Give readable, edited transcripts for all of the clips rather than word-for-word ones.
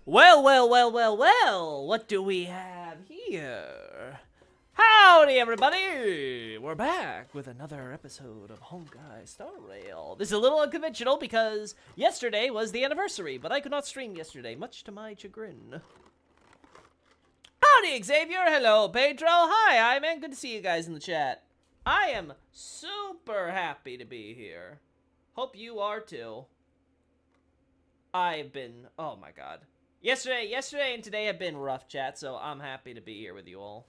Well, well, well, well, well, what do we have here? Howdy, everybody! We're back with another episode of Honkai Star Rail. This is a little unconventional because yesterday was the anniversary, but I could not stream yesterday, much to my chagrin. Howdy, Xavier! Hello, Pedro! Hi, Iman! Good to see you guys in the chat. I am super happy to be here. Hope you are too. I've been... oh my god. Yesterday and today have been rough, chat, so I'm happy to be here with you all.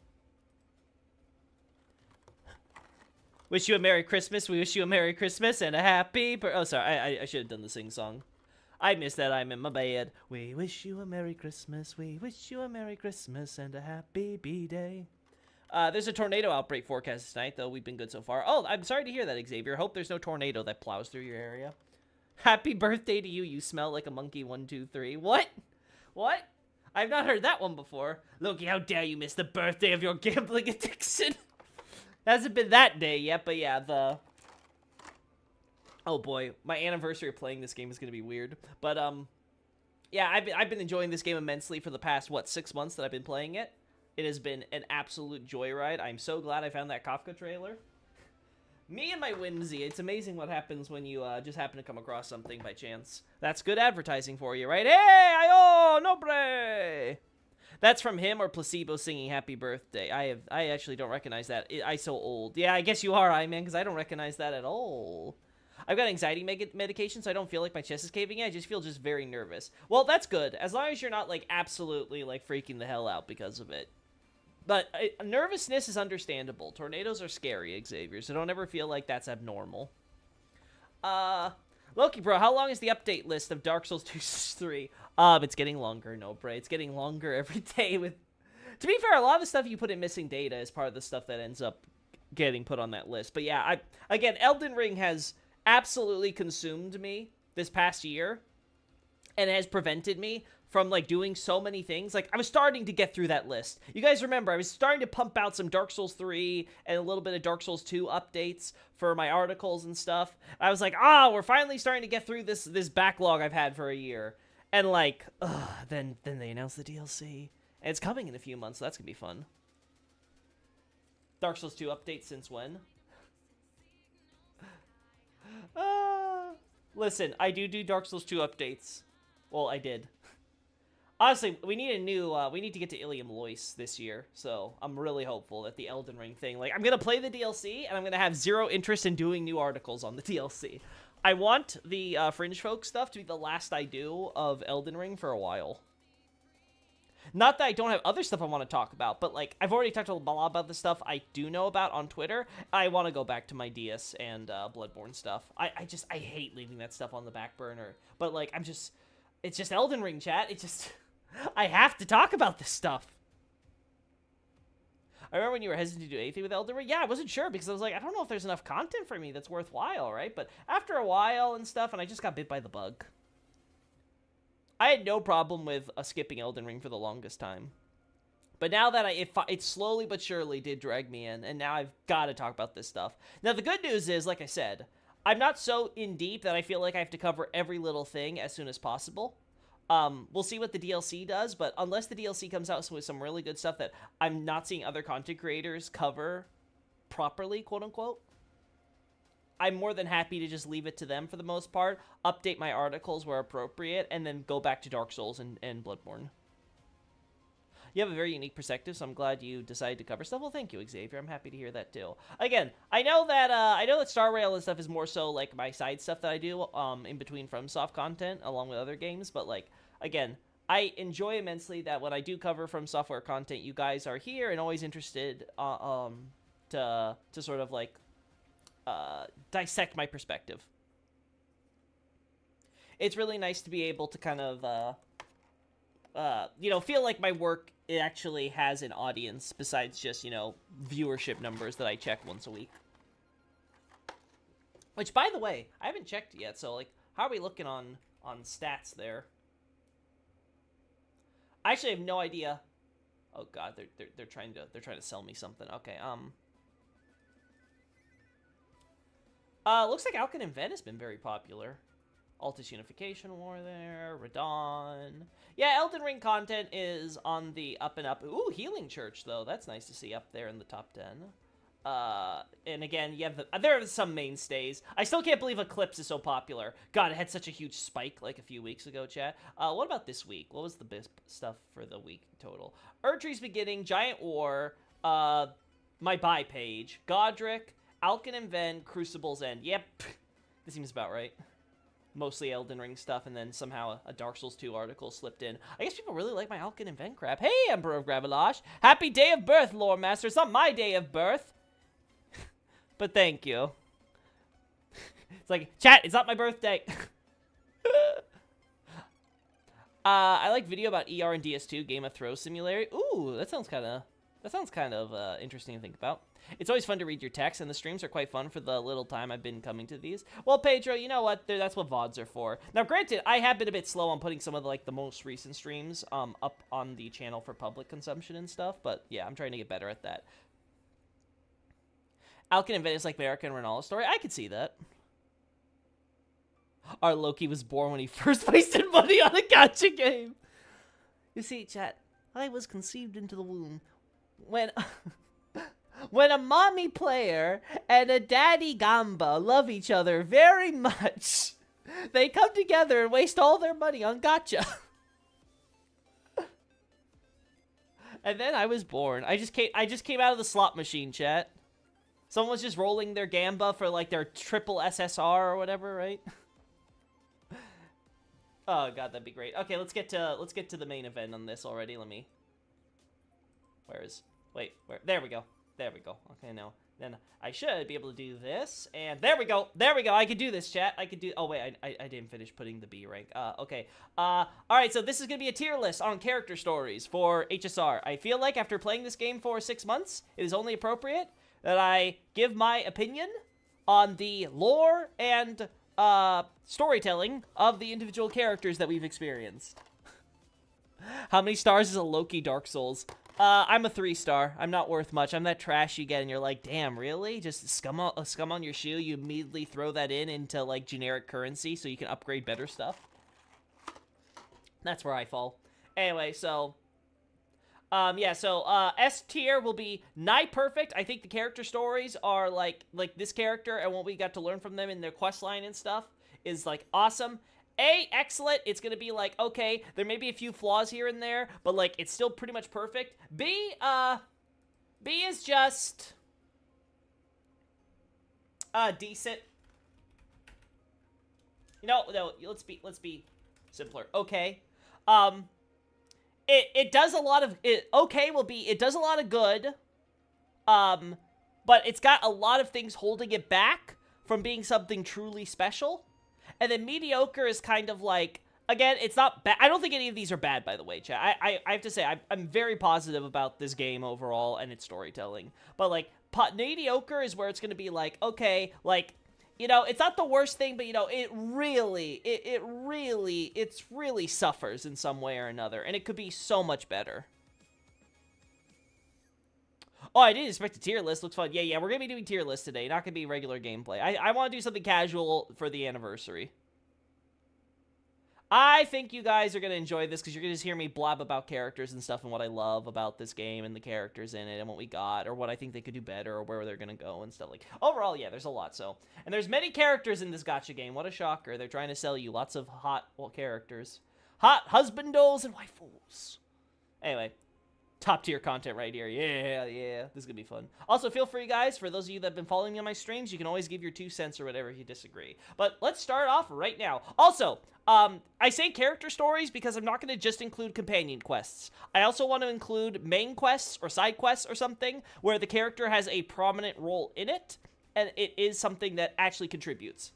Wish you a Merry Christmas. We wish you a Merry Christmas and a happy... oh, sorry. I should have done the sing-song. I missed that. I'm in my bed. We wish you a Merry Christmas. We wish you a Merry Christmas and a happy B-Day. There's a tornado outbreak forecast tonight, though. We've been good so far. Oh, I'm sorry to hear that, Xavier. Hope there's no tornado that plows through your area. Happy birthday to you. You smell like a monkey. 1, 2, 3. What? What? I've not heard that one before. Loki, how dare you miss the birthday of your gambling addiction? Hasn't been that day yet, but yeah, oh boy, my anniversary of playing this game is gonna be weird. But yeah, I've been enjoying this game immensely for the past 6 months that I've been playing it. It has been an absolute joyride. I'm so glad I found that Kafka trailer. Me and my whimsy. It's amazing what happens when you just happen to come across something by chance. That's good advertising for you, right? Hey, ayo, nobre! That's from him or Placebo singing Happy Birthday. I actually don't recognize that. I so old. Yeah, I guess you are, I man, because I don't recognize that at all. I've got anxiety medication, so I don't feel like my chest is caving in. I just feel very nervous. Well, that's good. As long as you're not, like, absolutely, like, freaking the hell out because of it. But nervousness is understandable. Tornadoes are scary, Xavier, so don't ever feel like that's abnormal. Loki, bro, how long is the update list of Dark Souls 2 3? It's getting longer, no, bro. It's getting longer every day. To be fair, a lot of the stuff you put in missing data is part of the stuff that ends up getting put on that list. But yeah, again, Elden Ring has absolutely consumed me this past year and has prevented me from, like, doing so many things. Like, I was starting to get through that list. You guys remember, I was starting to pump out some Dark Souls 3 and a little bit of Dark Souls 2 updates for my articles and stuff. I was like, we're finally starting to get through this backlog I've had for a year. And, like, then they announced the DLC. And it's coming in a few months, so that's gonna be fun. Dark Souls 2 update since when? Listen, I do Dark Souls 2 updates. Well, I did. Honestly, we need we need to get to Ilium Lois this year, so I'm really hopeful that the Elden Ring thing, like, I'm gonna play the DLC, and I'm gonna have zero interest in doing new articles on the DLC. I want the Fringe Folk stuff to be the last I do of Elden Ring for a while. Not that I don't have other stuff I want to talk about, but, like, I've already talked a lot about the stuff I do know about on Twitter. I want to go back to my DS and Bloodborne stuff. I hate leaving that stuff on the back burner, but, like, it's just Elden Ring, chat. I have to talk about this stuff. I remember when you were hesitant to do anything with Elden Ring. Yeah, I wasn't sure because I was like, I don't know if there's enough content for me that's worthwhile, right? But after a while and stuff, and I just got bit by the bug. I had no problem with skipping Elden Ring for the longest time. But now that it slowly but surely did drag me in, and now I've got to talk about this stuff. Now, the good news is, like I said, I'm not so in deep that I feel like I have to cover every little thing as soon as possible. We'll see what the DLC does, but unless the DLC comes out with some really good stuff that I'm not seeing other content creators cover properly, quote-unquote, I'm more than happy to just leave it to them for the most part, update my articles where appropriate, and then go back to Dark Souls and Bloodborne. You have a very unique perspective, so I'm glad you decided to cover stuff. Well, thank you, Xavier. I'm happy to hear that too. Again, I know that Star Rail and stuff is more so like my side stuff that I do in between FromSoft content along with other games, but, like, again, I enjoy immensely that when I do cover From Software content, you guys are here and always interested to sort of, like, dissect my perspective. It's really nice to be able to kind of feel like my work, it actually has an audience besides just, viewership numbers that I check once a week. Which, by the way, I haven't checked yet, so, like, how are we looking on stats there? I actually have no idea. Oh god, they're trying to sell me something. Okay, looks like Alkin and Ven has been very popular. Altus Unification War there. Radon. Yeah, Elden Ring content is on the up and up. Ooh, Healing Church, though. That's nice to see up there in the top 10. And again, you have there are some mainstays. I still can't believe Eclipse is so popular. God, it had such a huge spike like a few weeks ago, chat. What about this week? What was the best stuff for the week total? Erdtree's Beginning, Giant War, my buy page, Godric, Alkin and Ven, Crucible's End. Yep, this seems about right. Mostly Elden Ring stuff, and then somehow a Dark Souls 2 article slipped in. I guess people really like my Alkin and Ven crap. Hey, Emperor of Gravelage. Happy day of birth, Lore Master. It's not my day of birth. But thank you. It's like, chat, it's not my birthday. I like video about ER and DS2 Game of Throws simulator. Ooh, that sounds kind of interesting to think about. It's always fun to read your text, and the streams are quite fun for the little time I've been coming to these. Well, Pedro, you know what? That's what VODs are for. Now, granted, I have been a bit slow on putting some of the most recent streams up on the channel for public consumption and stuff, but yeah, I'm trying to get better at that. Alkin and Ven is like American Ronaldo story. I could see that. Our Loki was born when he first wasted money on a gacha game. You see, chat, I was conceived into the womb when when a mommy player and a daddy gamba love each other very much. They come together and waste all their money on gacha. And then I was born. I just came out of the slot machine, chat. Someone was just rolling their gamba for their triple SSR or whatever, right? Oh god, that'd be great. Okay, let's get to the main event on this already. Wait, where? There we go. Okay, now then I should be able to do this, and there we go. I can do this, chat. Oh wait, I didn't finish putting the B rank. Okay. All right. So this is gonna be a tier list on character stories for HSR. I feel like after playing this game for 6 months, it is only appropriate that I give my opinion on the lore and storytelling of the individual characters that we've experienced. How many stars is a Loki Dark Souls? I'm a 3-star. I'm not worth much. I'm that trash you get and you're like, damn, really? Just scum on your shoe, you immediately throw that into generic currency so you can upgrade better stuff. That's where I fall. Anyway, so S tier will be nigh perfect. I think the character stories are like this character and what we got to learn from them in their quest line and stuff is awesome. A, excellent. It's gonna be okay, there may be a few flaws here and there, but it's still pretty much perfect. B is just decent. No, let's be simpler. Okay. It does a lot of it does a lot of good, but it's got a lot of things holding it back from being something truly special. And then mediocre is kind of again, it's not bad. I don't think any of these are bad, by the way, chat. I have to say I'm very positive about this game overall and its storytelling. But mediocre is where it's gonna be okay, it's not the worst thing, but it really suffers in some way or another, and it could be so much better. Oh, I didn't expect a tier list. Looks fun. Yeah, we're gonna be doing tier lists today. Not gonna be regular gameplay. I want to do something casual for the anniversary. I think you guys are gonna enjoy this because you're gonna just hear me blab about characters and stuff and what I love about this game and the characters in it and what we got or what I think they could do better or where they're gonna go and stuff. Overall, yeah, there's a lot. And there's many characters in this gacha game. What a shocker! They're trying to sell you lots of hot characters, hot husbandos and waifus. Anyway. Top tier content right here. Yeah. This is gonna be fun. Also, feel free, guys, for those of you that have been following me on my streams, you can always give your 2 cents or whatever if you disagree. But let's start off right now. Also, I say character stories because I'm not gonna just include companion quests. I also want to include main quests or side quests or something where the character has a prominent role in it, and it is something that actually contributes.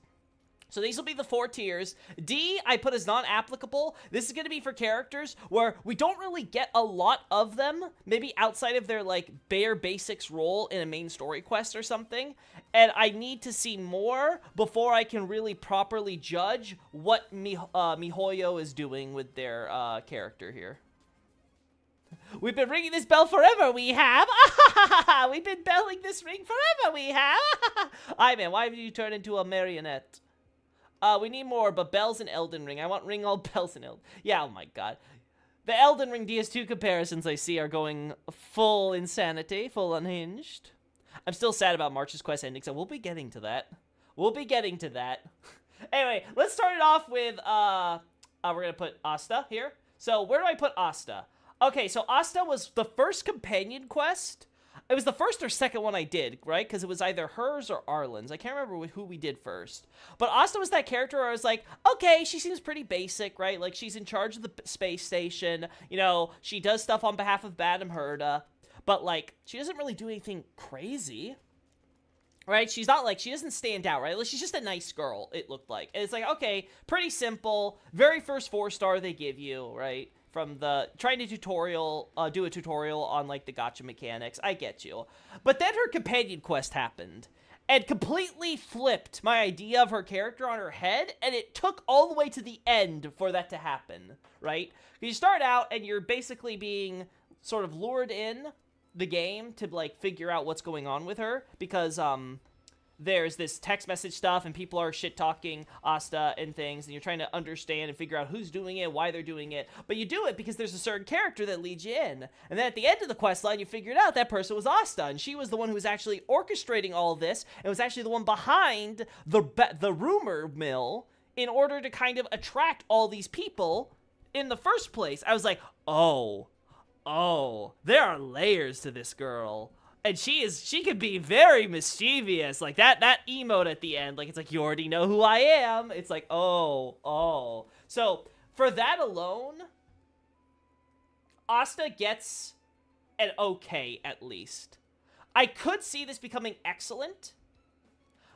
So these will be the 4 tiers. D, I put as non-applicable. This is going to be for characters where we don't really get a lot of them, maybe outside of their, bare basics role in a main story quest or something. And I need to see more before I can really properly judge what MiHoYo is doing with their character here. We've been ringing this bell forever, we have. We've been belling this ring forever, we have. Aye, man, why did you turn into a marionette? We need more, but Bells and Elden Ring. I want Ring all Bells and Elden. Yeah, oh my god. The Elden Ring DS2 comparisons I see are going full insanity, full unhinged. I'm still sad about March's Quest ending, so we'll be getting to that. We'll be getting to that. Anyway, let's start it off with, we're gonna put Asta here. So, where do I put Asta? Okay, so Asta was the first companion quest. It was the first or second one I did, right? Because it was either hers or Arlen's. I can't remember who we did first. But Asta was that character where I was like, okay, she seems pretty basic, right? Like, she's in charge of the space station. You know, she does stuff on behalf of Madame Herda. But, like, she doesn't really do anything crazy. Right? She's not like, she doesn't stand out, right? Like, she's just a nice girl, it looked like. And it's like, okay, pretty simple. Very first 4-star they give you, right? From the, trying to do a tutorial on, like, the gacha mechanics. I get you. But then her companion quest happened. And completely flipped my idea of her character on her head. And it took all the way to the end for that to happen, right? You start out and you're basically being sort of lured in the game to, like, figure out what's going on with her, because there's this text message stuff and people are shit-talking Asta and things, and you're trying to understand and figure out who's doing it, why they're doing it, but you do it because there's a certain character that leads you in, and then at the end of the quest line you figured out that person was Asta, and she was the one who was actually orchestrating all of this, and was actually the one behind the rumor mill in order to kind of attract all these people in the first place. I was like, oh, there are layers to this girl. And she could be very mischievous. Like, that emote at the end, like, it's like, you already know who I am. It's like, oh. So, for that alone, Asta gets an okay, at least. I could see this becoming excellent,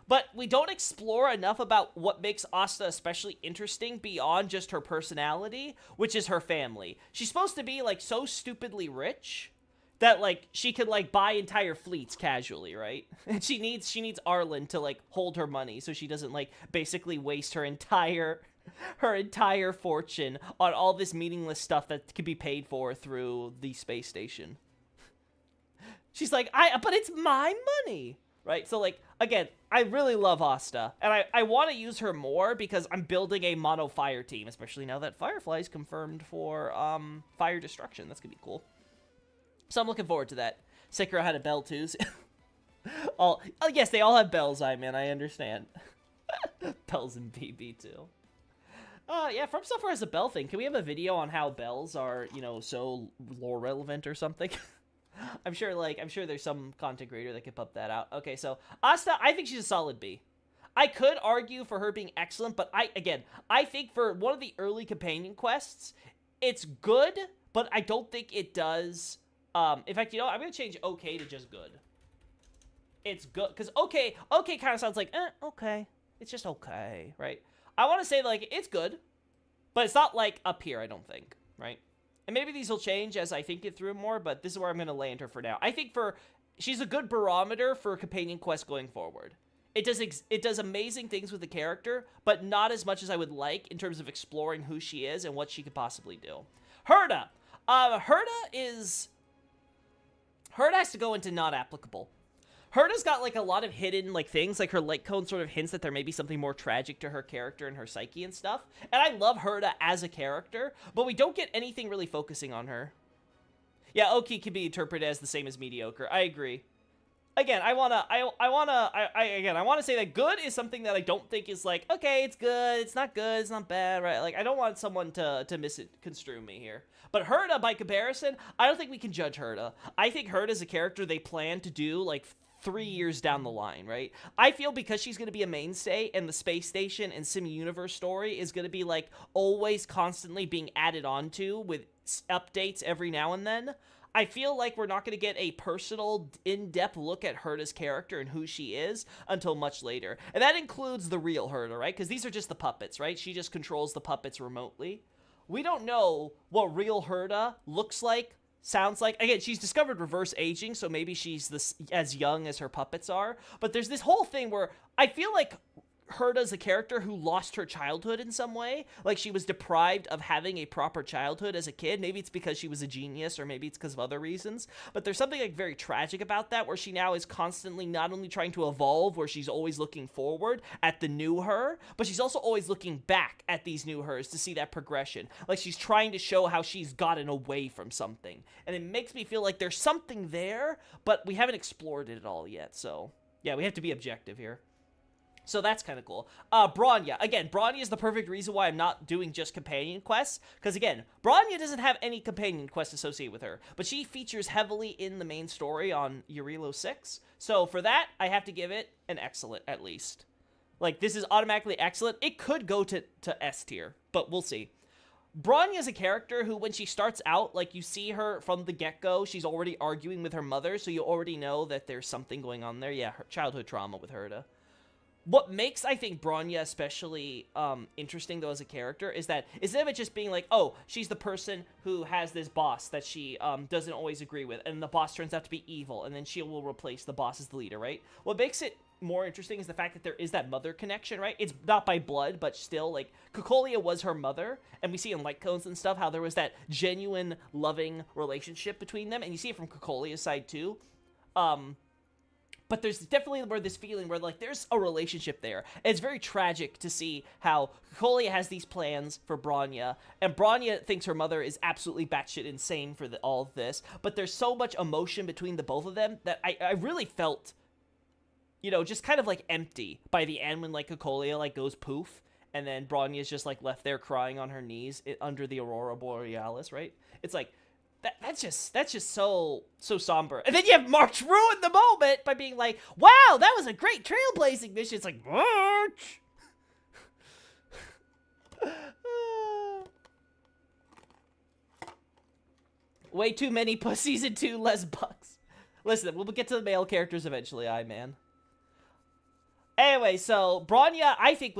but we don't explore enough about what makes Asta especially interesting beyond just her personality, which is her family. She's supposed to be, like, so stupidly rich that, like, she could, like, buy entire fleets casually, right? And she needs Arlen to, like, hold her money so she doesn't, like, basically waste her entire fortune on all this meaningless stuff that could be paid for through the space station. She's like, but it's my money! Right? So, like, again, I really love Asta, and I want to use her more because I'm building a mono fire team, especially now that Firefly's confirmed for, fire destruction. That's gonna be cool. So I'm looking forward to that. Sekiro had a bell, too. Oh, yes, they all have bells, I understand. Bells and BB, too. Yeah, From Software has a bell thing. Can we have a video on how bells are, you know, so lore relevant or something? I'm sure there's some content creator that could pump that out. Okay, so Asta, I think she's a solid B. I could argue for her being excellent, but I think for one of the early companion quests, it's good, but I don't think it does. In fact, you know, I'm gonna change okay to just good. It's good, because okay kind of sounds like, okay. It's just okay, right? I want to say, like, it's good, but it's not, like, up here, I don't think, right? And maybe these will change as I think it through more, but this is where I'm going to land her for now. I think she's a good barometer for companion quest going forward. It does amazing things with the character, but not as much as I would like in terms of exploring who she is and what she could possibly do. Herda. Herda has to go into not applicable. Herda's got, like, a lot of hidden, like, things, like her light cone sort of hints that there may be something more tragic to her character and her psyche and stuff. And I love Herda as a character, but we don't get anything really focusing on her. Yeah, Oki can be interpreted as the same as mediocre. I agree. Again, I wanna say that good is something that I don't think is like, okay, it's good, it's not good, it's not bad, right? Like, I don't want someone to misconstrue me here. But Herda, by comparison, I don't think we can judge Herda. I think Herda's a character they plan to do, like, 3 years down the line, right? I feel because she's going to be a mainstay and the space station and sim universe story is going to be, like, always constantly being added onto with updates every now and then, I feel like we're not going to get a personal, in-depth look at Herda's character and who she is until much later. And that includes the real Herda, right? Because these are just the puppets, right? She just controls the puppets remotely. We don't know what real Herda looks like, sounds like. Again, she's discovered reverse aging, so maybe she's as young as her puppets are. But there's this whole thing where I feel like Herta's a character who lost her childhood in some way. Like, she was deprived of having a proper childhood as a kid. Maybe it's because she was a genius, or maybe it's because of other reasons. But there's something, like, very tragic about that, where she now is constantly not only trying to evolve, where she's always looking forward at the new her, but she's also always looking back at these new hers to see that progression. Like, she's trying to show how she's gotten away from something. And it makes me feel like there's something there, but we haven't explored it at all yet. So, yeah, we have to be objective here. So that's kind of cool. Bronya. Again, Bronya is the perfect reason why I'm not doing just companion quests. Because, again, Bronya doesn't have any companion quests associated with her. But she features heavily in the main story on Yurilo 6. So for that, I have to give it an excellent, at least. Like, this is automatically excellent. It could go to S tier, but we'll see. Bronya is a character who, when she starts out, like, you see her from the get-go, she's already arguing with her mother, so you already know that there's something going on there. Yeah, her childhood trauma with Herta. What makes, I think, Bronya especially interesting, though, as a character, is that instead of it just being like, oh, she's the person who has this boss that she doesn't always agree with, and the boss turns out to be evil, and then she will replace the boss as the leader, right? What makes it more interesting is the fact that there is that mother connection, right? It's not by blood, but still, like, Cocolia was her mother, and we see in Light Cones and stuff how there was that genuine, loving relationship between them, and you see it from Cocolia's side, too. But there's definitely this feeling where, like, there's a relationship there. And it's very tragic to see how Cocolia has these plans for Bronya, and Bronya thinks her mother is absolutely batshit insane for all of this, but there's so much emotion between the both of them that I really felt, you know, just kind of, like, empty by the end when, like, Cocolia, like, goes poof, and then Bronya's just, like, left there crying on her knees under the Aurora Borealis, right? It's like, that's just so somber. And then you have March ruin the moment by being like, wow, that was a great trailblazing mission. It's like, March! Way too many pussies and too less bucks. Listen, we'll get to the male characters eventually, man. Anyway, so Bronya, I think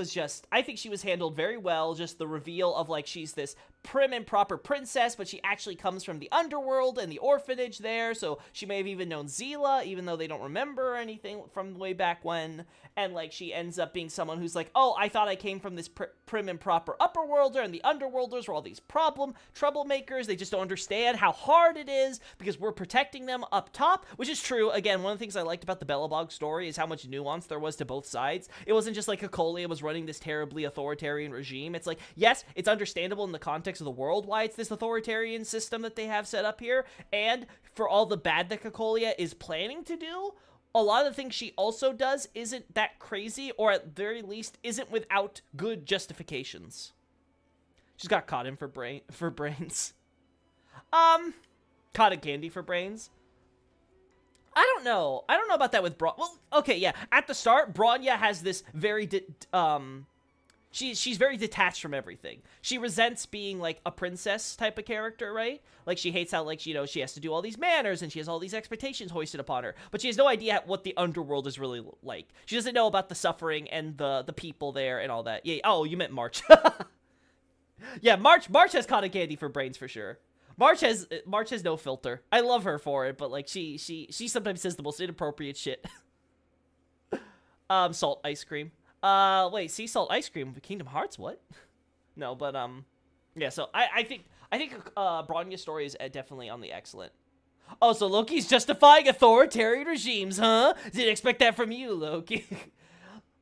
she was handled very well. Just the reveal of, like, she's this prim and proper princess, but she actually comes from the underworld and the orphanage there, so she may have even known Zila, even though they don't remember anything from way back when, and, like, she ends up being someone who's like, oh, I thought I came from this prim and proper upperworlder, and the underworlders were all these troublemakers, they just don't understand how hard it is, because we're protecting them up top, which is true. Again, one of the things I liked about the Belobog story is how much nuance there was to both sides. It wasn't just like Cocolia was running this terribly authoritarian regime. It's like, yes, it's understandable in the context of the world why it's this authoritarian system that they have set up here, and for all the bad that Cocolia is planning to do, a lot of the things she also does isn't that crazy, or at very least isn't without good justifications. She's got cotton for brains. Cotton candy for brains. I don't know about that with well, okay, yeah. At the start, Bronya has this very she's very detached from everything. She resents being, like, a princess type of character, right? Like, she hates how, like, you know, she has to do all these manners and she has all these expectations hoisted upon her. But she has no idea what the underworld is really like. She doesn't know about the suffering and the people there and all that. Yeah. Oh, you meant March. Yeah, March has cotton candy for brains for sure. March has no filter. I love her for it, but, like, she sometimes says the most inappropriate shit. Salt ice cream. Wait, sea salt ice cream, Kingdom Hearts, what? No, but, yeah, so I think Bronya's story is definitely on the excellent. Oh, so Loki's justifying authoritarian regimes, huh? Didn't expect that from you, Loki.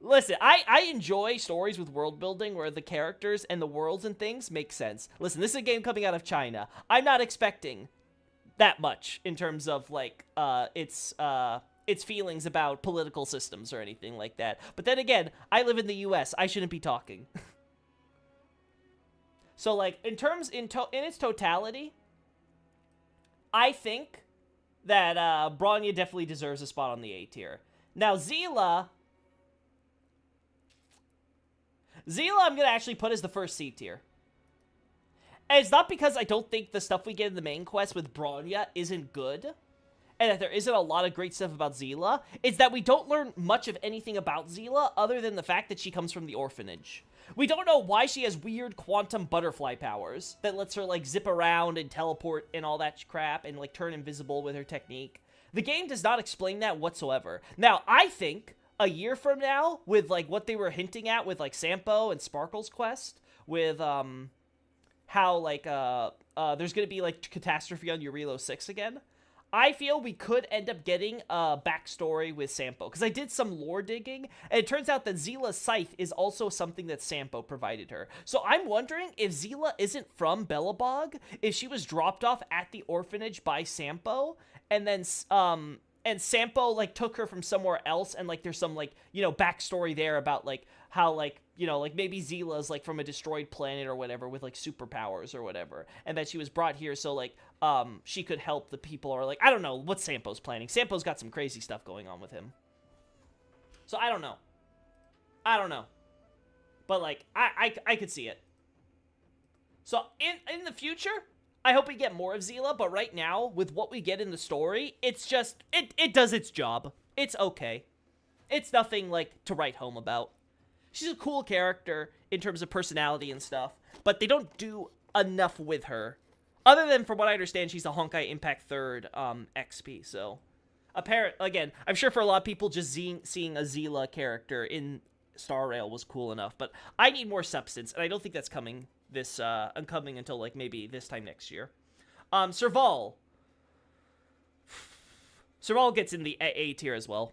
Listen, I enjoy stories with world building where the characters and the worlds and things make sense. Listen, this is a game coming out of China. I'm not expecting that much in terms of, like, its feelings about political systems or anything like that. But then again, I live in the US. I shouldn't be talking. So, like, in its totality, I think that Bronya definitely deserves a spot on the A tier. Now, Zila, I'm going to actually put as the first C tier. And it's not because I don't think the stuff we get in the main quest with Bronya isn't good, and that there isn't a lot of great stuff about Zila. It's that we don't learn much of anything about Zila other than the fact that she comes from the orphanage. We don't know why she has weird quantum butterfly powers that lets her, like, zip around and teleport and all that crap and, like, turn invisible with her technique. The game does not explain that whatsoever. Now, I think a year from now, with like what they were hinting at with like Sampo and Sparkle's quest, with how like there's gonna be like catastrophe on Eurilo 6 again, I feel we could end up getting a backstory with Sampo, because I did some lore digging, and it turns out that Zila's scythe is also something that Sampo provided her. So I'm wondering if Zila isn't from Belobog, if she was dropped off at the orphanage by Sampo, and then and Sampo like took her from somewhere else, and like there's some like, you know, backstory there about like how like, you know, like maybe Zila's like from a destroyed planet or whatever with like superpowers or whatever, and that she was brought here so like she could help the people, or like I don't know what Sampo's planning. Sampo's got some crazy stuff going on with him, so I don't know, but like I could see it. So in the future, I hope we get more of Zila, but right now, with what we get in the story, it's just, it does its job. It's okay. It's nothing, like, to write home about. She's a cool character in terms of personality and stuff, but they don't do enough with her. Other than, from what I understand, she's a Honkai Impact 3rd XP, so... Again, I'm sure for a lot of people, just seeing a Zila character in Star Rail was cool enough, but I need more substance, and I don't think that's coming coming until like maybe this time next year. Serval gets in the A tier as well.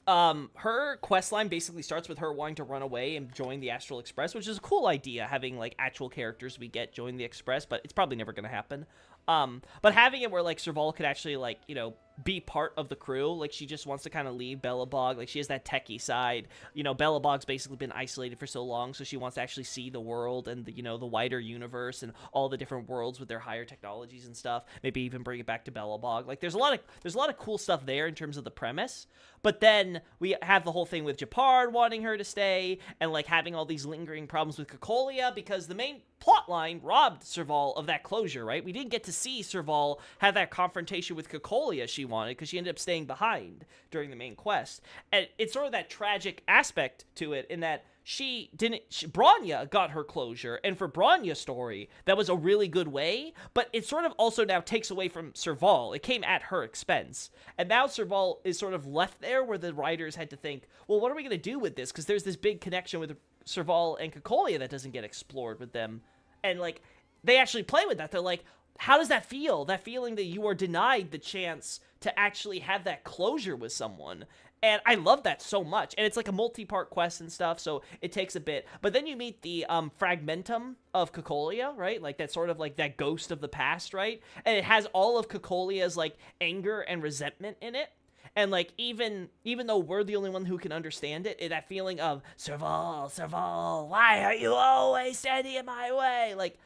Her questline basically starts with her wanting to run away and join the Astral Express, which is a cool idea, having like actual characters we get join the Express, but it's probably never gonna happen. But having it where like Serval could actually like, you know, be part of the crew, like she just wants to kind of leave Belobog, like she has that techie side, you know, Belobog's basically been isolated for so long, so she wants to actually see the world and the, you know, the wider universe and all the different worlds with their higher technologies and stuff, maybe even bring it back to Belobog. Like there's a lot of cool stuff there in terms of the premise, but then we have the whole thing with Japard wanting her to stay, and like having all these lingering problems with Cocolia, because the main plotline robbed Serval of that closure, right? We didn't get to see Serval have that confrontation with Cocolia she wanted, because she ended up staying behind during the main quest. And it's sort of that tragic aspect to it, in that Bronya got her closure, and for Bronya's story, that was a really good way, but it sort of also now takes away from Serval. It came at her expense. And now Serval is sort of left there where the writers had to think, well, what are we going to do with this? Because there's this big connection with Serval and Cocolia that doesn't get explored with them. And, like, they actually play with that. They're like, how does that feel? That feeling that you are denied the chance to actually have that closure with someone. And I love that so much. And it's like a multi-part quest and stuff, so it takes a bit. But then you meet the fragmentum of Cocolia, right? Like, that's sort of like that ghost of the past, right? And it has all of Cocolia's, like, anger and resentment in it. And, like, even though we're the only one who can understand it, that feeling of, Serval, why are you always standing in my way? Like,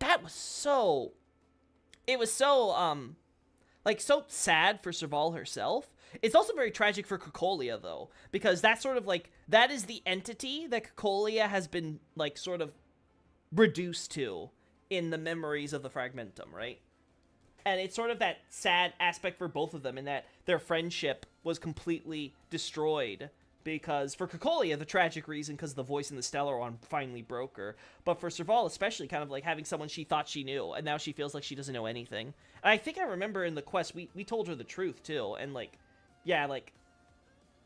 that was so... It was so, like, so sad for Serval herself. It's also very tragic for Cocolia, though, because that's sort of, like, that is the entity that Cocolia has been, like, sort of reduced to in the memories of the Fragmentum, right? And it's sort of that sad aspect for both of them, in that their friendship was completely destroyed. Because for Cocolia, the tragic reason, because the voice in the Stellar one finally broke her. But for Serval, especially, kind of like having someone she thought she knew, and now she feels like she doesn't know anything. And I think I remember in the quest, we told her the truth, too. And, like, yeah, like,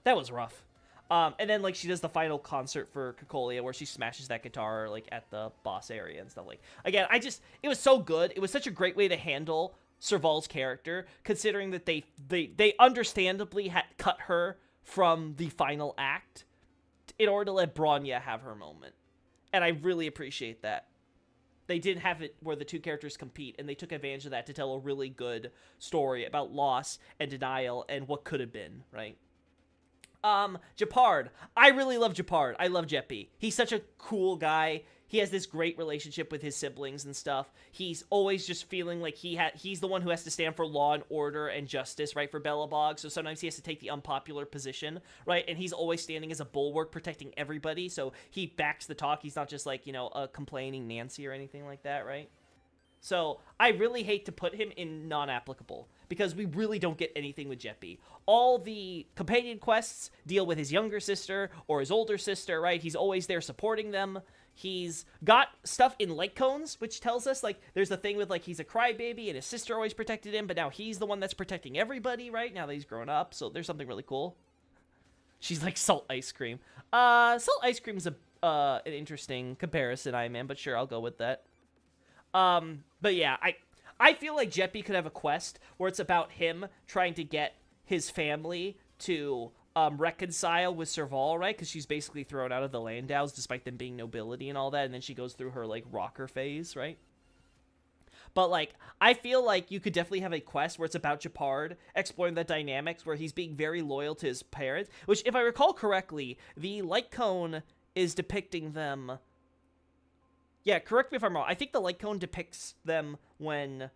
that was rough. And then, like, she does the final concert for Cocolia, where she smashes that guitar, like, at the boss area and stuff. Like, again, it was so good. It was such a great way to handle Serval's character, considering that they understandably had cut her from the final act in order to let Bronya have her moment. And I really appreciate that. They didn't have it where the two characters compete, and they took advantage of that to tell a really good story about loss and denial and what could have been, right? Japard. I really love Japard. I love Jeppy. He's such a cool guy. He has this great relationship with his siblings and stuff. He's always just feeling like he's the one who has to stand for law and order and justice, right, for Belobog. So sometimes he has to take the unpopular position, right? And he's always standing as a bulwark, protecting everybody. So he backs the talk. He's not just like, you know, a complaining Nancy or anything like that, right? So I really hate to put him in non-applicable, because we really don't get anything with Jeppy. All the companion quests deal with his younger sister or his older sister, right? He's always there supporting them. He's got stuff in light cones, which tells us, like, there's the thing with, like, he's a crybaby and his sister always protected him, but now he's the one that's protecting everybody, right? Now that he's grown up, so there's something really cool. She's like salt ice cream. Salt ice cream is an interesting comparison, man, but sure, I'll go with that. But yeah, I feel like Jeppy could have a quest where it's about him trying to get his family to reconcile with Serval, right? Because she's basically thrown out of the Landaus despite them being nobility and all that, and then she goes through her like rocker phase, right? But like, I feel like you could definitely have a quest where it's about Japard exploring the dynamics where he's being very loyal to his parents, which, if I recall correctly, the light cone is depicting them. Yeah, correct me if I'm wrong. I think the light cone depicts them when,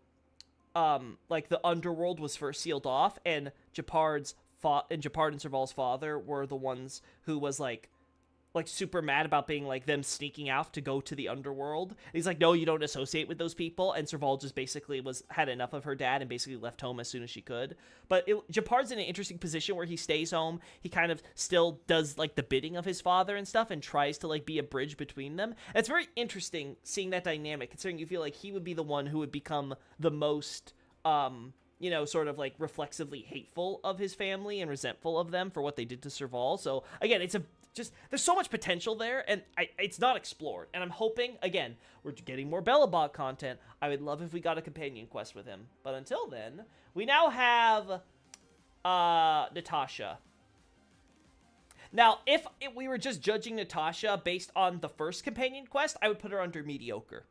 like the underworld was first sealed off, and Japard and Serval's father were the ones who was like super mad about being like them sneaking out to go to the underworld. And he's like, no, you don't associate with those people. And Serval just basically had enough of her dad and basically left home as soon as she could. But Japard's in an interesting position where he stays home. He kind of still does like the bidding of his father and stuff and tries to like be a bridge between them. And it's very interesting seeing that dynamic, considering you feel like he would be the one who would become the most, sort of like reflexively hateful of his family and resentful of them for what they did to Serval. So again, there's so much potential there, and it's not explored. And I'm hoping, again, we're getting more Belobog content. I would love if we got a companion quest with him. But until then, we now have Natasha. Now, if we were just judging Natasha based on the first companion quest, I would put her under mediocre.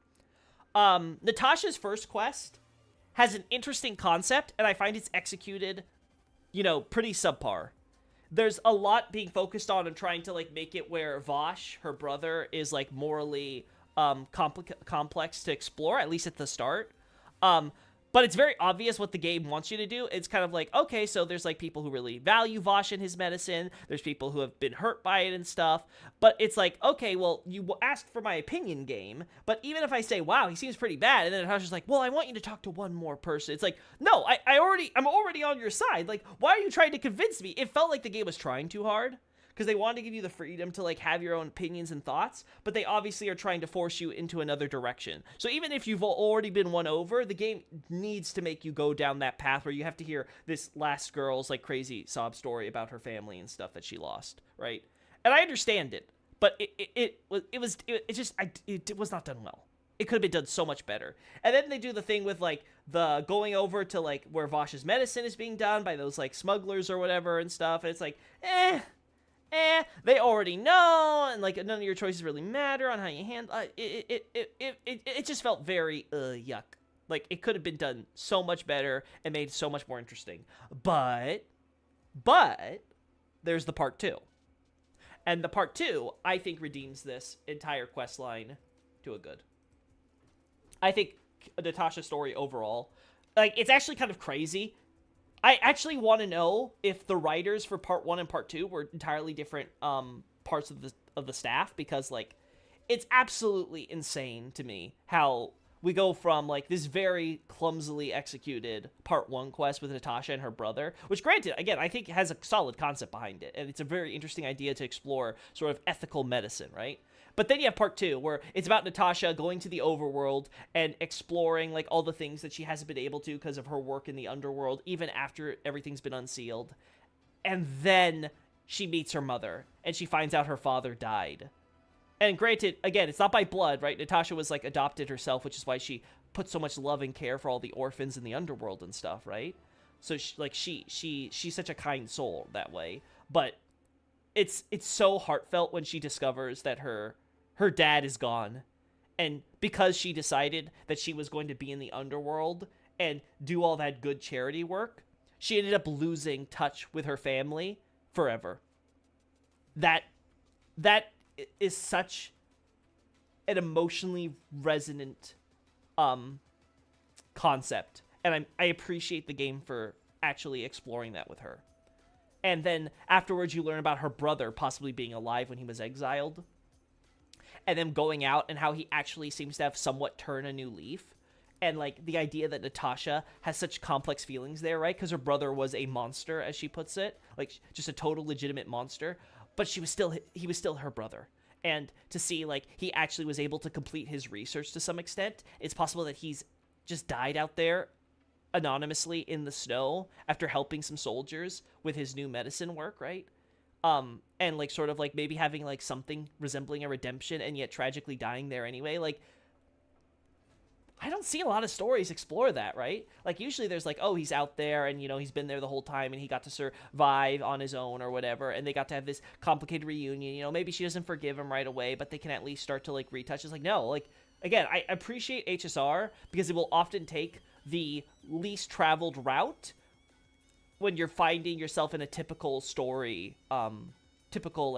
Natasha's first quest has an interesting concept, and I find it's executed, pretty subpar. There's a lot being focused on and trying to, like, make it where Vosh, her brother, is, like, morally complex to explore, at least at the start. But it's very obvious what the game wants you to do. It's kind of like, okay, so there's, like, people who really value Vosh and his medicine. There's people who have been hurt by it and stuff. But it's like, okay, well, you asked for my opinion game. But even if I say, wow, he seems pretty bad, and then Natasha's like, well, I want you to talk to one more person. It's like, no, I'm already on your side. Like, why are you trying to convince me? It felt like the game was trying too hard, because they wanted to give you the freedom to, like, have your own opinions and thoughts, but they obviously are trying to force you into another direction. So even if you've already been won over, the game needs to make you go down that path where you have to hear this last girl's, like, crazy sob story about her family and stuff that she lost, right? And I understand it, but it was not done well. It could have been done so much better. And then they do the thing with, like, the going over to, like, where Vosh's medicine is being done by those, like, smugglers or whatever and stuff, and it's like, they already know, and like none of your choices really matter on how you handle it just felt very yuck. Like, it could have been done so much better and made so much more interesting. But there's the part 2. And the part 2, I think, redeems this entire quest line to a good. I think Natasha's story overall, like, it's actually kind of crazy. I actually want to know if the writers for part 1 and part 2 were entirely different parts of the staff, because, like, it's absolutely insane to me how we go from, like, this very clumsily executed part 1 quest with Natasha and her brother, which, granted, again, I think has a solid concept behind it, and it's a very interesting idea to explore sort of ethical medicine, right? But then you have part 2, where it's about Natasha going to the overworld and exploring, like, all the things that she hasn't been able to because of her work in the underworld, even after everything's been unsealed. And then she meets her mother, and she finds out her father died. And granted, again, it's not by blood, right? Natasha was, like, adopted herself, which is why she put so much love and care for all the orphans in the underworld and stuff, right? So, she's such a kind soul that way. But it's so heartfelt when she discovers that her dad is gone, and because she decided that she was going to be in the underworld and do all that good charity work, she ended up losing touch with her family forever. That is such an emotionally resonant concept, and I appreciate the game for actually exploring that with her. And then afterwards you learn about her brother possibly being alive when he was exiled, and then going out, and how he actually seems to have somewhat turned a new leaf. And, like, the idea that Natasha has such complex feelings there, right? Because her brother was a monster, as she puts it. Like, just a total legitimate monster. But he was still her brother. And to see, like, he actually was able to complete his research to some extent. It's possible that he's just died out there anonymously in the snow after helping some soldiers with his new medicine work, right? And like sort of like maybe having like something resembling a redemption and yet tragically dying there anyway. Like, I don't see a lot of stories explore that, right? Like, usually there's like, oh, he's out there and, you know, he's been there the whole time and he got to survive on his own or whatever, and they got to have this complicated reunion. You know, maybe she doesn't forgive him right away, but they can at least start to like retouch. It's like, no, like, again, I appreciate HSR because it will often take the least traveled route when you're finding yourself in a typical story,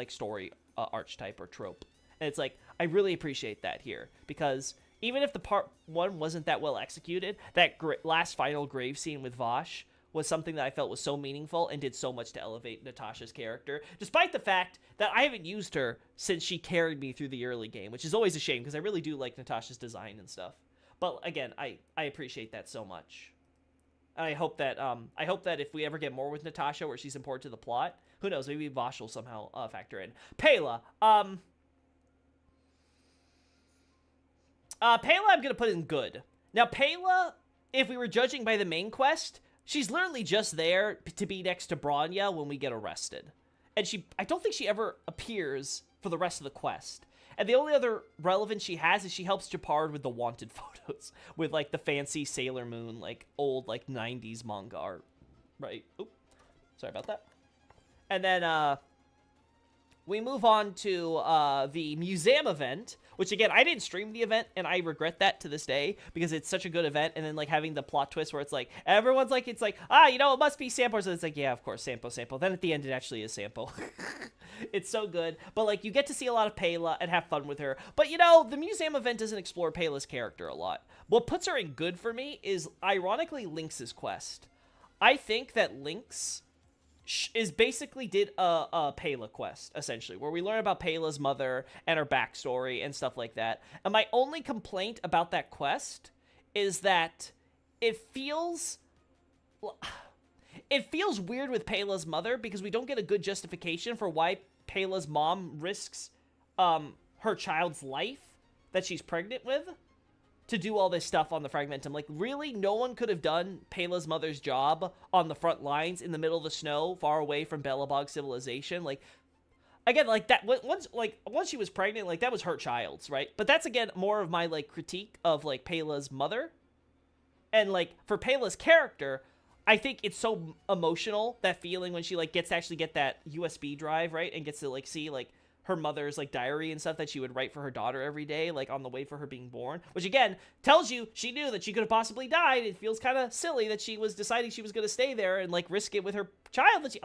story archetype or trope. And it's like, I really appreciate that here, because even if the part one wasn't that well executed, that last final grave scene with Vosh was something that I felt was so meaningful and did so much to elevate Natasha's character, despite the fact that I haven't used her since she carried me through the early game, which is always a shame because I really do like Natasha's design and stuff. But again, I appreciate that so much. And I hope that if we ever get more with Natasha where she's important to the plot, who knows, maybe Vosh will somehow factor in. Pela, Pela, I'm going to put in good. Now, Pela, if we were judging by the main quest, she's literally just there to be next to Branya when we get arrested. And I don't think she ever appears for the rest of the quest. And the only other relevance she has is she helps Japard with the wanted photos, with, like, the fancy Sailor Moon, like, old, like, 90s manga art. Right? Oop. Sorry about that. And then, we move on to the museum event, which, again, I didn't stream the event, and I regret that to this day, because it's such a good event, and then, like, having the plot twist where it's like, everyone's like, it's like, you know, it must be Sampo, so it's like, yeah, of course, Sampo. Then at the end, it actually is Sampo. It's so good, but, like, you get to see a lot of Pela and have fun with her, but, you know, the museum event doesn't explore Pela's character a lot. What puts her in good for me is, ironically, Lynx's quest. I think that Lynx is basically did a Pela quest, essentially, where we learn about Pela's mother and her backstory and stuff like that. And my only complaint about that quest is that it feels weird with Pela's mother because we don't get a good justification for why Pela's mom risks her child's life that she's pregnant with to do all this stuff on the Fragmentum. Like, really, no one could have done Pela's mother's job on the front lines in the middle of the snow, far away from Belobog civilization. Like, again, like, that, once she was pregnant, like, that was her child's, right? But that's, again, more of my, like, critique of, like, Pela's mother. And, like, for Pela's character, I think it's so emotional, that feeling when she, like, gets to actually get that USB drive, right? And gets to, like, see, like, her mother's, like, diary and stuff that she would write for her daughter every day, like, on the way for her being born. Which, again, tells you she knew that she could have possibly died. It feels kind of silly that she was deciding she was going to stay there and, like, risk it with her child. That she...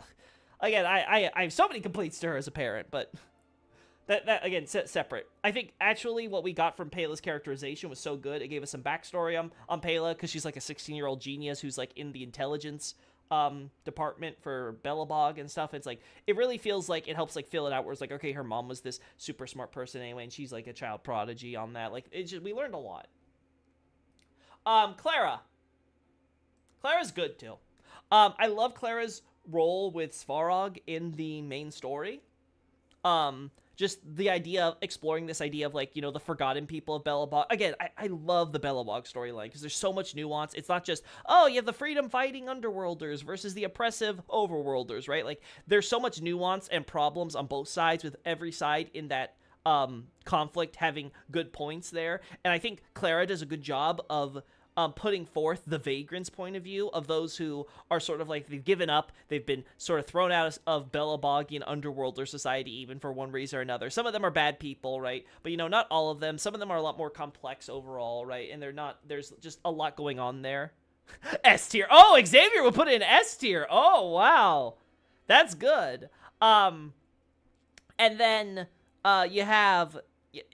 Again, I have so many complaints to her as a parent, but... That again, separate. I think, actually, what we got from Pela's characterization was so good. It gave us some backstory on Pela, because she's, like, a 16-year-old genius who's, like, in the intelligence department for Belobog and stuff. It's like, it really feels like it helps, like, fill it out where it's like, okay, her mom was this super smart person anyway, and she's like a child prodigy on that. Like, it's just, we learned a lot. Clara's good too. I love Clara's role with Svarog in the main story. Just the idea of exploring this idea of, like, you know, the forgotten people of Belobog. Again, I love the Belobog storyline because there's so much nuance. It's not just, oh, you have the freedom-fighting underworlders versus the oppressive overworlders, right? Like, there's so much nuance and problems on both sides, with every side in that conflict having good points there. And I think Clara does a good job of putting forth the Vagrant's point of view of those who are sort of like, they've given up, they've been sort of thrown out of Belobogian underworlder society even for one reason or another. Some of them are bad people, right? But, you know, not all of them. Some of them are a lot more complex overall, right? And there's just a lot going on there. S tier. Oh, Xavier will put in S tier. Oh, wow. That's good. And then you have...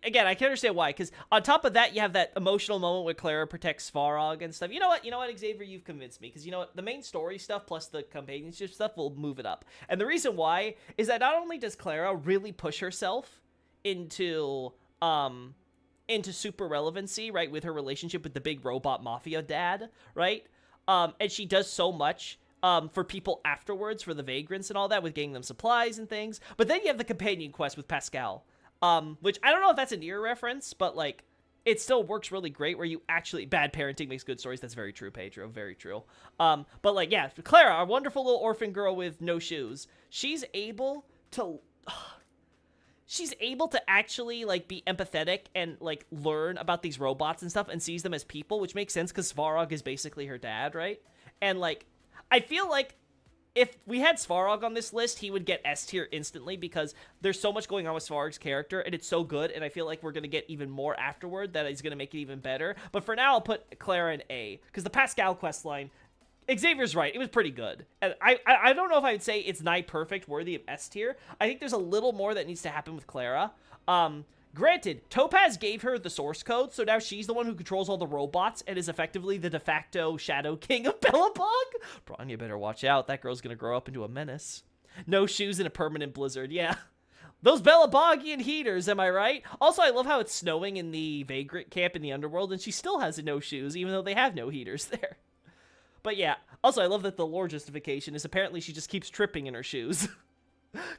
Again, I can understand why, because on top of that, you have that emotional moment where Clara protects Svarog and stuff. You know what, Xavier, you've convinced me, because you know what, the main story stuff plus the companionship stuff will move it up. And the reason why is that not only does Clara really push herself into super relevancy, right, with her relationship with the big robot mafia dad, right, and she does so much for people afterwards, for the Vagrants and all that, with getting them supplies and things. But then you have the companion quest with Pascal. Which I don't know if that's a near reference, but, like, it still works really great where you actually... Bad parenting makes good stories. That's very true, Pedro. Very true. But, like, yeah, Clara, our wonderful little orphan girl with no shoes, she's able to she's able to actually, like, be empathetic and, like, learn about these robots and stuff and sees them as people, which makes sense because Svarog is basically her dad, right? And, like, I feel like if we had Svarog on this list, he would get S tier instantly because there's so much going on with Svarog's character, and it's so good, and I feel like we're going to get even more afterward that is going to make it even better. But for now, I'll put Clara in A, because the Pascal questline, Xavier's right, it was pretty good. And I don't know if I would say it's nigh perfect, worthy of S tier. I think there's a little more that needs to happen with Clara. Granted, Topaz gave her the source code, so now she's the one who controls all the robots and is effectively the de facto Shadow King of Bellabog. Braun, you better watch out. That girl's gonna grow up into a menace. No shoes in a permanent blizzard, yeah. Those Bellabogian heaters, am I right? Also, I love how it's snowing in the Vagrant camp in the underworld, and she still has no shoes, even though they have no heaters there. But yeah, also, I love that the lore justification is apparently she just keeps tripping in her shoes.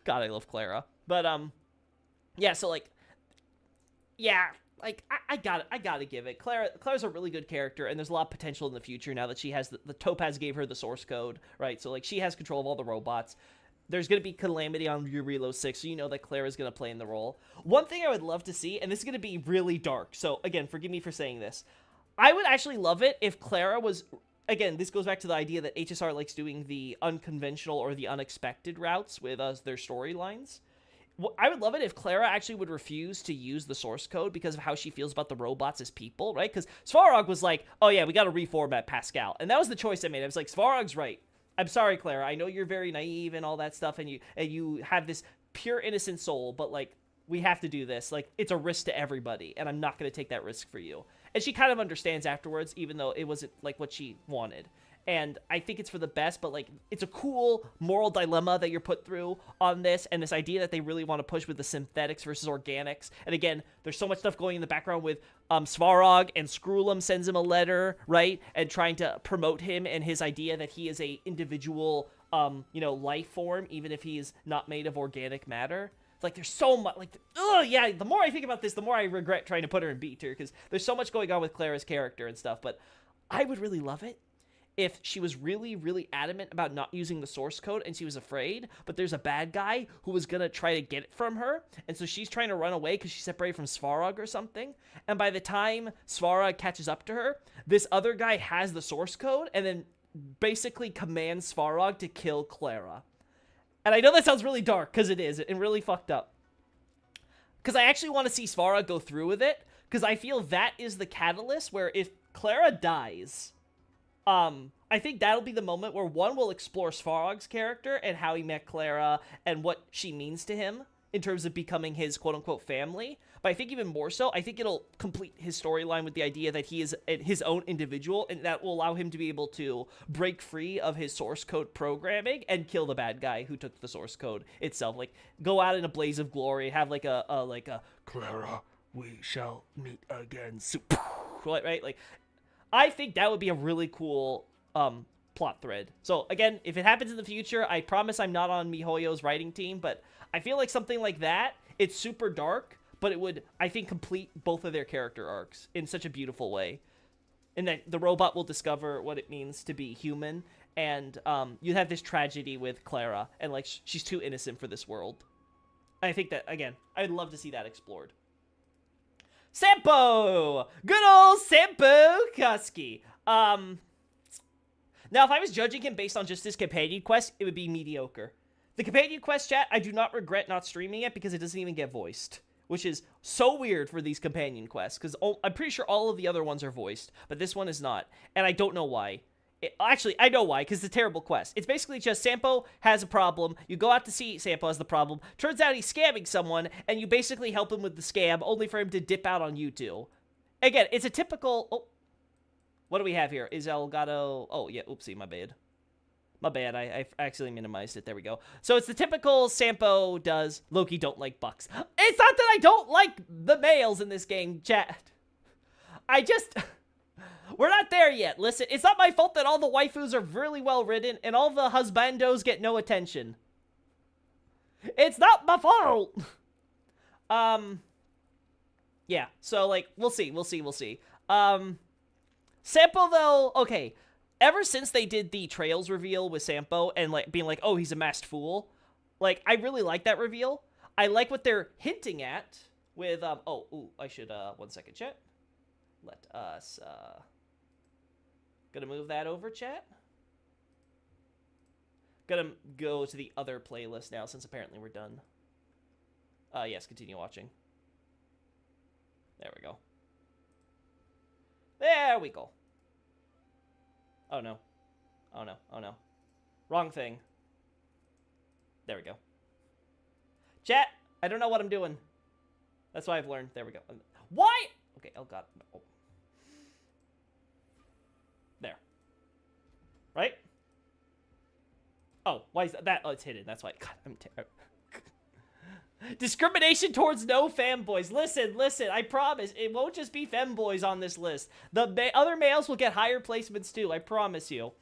God, I love Clara. But, yeah, so, like, yeah, like, I gotta give it. Clara's a really good character, and there's a lot of potential in the future now that she has the Topaz gave her the source code, right? So, like, she has control of all the robots. There's going to be Calamity on Reload 6, so you know that Clara's going to play in the role. One thing I would love to see, and this is going to be really dark, so, again, forgive me for saying this. I would actually love it if Clara was... Again, this goes back to the idea that HSR likes doing the unconventional or the unexpected routes with their storylines. I would love it if Clara actually would refuse to use the source code because of how she feels about the robots as people, right? Because Svarog was like, oh yeah, we got to reformat Pascal. And that was the choice I made. I was like, Svarog's right. I'm sorry, Clara. I know you're very naive and all that stuff, and you have this pure innocent soul, but, like, we have to do this. Like, it's a risk to everybody, and I'm not going to take that risk for you. And she kind of understands afterwards, even though it wasn't, like, what she wanted. And I think it's for the best, but, like, it's a cool moral dilemma that you're put through on this, and this idea that they really want to push with the synthetics versus organics. And again, there's so much stuff going in the background with Svarog, and Skrullum sends him a letter, right? And trying to promote him and his idea that he is a individual, you know, life form, even if he is not made of organic matter. Like, there's so much, like, yeah, the more I think about this, the more I regret trying to put her in B tier, because there's so much going on with Clara's character and stuff, but I would really love it if she was really, really adamant about not using the source code and she was afraid, but there's a bad guy who was gonna try to get it from her, and so she's trying to run away because she's separated from Svarog or something, and by the time Svarog catches up to her, this other guy has the source code and then basically commands Svarog to kill Clara. And I know that sounds really dark, because it is, and really fucked up. Because I actually want to see Svarog go through with it, because I feel that is the catalyst where if Clara dies, I think that'll be the moment where one will explore Svarog's character and how he met Clara and what she means to him in terms of becoming his quote-unquote family. But I think even more so, I think it'll complete his storyline with the idea that he is his own individual, and that will allow him to be able to break free of his source code programming and kill the bad guy who took the source code itself. Like, go out in a blaze of glory, have like a Clara, we shall meet again soon, right? Like, I think that would be a really cool plot thread. So again, if it happens in the future, I promise I'm not on MiHoYo's writing team, but I feel like something like that, it's super dark, but it would, I think, complete both of their character arcs in such a beautiful way. And that the robot will discover what it means to be human, and you have this tragedy with Clara, and, like, she's too innocent for this world. I think that, again, I'd love to see that explored. Sampo! Good old Sampo Kusky. Now, if I was judging him based on just his companion quest, it would be mediocre. The companion quest, chat, I do not regret not streaming it because it doesn't even get voiced, which is so weird for these companion quests, because I'm pretty sure all of the other ones are voiced, but this one is not, and I don't know why. Actually, I know why, because it's a terrible quest. It's basically just Sampo has a problem, you go out to see Sampo has the problem, turns out he's scamming someone, and you basically help him with the scam, only for him to dip out on you two. Again, it's a typical... Oh, what do we have here? Is Elgato... Oh, yeah, oopsie, my bad. My bad, I actually minimized it. There we go. So it's the typical Sampo does, Loki don't like bucks. It's not that I don't like the males in this game, chat. I just... We're not there yet. Listen, it's not my fault that all the waifus are really well written and all the husbandos get no attention. It's not my fault! Yeah, so, like, we'll see. Sampo, though, okay... Ever since they did the Trails reveal with Sampo and, like, being like, oh, he's a masked fool, Like, I really like that reveal. I like what they're hinting at with, I should, 1 second, chat. Let us, gonna move that over, chat. Gonna go to the other playlist now, since apparently we're done. Yes, continue watching. There we go. There we go. Oh, no. Oh, no. Oh, no. Wrong thing. There we go. Chat, I don't know what I'm doing. That's why I've learned. There we go. Why? Okay, oh, God. Oh. There. Right? Oh, why is that? Oh, it's hidden. That's why. God, I'm terrible. Discrimination towards no femboys. Listen, I promise. It won't just be femboys on this list. The other males will get higher placements too, I promise you.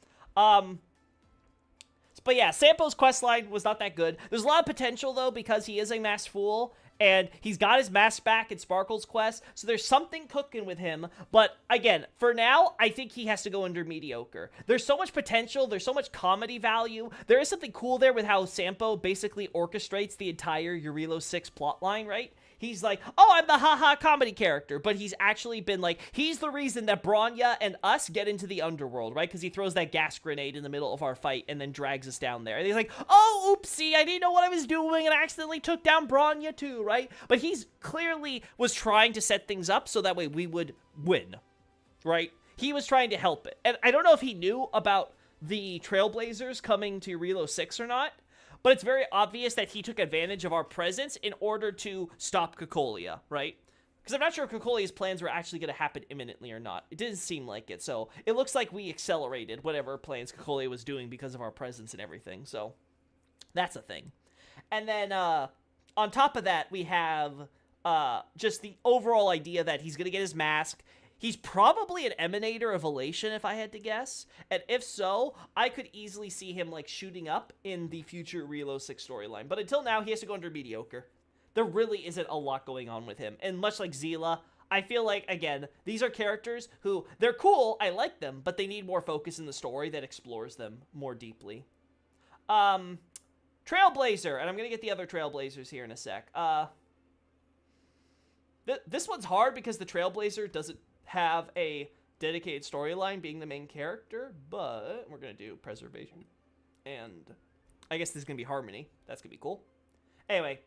But yeah, Sampo's questline was not that good. There's a lot of potential, though, because he is a masked fool, and he's got his mask back in Sparkle's quest, so there's something cooking with him. But again, for now, I think he has to go under mediocre. There's so much potential, there's so much comedy value. There is something cool there with how Sampo basically orchestrates the entire Eurilo 6 plotline, right? He's like, oh, I'm the haha comedy character, but he's actually been like, he's the reason that Bronya and us get into the underworld, right? Because he throws that gas grenade in the middle of our fight and then drags us down there. And he's like, oh, oopsie, I didn't know what I was doing and I accidentally took down Bronya too, right? But he's clearly was trying to set things up so that way we would win, right? He was trying to help it. And I don't know if he knew about the Trailblazers coming to Relo 6 or not, but it's very obvious that he took advantage of our presence in order to stop Cocolia, right? Because I'm not sure if Cocolia's plans were actually going to happen imminently or not. It didn't seem like it, so it looks like we accelerated whatever plans Cocolia was doing because of our presence and everything, so that's a thing. And then, on top of that, we have just the overall idea that he's going to get his mask. He's probably an emanator of elation, if I had to guess. And if so, I could easily see him, like, shooting up in the future Relo 6 storyline. But until now, he has to go under mediocre. There really isn't a lot going on with him. And much like Zila, I feel like, again, these are characters who, they're cool, I like them, but they need more focus in the story that explores them more deeply. Trailblazer, and I'm going to get the other Trailblazers here in a sec. This one's hard because the Trailblazer doesn't have a dedicated storyline being the main character, but we're going to do preservation. And I guess this is going to be harmony. That's going to be cool. Anyway,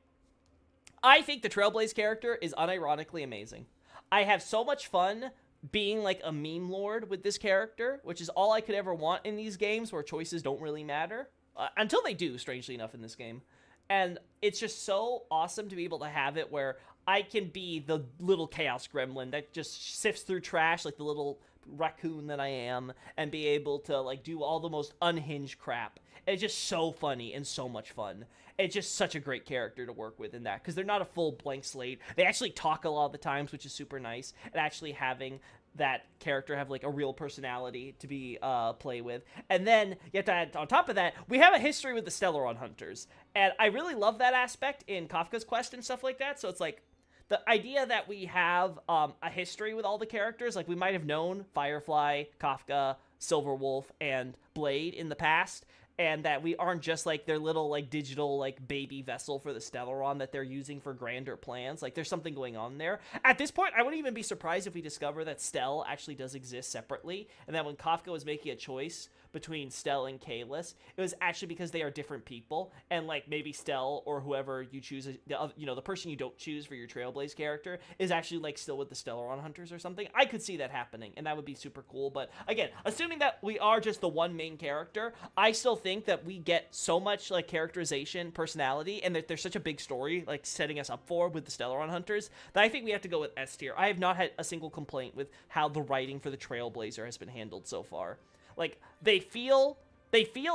I think the Trailblaze character is unironically amazing. I have so much fun being like a meme lord with this character, which is all I could ever want in these games where choices don't really matter. Until they do, strangely enough, in this game. And it's just so awesome to be able to have it where I can be the little chaos gremlin that just sifts through trash like the little raccoon that I am and be able to like do all the most unhinged crap. It's just so funny and so much fun. It's just such a great character to work with in that because they're not a full blank slate. They actually talk a lot of the times, which is super nice. And actually having that character have like a real personality to be play with. And then you have to add on top of that, we have a history with the Stellaron Hunters. And I really love that aspect in Kafka's quest and stuff like that. So it's like the idea that we have a history with all the characters, like we might have known Firefly, Kafka, Silverwolf, and Blade in the past, and that we aren't just like their little like digital like baby vessel for the Stellaron that they're using for grander plans. Like there's something going on there. At this point, I wouldn't even be surprised if we discover that Stell actually does exist separately, and that when Kafka was making a choice between Stell and Kalis, it was actually because they are different people, and like maybe Stell or whoever you choose, the person you don't choose for your Trailblaze character is actually like still with the Stellaron Hunters or something. I could see that happening, and that would be super cool. But again, assuming that we are just the one main character, I still think that we get so much like characterization, personality, and that there's such a big story like setting us up for with the Stellaron Hunters that I think we have to go with S tier. I have not had a single complaint with how the writing for the Trailblazer has been handled so far. Like, they feel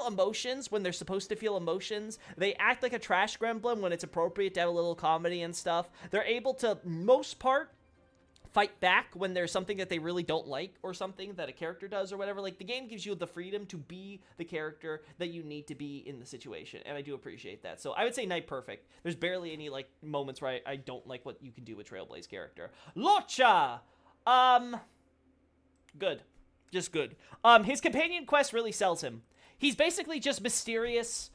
emotions when they're supposed to feel emotions. They act like a trash gremlin when it's appropriate to have a little comedy and stuff. They're able to, most part, fight back when there's something that they really don't like or something that a character does or whatever. Like, the game gives you the freedom to be the character that you need to be in the situation, and I do appreciate that. So I would say Night Perfect. There's barely any, like, moments where I don't like what you can do with Trailblaze character. Locha! Good. Just good. His companion quest really sells him. He's basically just mysterious,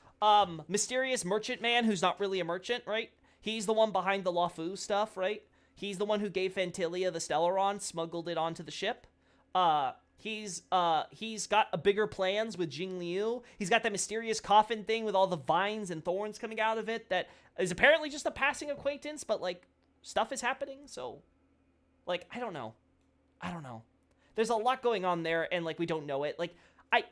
Mysterious merchant man who's not really a merchant, right? He's the one behind the Lafu stuff, right? He's the one who gave Fantilia the Stellaron, smuggled it onto the ship. He's got a bigger plans with Jing Liu. He's got that mysterious coffin thing with all the vines and thorns coming out of it that is apparently just a passing acquaintance, but like stuff is happening, so like I don't know. There's a lot going on there, and like we don't know it. Like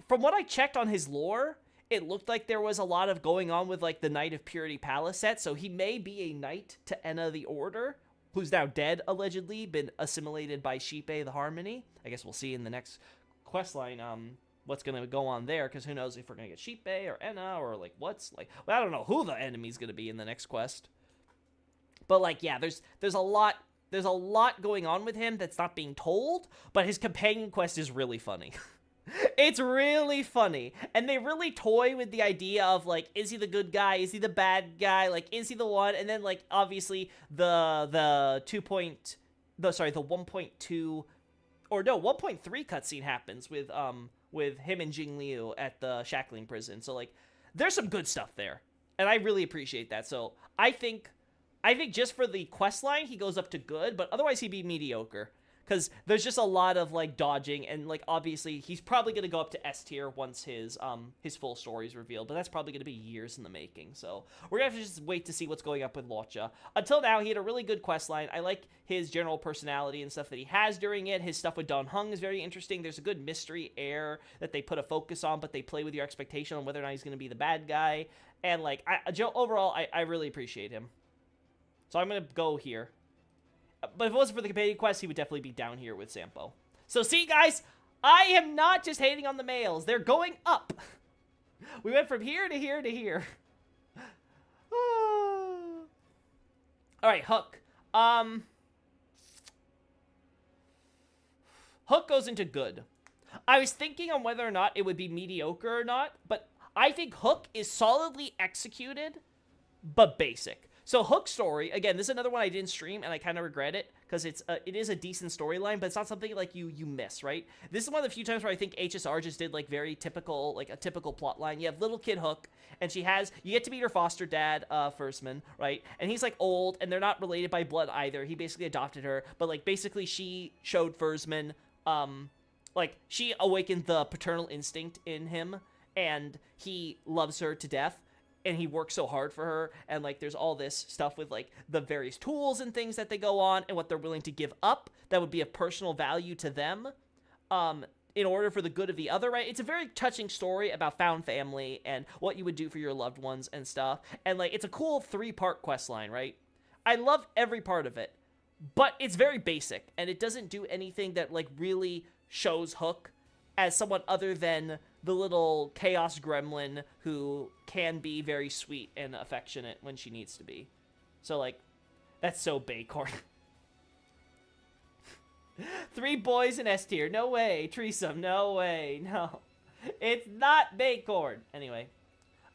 from what I checked on his lore, it looked like there was a lot of going on with like the Knight of Purity Palace set, so he may be a knight to Enna the Order, who's now dead, allegedly, been assimilated by Shipe the Harmony. I guess we'll see in the next questline what's going to go on there, because who knows if we're going to get Shipe or Enna or, like, what's, like, well, I don't know who the enemy's going to be in the next quest. But, like, yeah, there's a lot going on with him that's not being told, but his companion quest is really funny. It's really funny, and they really toy with the idea of, like, is he the good guy, is he the bad guy, like, is he the one, and then, like, obviously, the 1.2, or no, 1.3 cutscene happens with him and Jing Liu at the Shackling prison, so, like, there's some good stuff there, and I really appreciate that, so I think just for the quest line, he goes up to good, but otherwise he'd be mediocre. Because there's just a lot of, like, dodging, and, like, obviously, he's probably going to go up to S tier once his full story is revealed, but that's probably going to be years in the making, so we're going to have to just wait to see what's going up with Locha. Until now, he had a really good quest line. I like his general personality and stuff that he has during it. His stuff with Don Hung is very interesting. There's a good mystery air that they put a focus on, but they play with your expectation on whether or not he's going to be the bad guy, and, like, overall, I really appreciate him. So I'm going to go here. But if it wasn't for the companion quest, he would definitely be down here with Sampo. So see, guys, I am not just hating on the males. They're going up. We went from here to here to here. All right, Hook. Hook goes into good. I was thinking on whether or not it would be mediocre or not, but I think Hook is solidly executed, but basic. So Hook's story, again, this is another one I didn't stream, and I kind of regret it, because it is a decent storyline, but it's not something, like, you miss, right? This is one of the few times where I think HSR just did, like, very typical, like, a typical plot line. You have little kid Hook, and you get to meet her foster dad, Firstman, right? And he's, like, old, and they're not related by blood either. He basically adopted her, but, like, basically she showed Firstman, like, she awakened the paternal instinct in him, and he loves her to death. And he works so hard for her, and, like, there's all this stuff with, like, the various tools and things that they go on, and what they're willing to give up that would be of personal value to them, in order for the good of the other, right? It's a very touching story about found family, and what you would do for your loved ones and stuff, and, like, it's a cool 3-part quest line, right? I love every part of it, but it's very basic, and it doesn't do anything that, like, really shows Hook as someone other than the little chaos gremlin who can be very sweet and affectionate when she needs to be. So, like, that's so Baycorn. 3 boys in S tier. No way. Threesome. No way. No. It's not Baycorn. Anyway.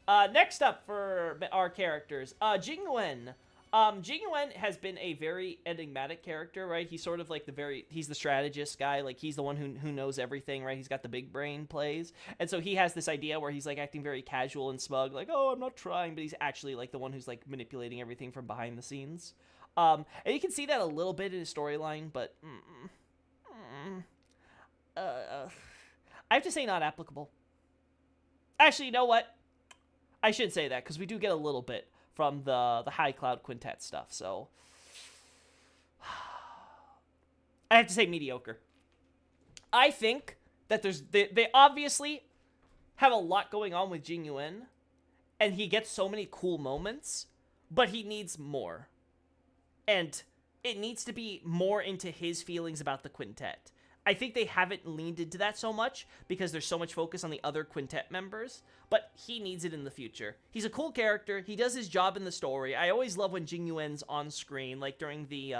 Next up for our characters. Jingwen. Jingwen has been a very enigmatic character, right? He's sort of like he's the strategist guy, like he's the one who knows everything, right? He's got the big brain plays. And so he has this idea where he's like acting very casual and smug, like, oh, I'm not trying, but he's actually like the one who's like manipulating everything from behind the scenes. And you can see that a little bit in his storyline, but I have to say not applicable. Actually, you know what? I should say that, because we do get a little bit from the High Cloud Quintet stuff, so I have to say mediocre. I think that they obviously have a lot going on with Jing Yuan, and he gets so many cool moments, but he needs more. And it needs to be more into his feelings about the quintet. I think they haven't leaned into that so much because there's so much focus on the other quintet members, but he needs it in the future. He's a cool character. He does his job in the story. I always love when Jing Yuan's on screen, like during the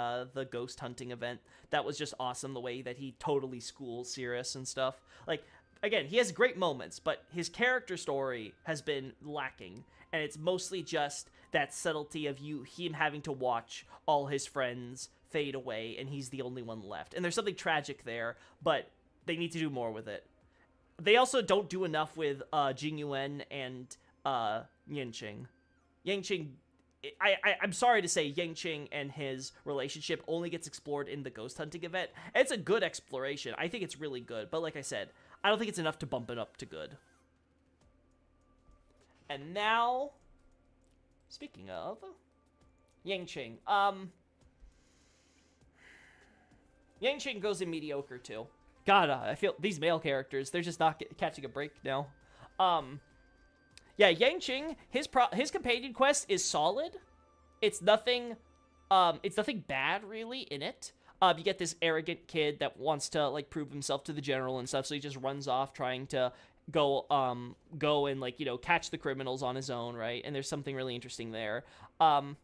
ghost hunting event. That was just awesome, the way that he totally schools Cirrus and stuff. Like, again, he has great moments, but his character story has been lacking, and it's mostly just that subtlety of him having to watch all his friends fade away, and he's the only one left. And there's something tragic there, but they need to do more with it. They also don't do enough with Jing Yuan and Yanqing. Yanqing, I'm sorry to say, Yanqing and his relationship only gets explored in the ghost hunting event. It's a good exploration. I think it's really good, but like I said, I don't think it's enough to bump it up to good. And now, speaking of Yanqing, Yanqing goes in mediocre too. God, I feel these male characters, they're just not catching a break now. Yeah, Yanqing, his companion quest is solid. It's nothing bad really in it. You get this arrogant kid that wants to like prove himself to the general and stuff, so he just runs off trying to go and like, you know, catch the criminals on his own, right? And there's something really interesting there. I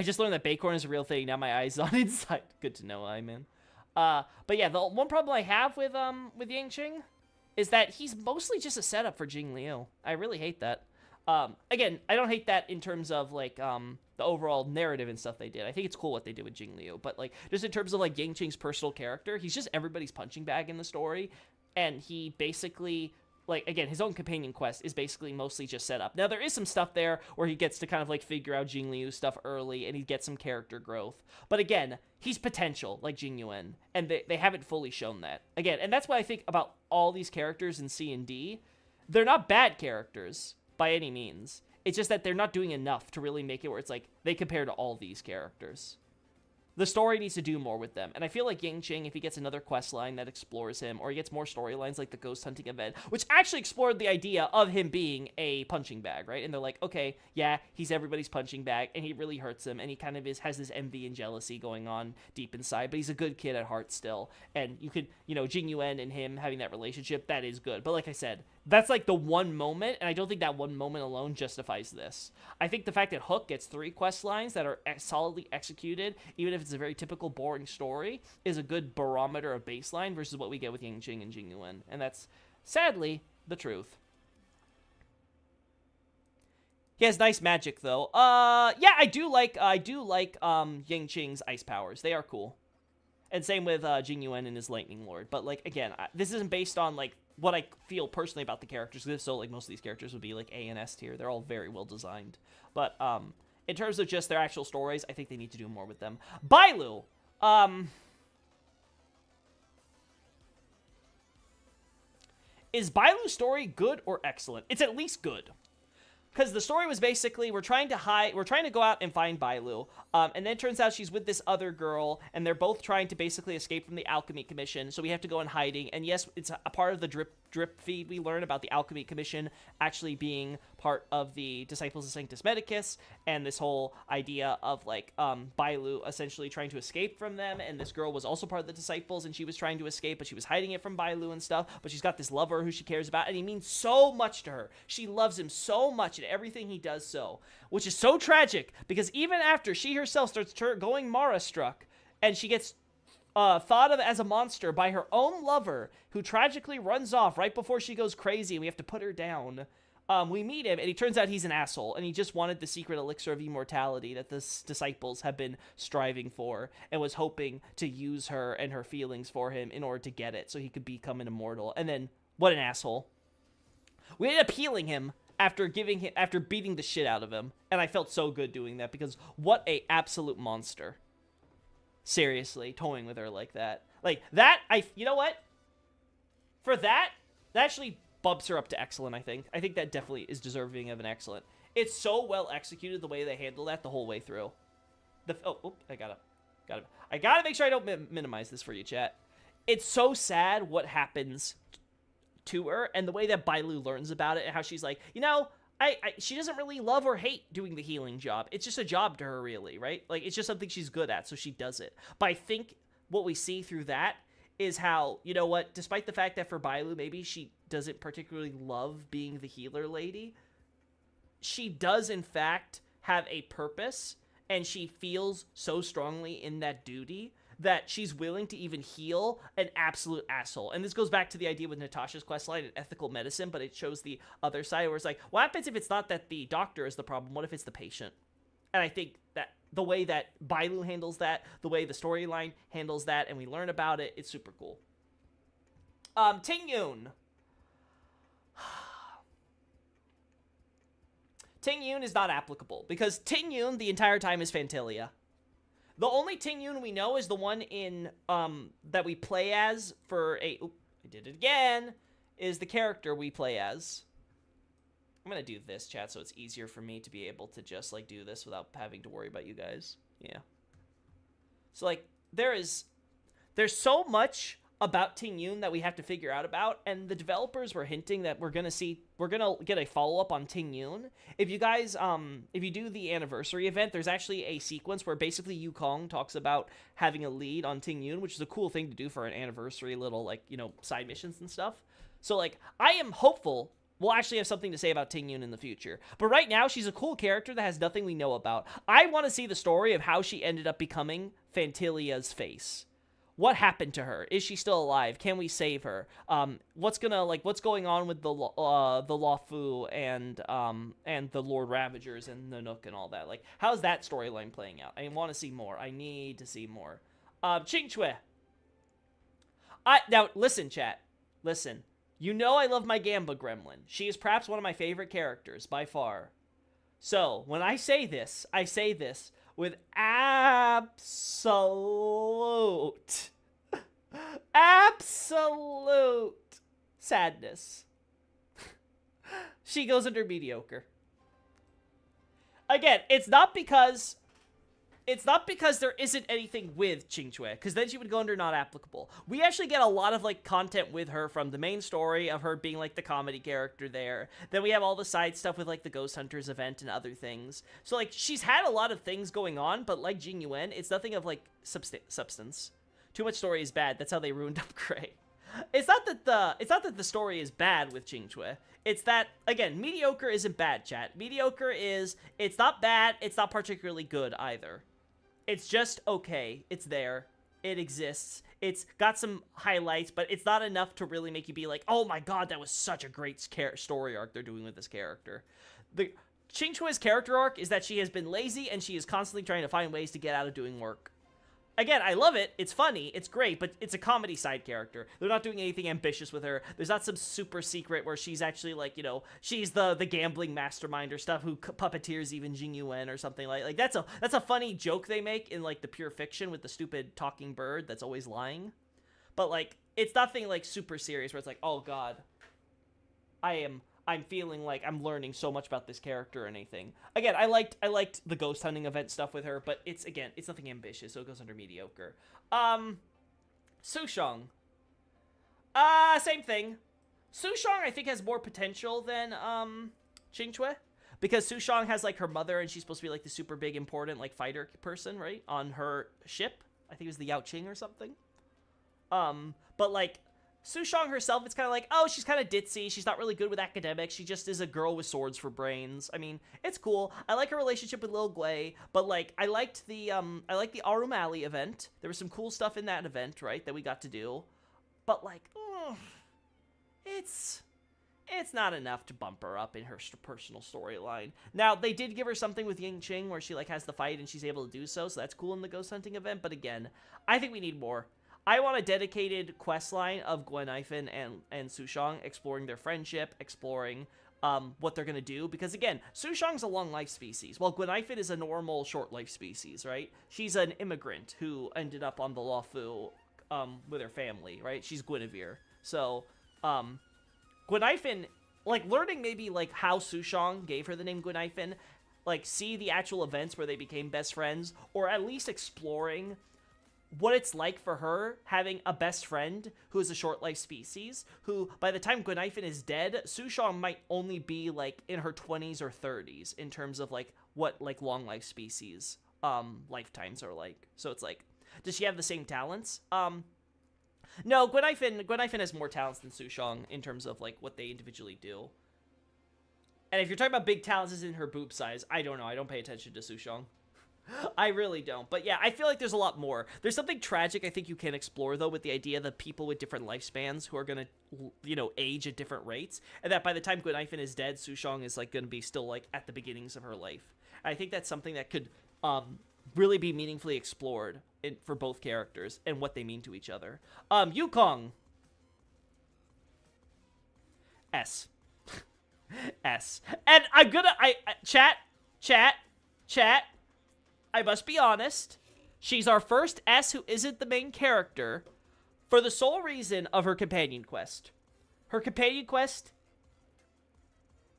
just learned that Bacorn is a real thing. Now my eyes on inside. Good to know, man. But yeah, the one problem I have with Yanqing is that he's mostly just a setup for Jing Liu. I really hate that. Again, I don't hate that in terms of like the overall narrative and stuff they did. I think it's cool what they did with Jing Liu, but like just in terms of like Yanqing's personal character, he's just everybody's punching bag in the story, and he basically, like, again, his own companion quest is basically mostly just set up. Now, there is some stuff there where he gets to kind of, like, figure out Jing Liu's stuff early, and he gets some character growth. But again, he's potential, like Jing Yuan, and they haven't fully shown that. Again, and that's what I think about all these characters in C and D. They're not bad characters, by any means. It's just that they're not doing enough to really make it where it's like, they compare to all these characters. The story needs to do more with them. And I feel like Yanqing, if he gets another quest line that explores him, or he gets more storylines like the ghost hunting event, which actually explored the idea of him being a punching bag, right? And they're like, okay, yeah, he's everybody's punching bag, and he really hurts him, and he kind of has this envy and jealousy going on deep inside, but he's a good kid at heart still. And you could, you know, Jing Yuan and him having that relationship, that is good. But like I said, that's like the one moment, and I don't think that one moment alone justifies this. I think the fact that Hook gets 3 quest lines that are solidly executed, even if it's a very typical boring story, is a good barometer of baseline versus what we get with Yanqing and Jing Yuan, and that's sadly the truth. He has nice magic though. Yeah, I do like Yanqing's ice powers. They are cool. And same with Jing Yuan and his Lightning Lord. But like again, this isn't based on like what I feel personally about the characters. If so, like most of these characters would be like A and S tier. They're all very well designed. But in terms of just their actual stories, I think they need to do more with them. Bailu, is Bailu's story good or excellent? It's at least good. Because the story was basically, we're trying to go out and find Bailu, and then it turns out she's with this other girl, and they're both trying to basically escape from the Alchemy Commission, so we have to go in hiding, and yes, it's a part of the drip feed we learn about the Alchemy Commission actually being part of the Disciples of Sanctus Medicus, and this whole idea of, like, Bailu essentially trying to escape from them, and this girl was also part of the Disciples, and she was trying to escape, but she was hiding it from Bailu and stuff, but she's got this lover who she cares about, and he means so much to her. She loves him so much, and everything he does so, which is so tragic, because even after she herself starts going Mara-struck, and she gets thought of as a monster by her own lover, who tragically runs off right before she goes crazy, and we have to put her down, we meet him, and he turns out he's an asshole, and he just wanted the secret elixir of immortality that the disciples have been striving for, and was hoping to use her and her feelings for him in order to get it, so he could become an immortal. And then, what an asshole. We ended up healing him after beating the shit out of him, and I felt so good doing that, because what a absolute monster. Seriously, toying with her like that. Like, that, you know what? For that actually bumps her up to excellent, I think. I think that definitely is deserving of an excellent. It's so well executed the way they handle that the whole way through. I gotta make sure I don't minimize this for you, chat. It's so sad what happens to her, and the way that Bailu learns about it, and how she's like, you know, she doesn't really love or hate doing the healing job. It's just a job to her, really, right? Like, it's just something she's good at, so she does it. But I think what we see through that is how, you know what, despite the fact that for Bailu, maybe she doesn't particularly love being the healer lady, she does, in fact, have a purpose, and she feels so strongly in that duty that she's willing to even heal an absolute asshole. And this goes back to the idea with Natasha's questline in ethical medicine, but it shows the other side where it's like, what happens if it's not that the doctor is the problem? What if it's the patient? And I think that the way that Bailu handles that, the way the storyline handles that, and we learn about it, it's super cool. Ting Yun. Ting Yun is not applicable because Ting Yun the entire time is Phantalia. The only Ting Yun we know is the one in that we play as for a. Oop, I did it again. Is the character we play as. I'm gonna do this, chat, so it's easier for me to be able to just like do this without having to worry about you guys. Yeah. So like there's so much about Ting Yun that we have to figure out about, and the developers were hinting that we're gonna get a follow-up on Ting Yun. If you guys if you do the anniversary event, there's actually a sequence where basically Yukong talks about having a lead on Ting Yun, which is a cool thing to do for an anniversary little like, you know, side missions and stuff. So like I am hopeful we'll actually have something to say about Ting Yun in the future. But right now, she's a cool character that has nothing we know about. I want to see the story of how she ended up becoming Phantalia's face. What happened to her? Is she still alive? Can we save her? What's going on with the Luofu and the Lord Ravagers and the Nook and all that? Like, how's that storyline playing out? I want to see more. I need to see more. Ching Chue. Now listen, chat. Listen. You know I love my Gamba Gremlin. She is perhaps one of my favorite characters, by far. So, when I say this with absolute sadness. She goes under mediocre. Again, it's not because there isn't anything with Ching Chue, because then she would go under not applicable. We actually get a lot of, like, content with her from the main story of her being, like, the comedy character there. Then we have all the side stuff with, like, the Ghost Hunters event and other things. So, like, she's had a lot of things going on, but like Jing Yuan, it's nothing of, like, substance. Too much story is bad. That's how they ruined up Gray. It's not that the story is bad with Ching Chue. It's that, again, mediocre isn't bad, chat. Mediocre is, it's not bad, it's not particularly good either. It's just okay. It's there. It exists. It's got some highlights, but it's not enough to really make you be like, oh my god, that was such a great story arc they're doing with this character. The Ching Chue's character arc is that she has been lazy and she is constantly trying to find ways to get out of doing work. Again, I love it. It's funny. It's great, but it's a comedy side character. They're not doing anything ambitious with her. There's not some super secret where she's actually, like, you know, she's the gambling mastermind or stuff who puppeteers even Jing Yuan or something like that's a funny joke they make in, like, the pure fiction with the stupid talking bird that's always lying. But, like, it's nothing, like, super serious where it's like, oh, God, I'm feeling like I'm learning so much about this character or anything. Again, I liked the ghost hunting event stuff with her, but it's nothing ambitious, so it goes under mediocre. Sushong. Same thing. Sushong, I think, has more potential than, Ching Chue. Because Sushong has, like, her mother, and she's supposed to be, like, the super big, important, like, fighter person, right? On her ship. I think it was the Yao Qing or something. But, like, Sushong herself, it's kind of like, oh, she's kind of ditzy. She's not really good with academics. She just is a girl with swords for brains. I mean, it's cool. I like her relationship with Lil Gwei, but, like, I liked the Arumali event. There was some cool stuff in that event, right, that we got to do. But, like, it's not enough to bump her up in her personal storyline. Now, they did give her something with Ying Qing where she, like, has the fight and she's able to do so that's cool in the ghost hunting event. But, again, I think we need more. I want a dedicated quest line of Gwen Ifen and Sushong exploring their friendship, exploring what they're going to do. Because, again, Sushong's a long life species, while Gwen Ifen is a normal short life species, right? She's an immigrant who ended up on the Luofu with her family, right? She's Guinevere. So, Gwen Ifen, like, learning maybe, like, how Sushong gave her the name Gwen Ifen, like, see the actual events where they became best friends, or at least exploring what it's like for her having a best friend who is a short life species, who by the time Gwen Ifen is dead, Sushong might only be like in her 20s or 30s in terms of like what like long life species lifetimes are like. So it's like, does she have the same talents? No, Gwen Ifen has more talents than Sushong in terms of like what they individually do. And if you're talking about big talents as in her boob size, I don't know. I don't pay attention to Sushong. I really don't. But yeah, I feel like there's a lot more. There's something tragic I think you can explore, though, with the idea that people with different lifespans who are going to, you know, age at different rates. And that by the time Gwen Ifen is dead, Sushong is, like, going to be still, like, at the beginnings of her life. I think that's something that could really be meaningfully explored for both characters and what they mean to each other. Yukong. S. S. And chat, I must be honest. She's our first S who isn't the main character for the sole reason of her companion quest. Her companion quest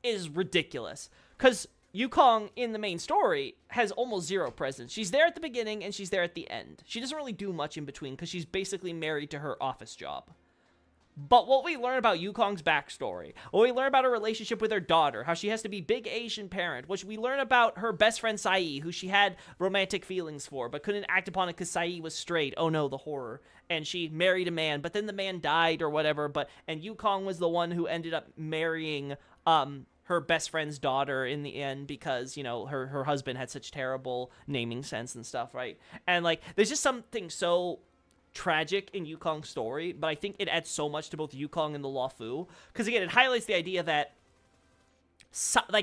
is ridiculous. Because Yukong in the main story has almost zero presence. She's there at the beginning and she's there at the end. She doesn't really do much in between because she's basically married to her office job. But what we learn about Yukong's backstory, what we learn about her relationship with her daughter, how she has to be big Asian parent, which we learn about her best friend Sai, who she had romantic feelings for, but couldn't act upon it because Sai was straight. Oh no, the horror. And she married a man, but then the man died or whatever, and Yukong was the one who ended up marrying, her best friend's daughter in the end because, you know, her husband had such terrible naming sense and stuff, right? And, like, there's just something so tragic in Yukong's story, but I think it adds so much to both Yukong and the Luofu, because again, it highlights the idea that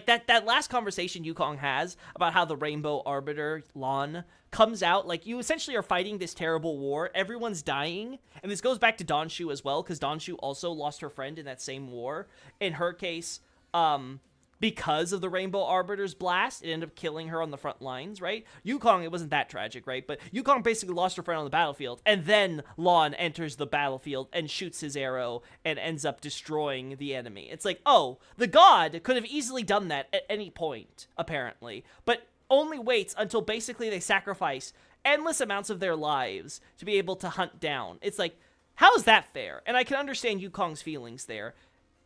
that last conversation Yukong has about how the Rainbow Arbiter, Lan, comes out, like, you essentially are fighting this terrible war, everyone's dying, and this goes back to Donshu as well, because Donshu also lost her friend in that same war. In her case, because of the Rainbow Arbiter's blast, it ended up killing her on the front lines, right? Yukong, it wasn't that tragic, right? But Yukong basically lost her friend on the battlefield, and then Lan enters the battlefield and shoots his arrow and ends up destroying the enemy. It's like, oh, the god could have easily done that at any point, apparently, but only waits until basically they sacrifice endless amounts of their lives to be able to hunt down. It's like, how is that fair? And I can understand Yukong's feelings there.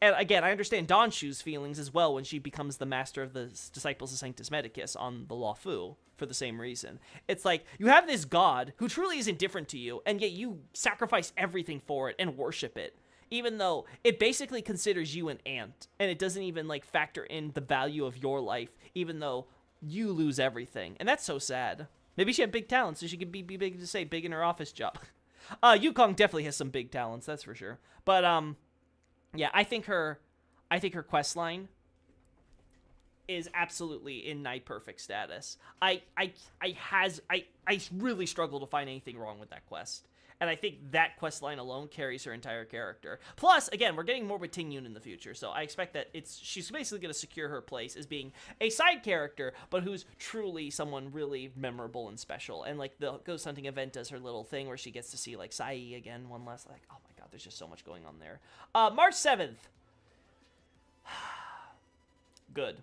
And again, I understand Donshu's feelings as well when she becomes the master of the Disciples of Sanctus Medicus on the Luofu for the same reason. It's like, you have this god who truly is indifferent to you, and yet you sacrifice everything for it and worship it, even though it basically considers you an ant, and it doesn't even, like, factor in the value of your life, even though you lose everything. And that's so sad. Maybe she had big talents, so she could be big to say big in her office job. Yukong definitely has some big talents, that's for sure. But, yeah, I think her quest line is absolutely in nigh perfect status. I really struggle to find anything wrong with that quest. And I think that quest line alone carries her entire character. Plus, again, we're getting more with Ting Yun in the future, so I expect that she's basically going to secure her place as being a side character, but who's truly someone really memorable and special. And, like, the Ghost Hunting event does her little thing where she gets to see, like, Sai again, one last, like, oh my god, there's just so much going on there. March 7th. Good.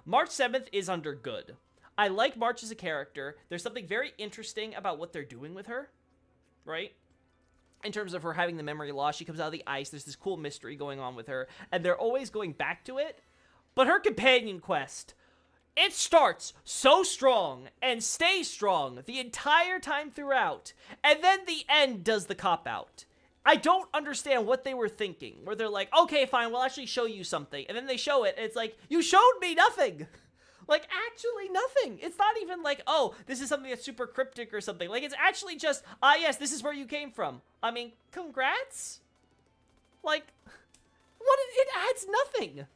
March 7th is under good. I like March as a character. There's something very interesting about what they're doing with her, right? In terms of her having the memory loss, she comes out of the ice, there's this cool mystery going on with her, and they're always going back to it. But her companion quest, it starts so strong and stays strong the entire time throughout, and then the end does the cop-out. I don't understand what they were thinking, where they're like, okay, fine, we'll actually show you something, and then they show it, and it's like, you showed me nothing! Like, actually nothing. It's not even like, oh, this is something that's super cryptic or something. Like, it's actually just, yes, this is where you came from. I mean, congrats? Like, it adds nothing.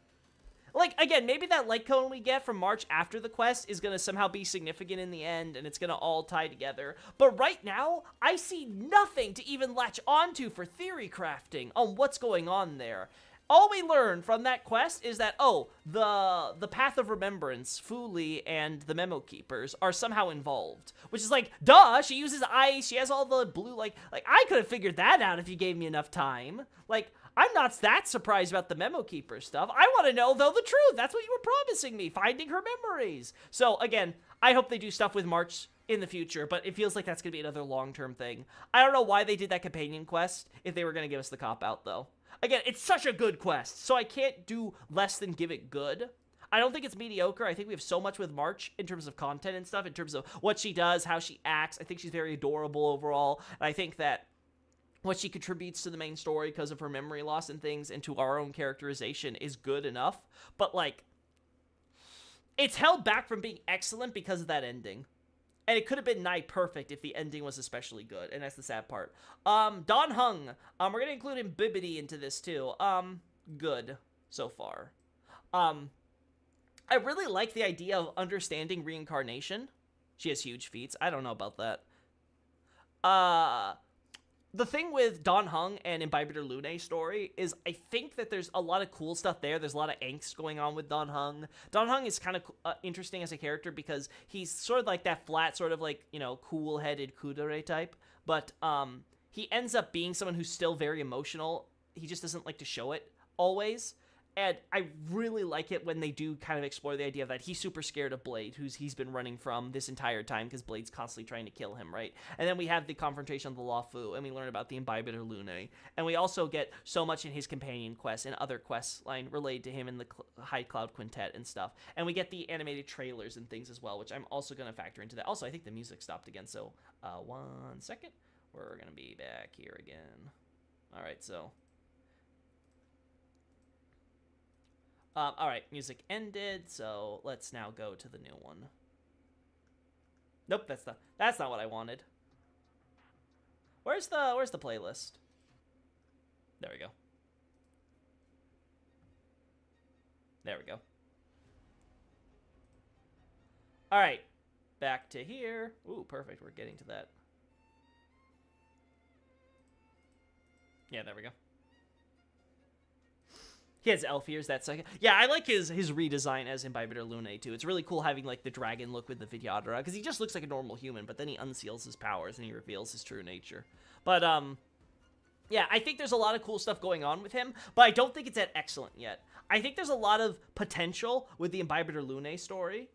Like, again, maybe that light cone we get from March after the quest is going to somehow be significant in the end, and it's going to all tie together. But right now, I see nothing to even latch onto for theory crafting on what's going on there. All we learn from that quest is that, oh, the Path of Remembrance, Fu Li, and the Memo Keepers are somehow involved. Which is like, duh, she uses ice, she has all the blue, like I could have figured that out if you gave me enough time. Like, I'm not that surprised about the Memo Keeper stuff. I want to know, though, the truth. That's what you were promising me, finding her memories. So, again, I hope they do stuff with March in the future, but it feels like that's going to be another long-term thing. I don't know why they did that companion quest if they were going to give us the cop-out, though. Again, it's such a good quest, so I can't do less than give it good. I don't think it's mediocre. I think we have so much with March in terms of content and stuff, in terms of what she does, how she acts. I think she's very adorable overall, and I think that what she contributes to the main story because of her memory loss and things and to our own characterization is good enough. But, like, it's held back from being excellent because of that ending. And it could have been nigh perfect if the ending was especially good, and that's the sad part. Don Hung, we're gonna include him Bibbidi into this too. Good so far. I really like the idea of understanding reincarnation. She has huge feats. I don't know about that. the thing with Don Hung and Imbibitor Lune's story is I think that there's a lot of cool stuff there. There's a lot of angst going on with Don Hung. Don Hung is kind of interesting as a character because he's sort of like that flat, sort of like, you know, cool-headed kudere type. But he ends up being someone who's still very emotional. He just doesn't like to show it always. And I really like it when they do kind of explore the idea that he's super scared of Blade, he's been running from this entire time because Blade's constantly trying to kill him, right? And then we have the confrontation of the Lawfu, and we learn about the Imbibitor Lune. And we also get so much in his companion quest and other quests line related to him in the High Cloud Quintet and stuff. And we get the animated trailers and things as well, which I'm also going to factor into that. Also, I think the music stopped again, so 1 second. We're going to be back here again. All right, so... all right, music ended, so let's now go to the new one. Nope, that's not what I wanted. Where's the playlist? There we go. There we go. All right, back to here. Ooh, perfect. We're getting to that. Yeah, there we go. He has elf ears, that second. Yeah, I like his redesign as Imbibitor Lune, too. It's really cool having, like, the dragon look with the Vidyadhara, because he just looks like a normal human, but then he unseals his powers and he reveals his true nature. But, yeah, I think there's a lot of cool stuff going on with him, but I don't think it's that excellent yet. I think there's a lot of potential with the Imbibitor Lune story.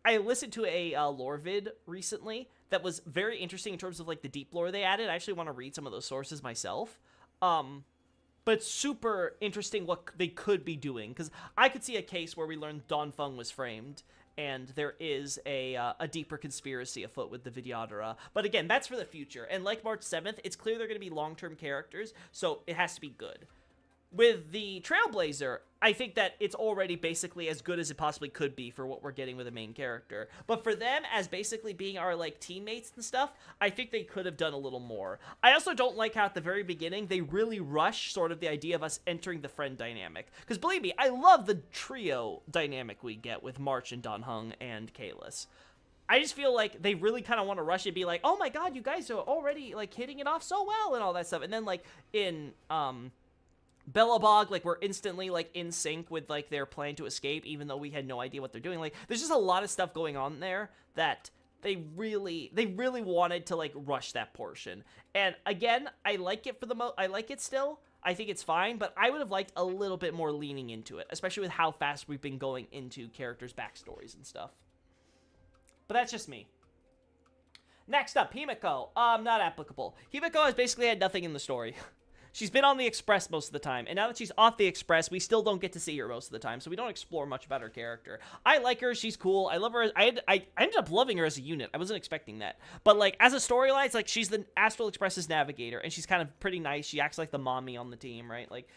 I listened to a lore vid recently that was very interesting in terms of, like, the deep lore they added. I actually want to read some of those sources myself. But it's super interesting what they could be doing, because I could see a case where we learned Don Feng was framed, and there is a deeper conspiracy afoot with the Vidyadhara. But again, that's for the future, and like March 7th, it's clear they're going to be long-term characters, so it has to be good. With the Trailblazer, I think that it's already basically as good as it possibly could be for what we're getting with the main character. But for them, as basically being our, like, teammates and stuff, I think they could have done a little more. I also don't like how at the very beginning, they really rush sort of the idea of us entering the friend dynamic. Because believe me, I love the trio dynamic we get with March and Don Hung and Kalis. I just feel like they really kind of want to rush it and be like, oh my god, you guys are already, like, hitting it off so well and all that stuff. And then, like, in, Bellabog, like, we're instantly, like, in sync with, like, their plan to escape, even though we had no idea what they're doing. Like, there's just a lot of stuff going on there that they really wanted to, like, rush that portion. And, again, I like it I like it still. I think it's fine, but I would have liked a little bit more leaning into it, especially with how fast we've been going into characters' backstories and stuff. But that's just me. Next up, Himiko. Not applicable. Himiko has basically had nothing in the story. She's been on the Express most of the time, and now that she's off the Express, we still don't get to see her most of the time, so we don't explore much about her character. I like her, she's cool, I love her, I ended up loving her as a unit, I wasn't expecting that. But, like, as a storyline, it's like, she's the Astral Express's navigator, and she's kind of pretty nice, she acts like the mommy on the team, right? Like,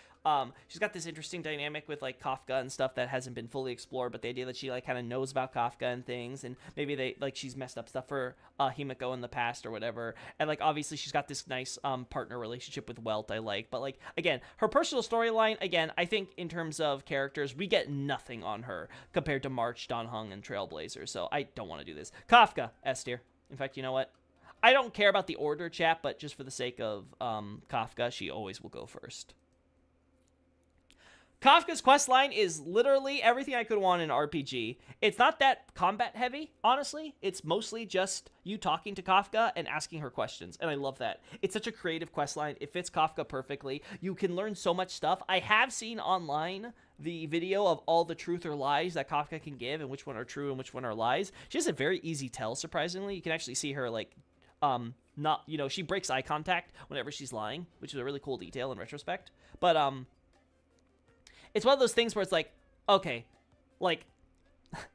she's got this interesting dynamic with, like, Kafka and stuff that hasn't been fully explored, but the idea that she, like, kind of knows about Kafka and things, and maybe she's messed up stuff for, Himiko in the past or whatever, and, like, obviously she's got this nice, partner relationship with Welt I like, but, like, again, her personal storyline, again, I think in terms of characters, we get nothing on her compared to March, Don Hung, and Trailblazer, so I don't want to do this. Kafka, S tier. In fact, you know what? I don't care about the order, chat, but just for the sake of, Kafka, she always will go first. Kafka's questline is literally everything I could want in an RPG. It's not that combat heavy, honestly. It's mostly just you talking to Kafka and asking her questions, and I love that. It's such a creative questline. It fits Kafka perfectly. You can learn so much stuff. I have seen online the video of all the truth or lies that Kafka can give and which one are true and which one are lies. She has a very easy tell, surprisingly. You can actually see her, like, not, you know, she breaks eye contact whenever she's lying, which is a really cool detail in retrospect. But, it's one of those things where it's like, okay, like,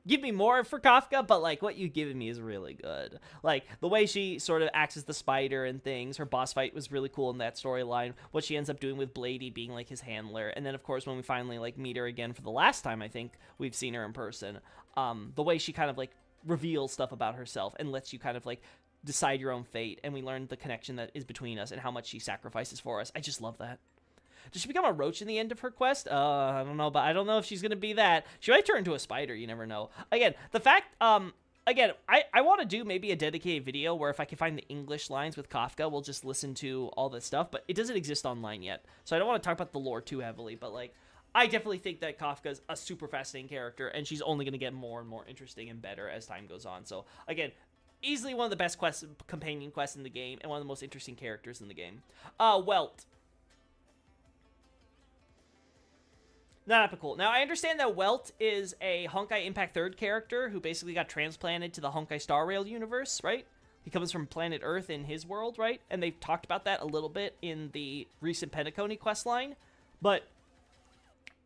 give me more for Kafka, but, like, what you've given me is really good. Like, the way she sort of acts as the spider and things, her boss fight was really cool in that storyline, what she ends up doing with Blady being, like, his handler, and then, of course, when we finally, like, meet her again for the last time, I think, we've seen her in person, the way she kind of, like, reveals stuff about herself and lets you kind of, like, decide your own fate, and we learn the connection that is between us and how much she sacrifices for us. I just love that. Does she become a roach in the end of her quest? I don't know, but I don't know if she's going to be that. She might turn into a spider, you never know. Again, the fact, again, I want to do maybe a dedicated video where if I can find the English lines with Kafka, we'll just listen to all this stuff, but it doesn't exist online yet. So I don't want to talk about the lore too heavily, but like, I definitely think that Kafka's a super fascinating character, and she's only going to get more and more interesting and better as time goes on. So again, easily one of the best companion quests in the game, and one of the most interesting characters in the game. Welt. Not epical. Now, I understand that Welt is a Honkai Impact 3rd character who basically got transplanted to the Honkai Star Rail universe, right? He comes from planet Earth in his world, right? And they've talked about that a little bit in the recent Penacony questline, but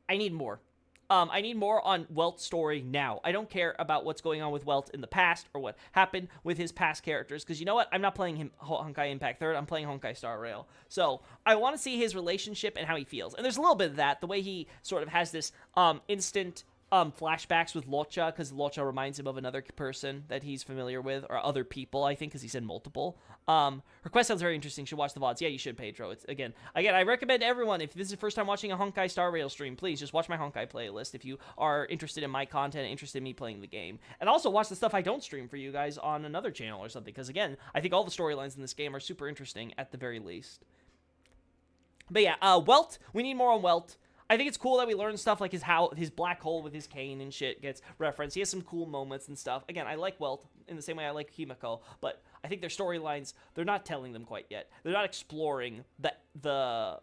I need more. I need more on Welt's story now. I don't care about what's going on with Welt in the past or what happened with his past characters, because you know what? I'm not playing him Honkai Impact 3rd. I'm playing Honkai Star Rail. So I want to see his relationship and how he feels. And there's a little bit of that, the way he sort of has this instant flashbacks with Locha, because Locha reminds him of another person that he's familiar with, or other people, I think, because he said multiple. Her quest sounds very interesting. You should watch the VODs. Yeah, you should, Pedro. It's again, I recommend everyone, if this is your first time watching a Honkai Star Rail stream, please just watch my Honkai playlist if you are interested in my content, interested in me playing the game. And also watch the stuff I don't stream for you guys on another channel or something, because again, I think all the storylines in this game are super interesting at the very least. But yeah, Welt, we need more on Welt. I think it's cool that we learn stuff like his black hole with his cane and shit gets referenced. He has some cool moments and stuff. Again, I like Welt in the same way I like Himiko, but I think their storylines, they're not telling them quite yet. They're not exploring the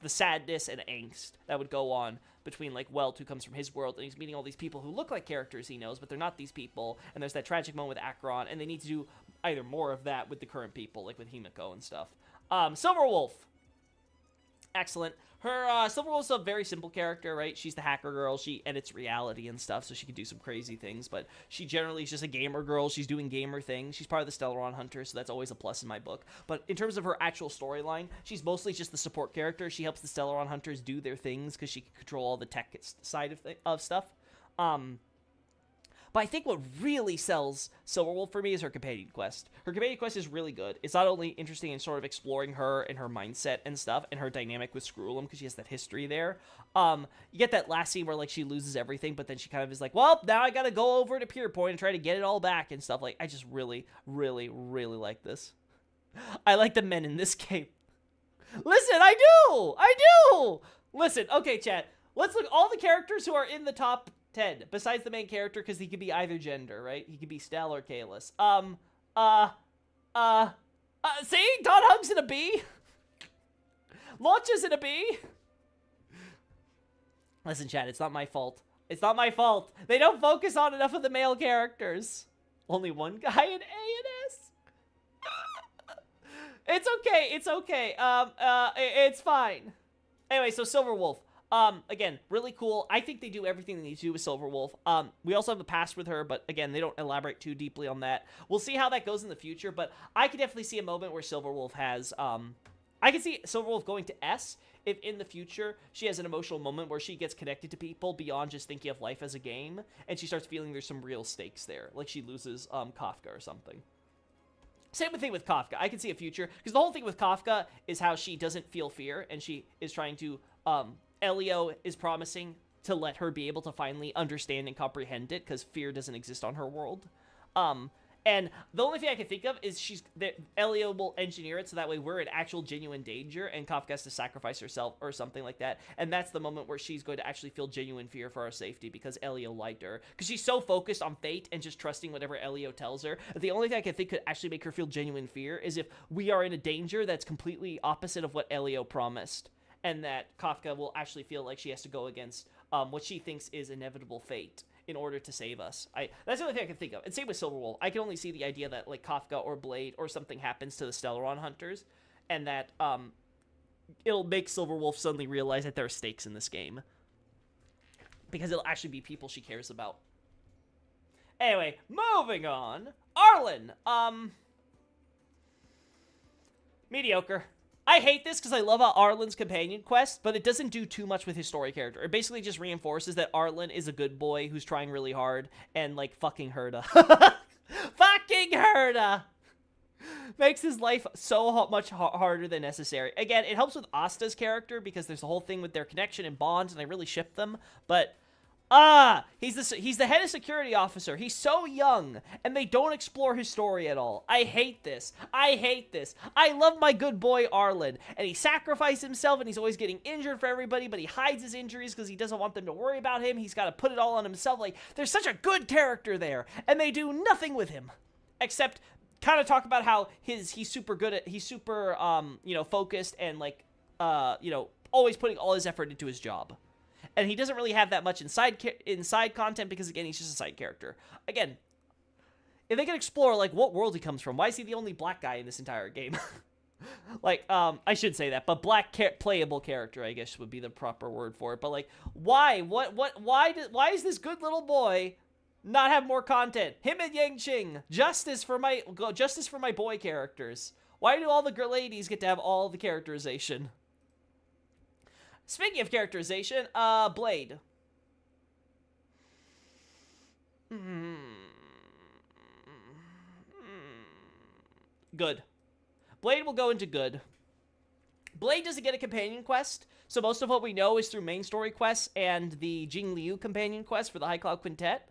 sadness and angst that would go on between like Welt, who comes from his world, and he's meeting all these people who look like characters he knows, but they're not these people. And there's that tragic moment with Acheron, and they need to do either more of that with the current people, like with Himiko and stuff. Silverwolf. Excellent. Her, Silverwolf's a very simple character, right? She's the hacker girl. She edits reality and stuff, so she can do some crazy things, but she generally is just a gamer girl. She's doing gamer things. She's part of the Stellaron Hunters, so that's always a plus in my book. But in terms of her actual storyline, she's mostly just the support character. She helps the Stellaron Hunters do their things because she can control all the tech side of stuff. But I think what really sells Silverwolf for me is her companion quest. Her companion quest is really good. It's not only interesting in sort of exploring her and her mindset and stuff, and her dynamic with Screwlum, because she has that history there. You get that last scene where, like, she loses everything, but then she kind of is like, well, now I gotta go over to Pier Point and try to get it all back and stuff. Like, I just really, really, really like this. I like the men in this game. Listen, I do! Listen, okay, chat. Let's look at all the characters who are in the top 10, besides the main character, because he could be either gender, right? He could be Stell or Kalis. See? Don Hug's in a B. Launches in a B. Listen, chat, it's not my fault. It's not my fault. They don't focus on enough of the male characters. Only one guy in A and S. It's okay. It's okay. It's fine. Anyway, so Silverwolf. Again, really cool. I think they do everything they need to do with Silverwolf. We also have a past with her, but again, they don't elaborate too deeply on that. We'll see how that goes in the future, but I could definitely see a moment where Silverwolf has, I can see Silverwolf going to S if in the future she has an emotional moment where she gets connected to people beyond just thinking of life as a game, and she starts feeling there's some real stakes there, like she loses, Kafka or something. Same thing with Kafka. I can see a future, because the whole thing with Kafka is how she doesn't feel fear, and she is trying to, Elio is promising to let her be able to finally understand and comprehend it, because fear doesn't exist on her world. And the only thing I can think of is Elio will engineer it so that way we're in actual genuine danger, and Kafka has to sacrifice herself or something like that. And that's the moment where she's going to actually feel genuine fear for our safety, because Elio lied to her. Because she's so focused on fate and just trusting whatever Elio tells her. The only thing I can think could actually make her feel genuine fear is if we are in a danger that's completely opposite of what Elio promised, and that Kafka will actually feel like she has to go against what she thinks is inevitable fate in order to save us. That's the only thing I can think of. And same with Silverwolf. I can only see the idea that, like, Kafka or Blade or something happens to the Stellaron Hunters, and that it'll make Silverwolf suddenly realize that there are stakes in this game, because it'll actually be people she cares about. Anyway, moving on. Arlen. Mediocre. I hate this because I love Arlen's companion quest, but it doesn't do too much with his story character. It basically just reinforces that Arlen is a good boy who's trying really hard, and, like, fucking Herda. Fucking Herda! Makes his life so much harder than necessary. Again, it helps with Asta's character, because there's a whole thing with their connection and bonds, and I really ship them, but He's the head of security officer. He's so young, and they don't explore his story at all. I hate this. I hate this. I love my good boy Arlen, and he sacrificed himself, and he's always getting injured for everybody, but he hides his injuries because he doesn't want them to worry about him. He's got to put it all on himself. Like, there's such a good character there, and they do nothing with him, except kind of talk about how he's super good at, he's super, focused and, like, always putting all his effort into his job. And he doesn't really have that much inside content because, again, he's just a side character. Again, if they could explore, like, what world he comes from, why is he the only black guy in this entire game? Like, I should say that, but black playable character, I guess, would be the proper word for it. But, like, why? Why is this good little boy not have more content? Him and Yang Qing, justice for my boy characters. Why do all the girl ladies get to have all the characterization? Speaking of characterization, Blade. Good. Blade will go into good. Blade doesn't get a companion quest, so most of what we know is through main story quests and the Jing Liu companion quest for the High Cloud Quintet.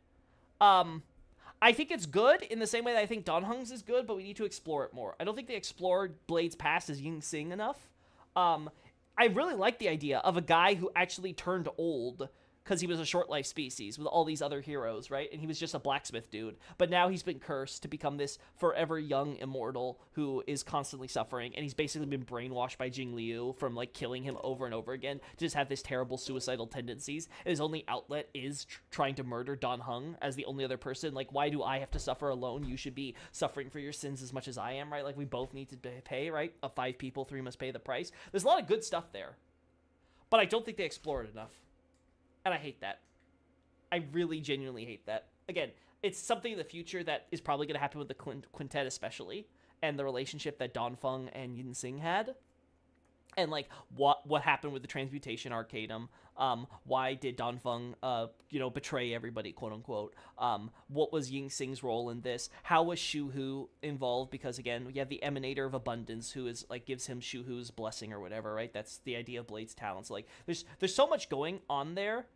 I think it's good in the same way that I think Dan Heng's is good, but we need to explore it more. I don't think they explored Blade's past as Ying Xing enough. I really like the idea of a guy who actually turned old because he was a short-life species with all these other heroes, right? And he was just a blacksmith dude. But now he's been cursed to become this forever young immortal who is constantly suffering. And he's basically been brainwashed by Jing Liu from, like, killing him over and over again to just have this terrible suicidal tendencies. And his only outlet is trying to murder Dan Heng as the only other person. Like, why do I have to suffer alone? You should be suffering for your sins as much as I am, right? Like, we both need to pay, right? Of 5 people, 3 must pay the price. There's a lot of good stuff there. But I don't think they explore it enough. And I hate that. I really genuinely hate that. Again, it's something in the future that is probably going to happen with the Quintet especially, and the relationship that Dongfeng and Yin Xing had. And, like, what happened with the Transmutation Arcadum. Why did Dongfeng, betray everybody, quote-unquote. What was Yin Xing's role in this? How was Shu Hu involved? Because, again, we have the Emanator of Abundance, who is, like, gives him Shu Hu's blessing or whatever, right? That's the idea of Blade's talents. Like, there's so much going on there.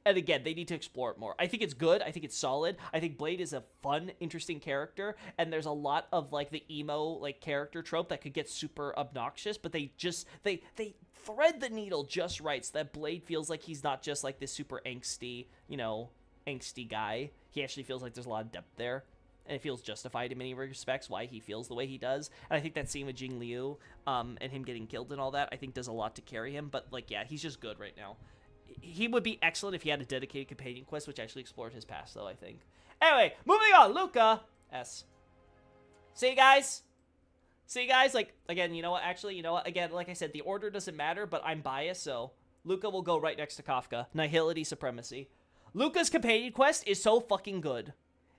And again, they need to explore it more. I think it's good. I think it's solid. I think Blade is a fun, interesting character. And there's a lot of, like, the emo, like, character trope that could get super obnoxious. But they thread the needle just right so that Blade feels like he's not just, like, this super angsty guy. He actually feels like there's a lot of depth there. And it feels justified in many respects why he feels the way he does. And I think that scene with Jing Liu and him getting killed and all that, I think does a lot to carry him. But, like, yeah, he's just good right now. He would be excellent if he had a dedicated companion quest, which actually explored his past, though, I think. Anyway, moving on. Luca S. See you guys? Like, again, you know what? Actually, you know what? Again, like I said, the order doesn't matter, but I'm biased, so Luca will go right next to Kafka. Nihility Supremacy. Luca's companion quest is so fucking good.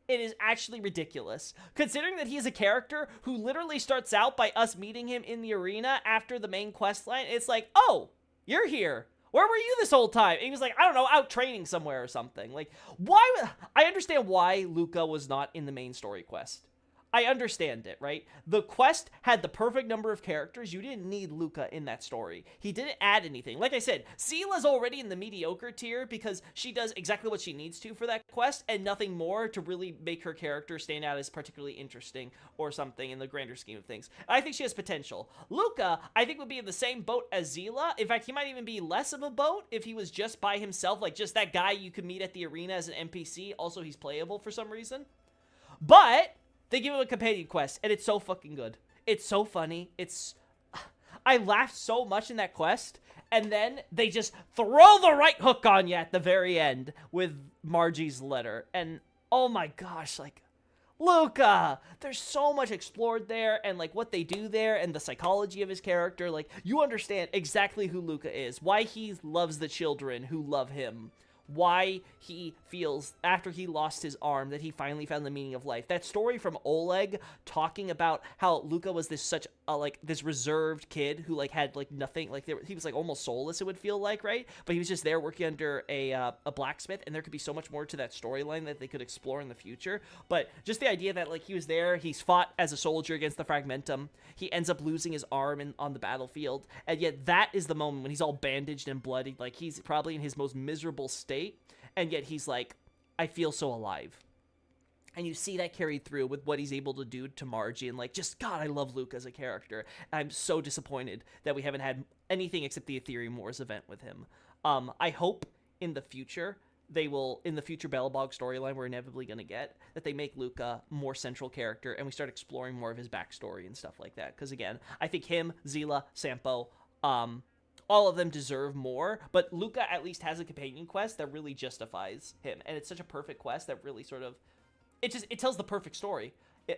It is actually ridiculous. Considering that he is a character who literally starts out by us meeting him in the arena after the main quest line, it's like, oh, you're here. Where were you this whole time? And he was like, I don't know, out training somewhere or something. Like, why? I understand why Luca was not in the main story quest. I understand it, right? The quest had the perfect number of characters. You didn't need Luca in that story. He didn't add anything. Like I said, Seela's already in the mediocre tier because she does exactly what she needs to for that quest and nothing more to really make her character stand out as particularly interesting or something in the grander scheme of things. I think she has potential. Luca, I think, would be in the same boat as Zila. In fact, he might even be less of a boat if he was just by himself, like just that guy you could meet at the arena as an NPC. Also, he's playable for some reason. But they give him a companion quest, and it's so fucking good. It's so funny. I laughed so much in that quest, and then they just throw the right hook on you at the very end with Margie's letter. And, oh my gosh, like, Luca! There's so much explored there, and, like, what they do there, and the psychology of his character. Like, you understand exactly who Luca is, why he loves the children who love him. Why he feels, after he lost his arm, that he finally found the meaning of life. That story from Oleg talking about how Luca was this reserved kid who, like, had, like, nothing, like, he was, like, almost soulless, it would feel like, right? But he was just there working under a blacksmith, and there could be so much more to that storyline that they could explore in the future. But just the idea that, like, he was there, he's fought as a soldier against the Fragmentum, he ends up losing his arm on the battlefield, and yet that is the moment when he's all bandaged and bloodied, like, he's probably in his most miserable state, and yet he's like, I feel so alive. And you see that carried through with what he's able to do to Margie, and like, just, God, I love Luke as a character. And I'm so disappointed that we haven't had anything except the Ethereum Wars event with him. I hope in the future in the future Belobog storyline we're inevitably going to get, that they make Luke a more central character and we start exploring more of his backstory and stuff like that. Because again, I think him, Zila, Sampo, all of them deserve more, but Luca at least has a companion quest that really justifies him, and it's such a perfect quest that really sort of, it tells the perfect story.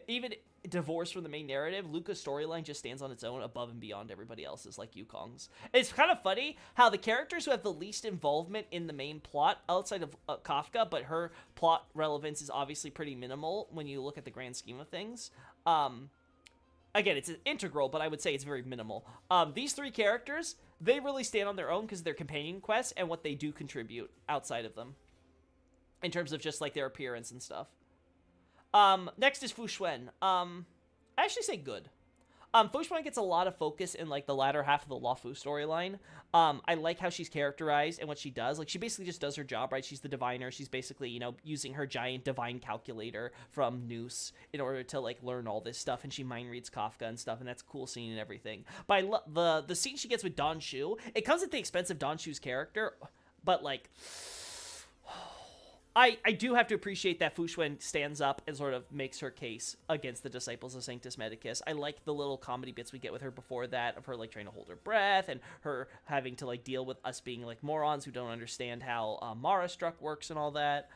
Even divorced from the main narrative, Luca's storyline just stands on its own above and beyond everybody else's, like Yukong's. It's kind of funny how the characters who have the least involvement in the main plot, outside of Kafka, but her plot relevance is obviously pretty minimal when you look at the grand scheme of things. Again, it's integral, but I would say it's very minimal. These three characters, they really stand on their own because of their companion quests and what they do contribute outside of them, in terms of just like their appearance and stuff. Next is Fu Xuan. I actually say good. Fu Xuan gets a lot of focus in like the latter half of the Luofu storyline. I like how she's characterized and what she does. Like, she basically just does her job, right? She's the diviner. She's basically, you know, using her giant divine calculator from Noose in order to like learn all this stuff, and she mind reads Kafka and stuff, and that's a cool scene and everything. But the scene she gets with Don Shu, it comes at the expense of Don Shu's character, but like, I do have to appreciate that Fu Xuan stands up and sort of makes her case against the disciples of Sanctus Medicus. I like the little comedy bits we get with her before that, of her like trying to hold her breath and her having to like deal with us being like morons who don't understand how Mara Struck works and all that.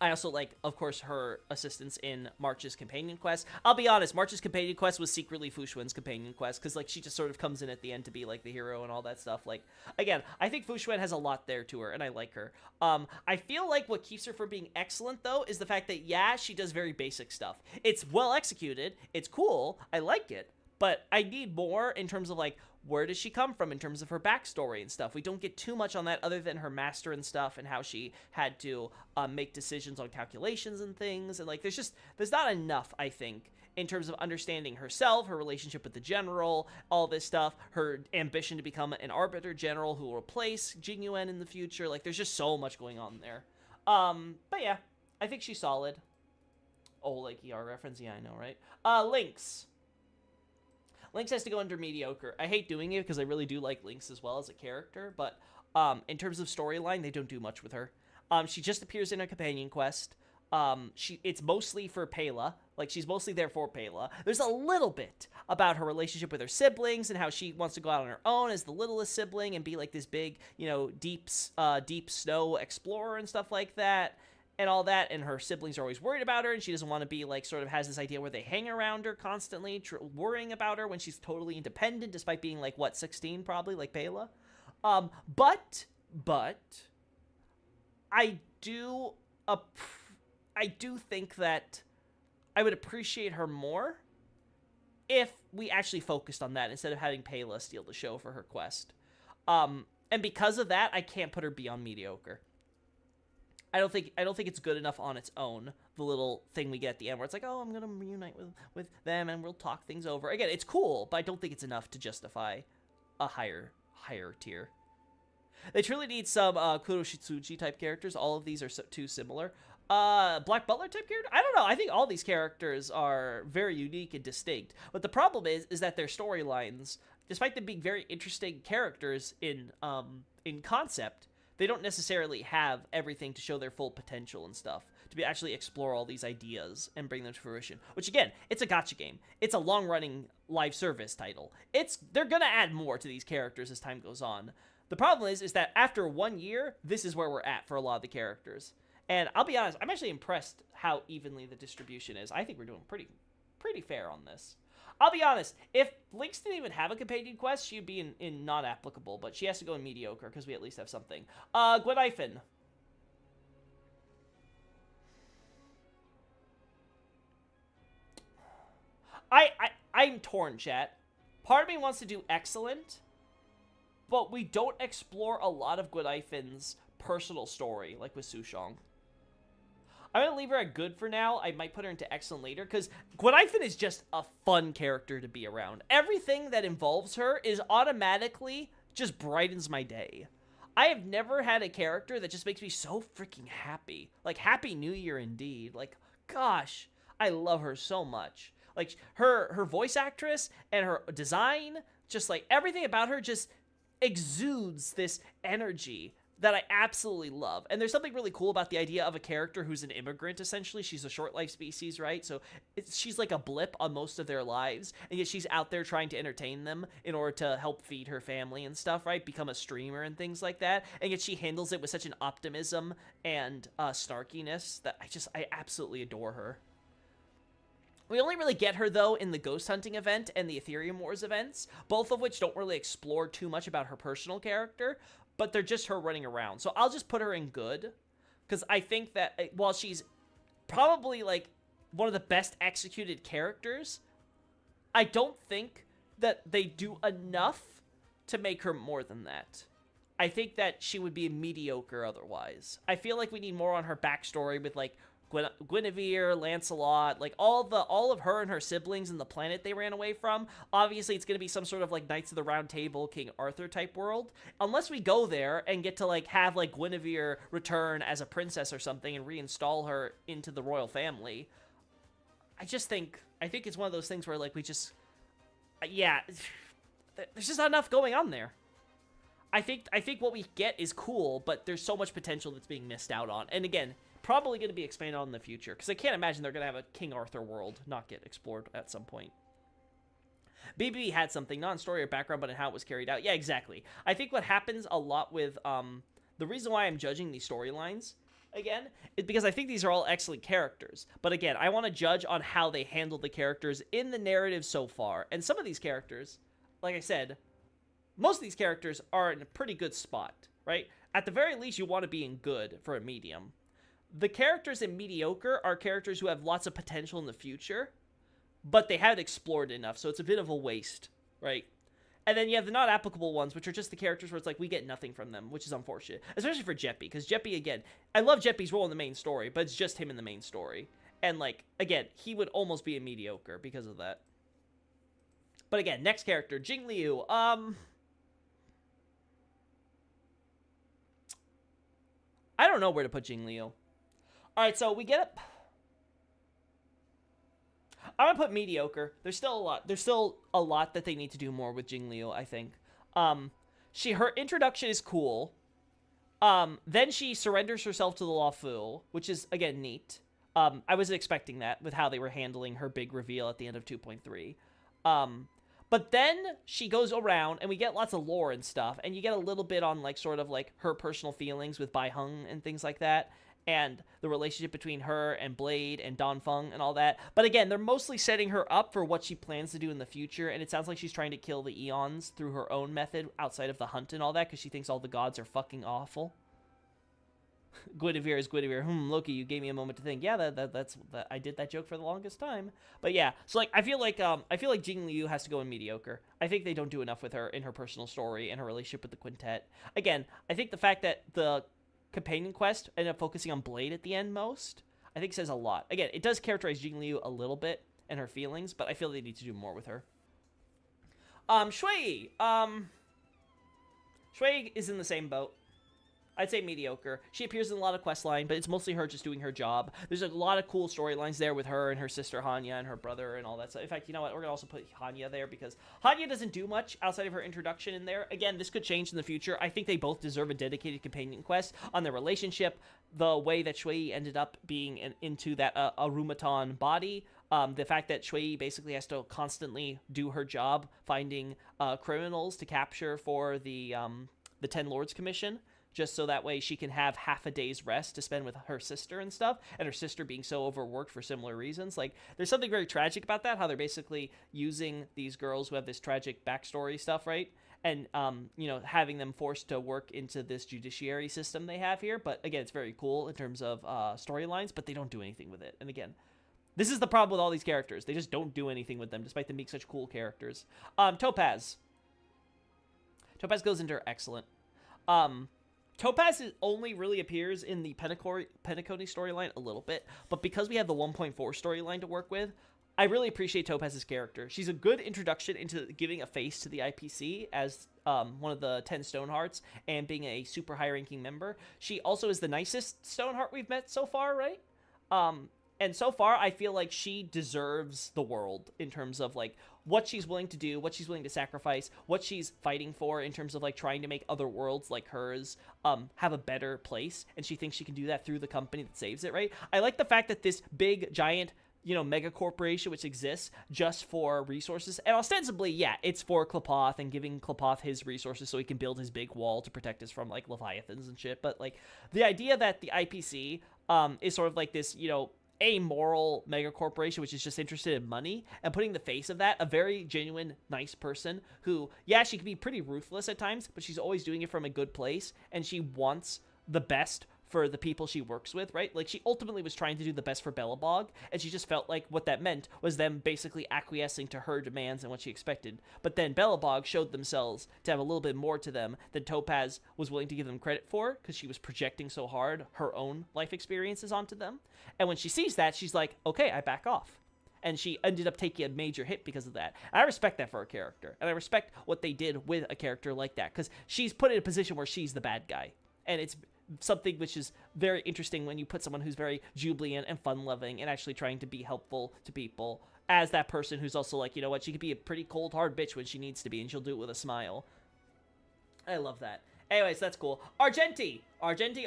I also like, of course, her assistance in March's companion quest. I'll be honest, March's companion quest was secretly Fu Xuan's companion quest, because like she just sort of comes in at the end to be like the hero and all that stuff. Like, again, I think Fu Xuan has a lot there to her, and I like her. I feel like what keeps her from being excellent, though, is the fact that, yeah, she does very basic stuff. It's well executed, it's cool, I like it, but I need more in terms of like, where does she come from in terms of her backstory and stuff. We don't get too much on that other than her master and stuff, and how she had to make decisions on calculations and things. And like, there's not enough, I think, in terms of understanding herself, her relationship with the general, all this stuff, her ambition to become an arbiter general who will replace Jing Yuan in the future. Like, there's just so much going on there. But yeah, I think she's solid. Oh, like ER reference? Yeah, I know, right? Lynx. Lynx has to go under mediocre. I hate doing it because I really do like Lynx as well as a character, but in terms of storyline, they don't do much with her. She just appears in a companion quest. It's mostly for Pela. Like, she's mostly there for Pela. There's a little bit about her relationship with her siblings and how she wants to go out on her own as the littlest sibling and be like this big, you know, deep snow explorer and stuff like that. And all that, and her siblings are always worried about her, and she doesn't want to be, like, sort of has this idea where they hang around her constantly, worrying about her when she's totally independent, despite being, like, what, 16 probably, like Pela? But, I do think that I would appreciate her more if we actually focused on that, instead of having Pela steal the show for her quest. And because of that, I can't put her beyond mediocre. I don't think it's good enough on its own, the little thing we get at the end where it's like, oh, I'm going to reunite with them and we'll talk things over. Again, it's cool, but I don't think it's enough to justify a higher tier. They truly need some Kuro Shitsuji type characters. All of these are too similar. Black Butler type character? I don't know. I think all these characters are very unique and distinct. But the problem is that their storylines, despite them being very interesting characters in concept, they don't necessarily have everything to show their full potential and stuff, to actually explore all these ideas and bring them to fruition. Which, again, it's a gacha game. It's a long-running live service title. They're gonna add more to these characters as time goes on. The problem is that after 1 year, this is where we're at for a lot of the characters. And I'll be honest, I'm actually impressed how evenly the distribution is. I think we're doing pretty fair on this. I'll be honest, if Lynx didn't even have a companion quest, she'd be in not applicable, but she has to go in mediocre, because we at least have something. Gwenaifen. I'm torn, chat. Part of me wants to do excellent, but we don't explore a lot of Gwenaifen's personal story, like with Sushong. I'm going to leave her at good for now. I might put her into excellent later, because Gwenaifen is just a fun character to be around. Everything that involves her is automatically just brightens my day. I have never had a character that just makes me so freaking happy. Like, Happy New Year indeed. Like, gosh, I love her so much. Like, her voice actress and her design, just like everything about her just exudes this energy that I absolutely love. And there's something really cool about the idea of a character who's an immigrant, essentially. She's a short life species, right? So she's like a blip on most of their lives, and yet she's out there trying to entertain them in order to help feed her family and stuff, right? Become a streamer and things like that. And yet she handles it with such an optimism and snarkiness that I absolutely adore her. We only really get her, though, in the Ghost Hunting event and the Ethereum Wars events, both of which don't really explore too much about her personal character, but they're just her running around. So I'll just put her in good, because I think that while she's probably, like, one of the best executed characters, I don't think that they do enough to make her more than that. I think that she would be mediocre otherwise. I feel like we need more on her backstory with, like, Guinevere, Lancelot, like all of her and her siblings and the planet they ran away from. Obviously, it's going to be some sort of like Knights of the Round Table, King Arthur type world. Unless we go there and get to like have like Guinevere return as a princess or something and reinstall her into the royal family. I think it's one of those things where like we just, yeah, there's just not enough going on there. I think what we get is cool, but there's so much potential that's being missed out on. And again, probably going to be expanded on in the future, because I can't imagine they're going to have a King Arthur world not get explored at some point. BB had something, not in story or background, but in how it was carried out. Yeah, exactly. I think what happens a lot with, the reason why I'm judging these storylines, again, is because I think these are all excellent characters. But again, I want to judge on how they handle the characters in the narrative so far. And some of these characters, like I said, most of these characters are in a pretty good spot, right? At the very least, you want to be in good for a medium. The characters in mediocre are characters who have lots of potential in the future, but they haven't explored enough, so it's a bit of a waste, right? And then you have the not applicable ones, which are just the characters where it's like we get nothing from them, which is unfortunate, especially for Jeppy, because Jeppy, again, I love Jeppy's role in the main story, but it's just him in the main story. And, like, again, he would almost be a mediocre because of that. But again, next character, Jing Liu. I don't know where to put Jing Liu. Alright, so we get it. I'm gonna put mediocre. There's still a lot that they need to do more with Jing Liu, I think. Her introduction is cool. Then she surrenders herself to the Lawful, which is, again, neat. I wasn't expecting that with how they were handling her big reveal at the end of 2.3. But then she goes around, and we get lots of lore and stuff, and you get a little bit on, like, sort of, like, her personal feelings with Bai Heng and things like that, and the relationship between her and Blade and Don Feng and all that. But again, they're mostly setting her up for what she plans to do in the future, and it sounds like she's trying to kill the Eons through her own method outside of the hunt and all that, because she thinks all the gods are fucking awful. Guinevere is Guinevere. Loki, you gave me a moment to think. Yeah, that's I did that joke for the longest time. But yeah, so like I feel like Jing Liu has to go in mediocre. I think they don't do enough with her in her personal story and her relationship with the quintet. Again, I think the fact that the companion quest ended up focusing on Blade at the end most, I think says a lot. Again, it does characterize Jing Liu a little bit and her feelings, but I feel they need to do more with her. Shui. Shui is in the same boat. I'd say mediocre. She appears in a lot of questline, but it's mostly her just doing her job. There's a lot of cool storylines there with her and her sister Hanya and her brother and all that stuff. In fact, you know what? We're going to also put Hanya there because Hanya doesn't do much outside of her introduction in there. Again, this could change in the future. I think they both deserve a dedicated companion quest on their relationship, the way that Shui ended up being into that Arumaton body, the fact that Shui basically has to constantly do her job finding criminals to capture for the Ten Lords Commission, just so that way she can have half a day's rest to spend with her sister and stuff, and her sister being so overworked for similar reasons. Like, there's something very tragic about that, how they're basically using these girls who have this tragic backstory stuff, right? And, you know, having them forced to work into this judiciary system they have here. But, again, it's very cool in terms of storylines, but they don't do anything with it. And, again, this is the problem with all these characters. They just don't do anything with them, despite them being such cool characters. Topaz. Topaz goes into her excellent. Topaz only really appears in the Penacony storyline a little bit, but because we have the 1.4 storyline to work with, I really appreciate Topaz's character. She's a good introduction into giving a face to the IPC as one of the 10 Stonehearts and being a super high-ranking member. She also is the nicest Stoneheart we've met so far, right? And so far, I feel like she deserves the world in terms of, like, what she's willing to do, what she's willing to sacrifice, what she's fighting for in terms of, like, trying to make other worlds like hers have a better place. And she thinks she can do that through the company that saves it, right? I like the fact that this big, giant, you know, mega corporation which exists just for resources, and ostensibly, yeah, it's for Klapoth and giving Klapoth his resources so he can build his big wall to protect us from, like, Leviathans and shit. But, like, the idea that the IPC is sort of like this, you know, amoral mega corporation which is just interested in money, and putting the face of that, a very genuine, nice person who, yeah, she can be pretty ruthless at times, but she's always doing it from a good place, and she wants the best for the people she works with, right? Like, she ultimately was trying to do the best for Belobog, and she just felt like what that meant was them basically acquiescing to her demands and what she expected. But then Belobog showed themselves to have a little bit more to them than Topaz was willing to give them credit for, because she was projecting so hard her own life experiences onto them. And when she sees that, she's like, okay, I back off. And she ended up taking a major hit because of that. And I respect that for a character. And I respect what they did with a character like that, because she's put in a position where she's the bad guy. And it's something which is very interesting when you put someone who's very jubilant and fun-loving and actually trying to be helpful to people as that person who's also like, you know what, she could be a pretty cold, hard bitch when she needs to be, and she'll do it with a smile. I love that. Anyways, that's cool. Argenti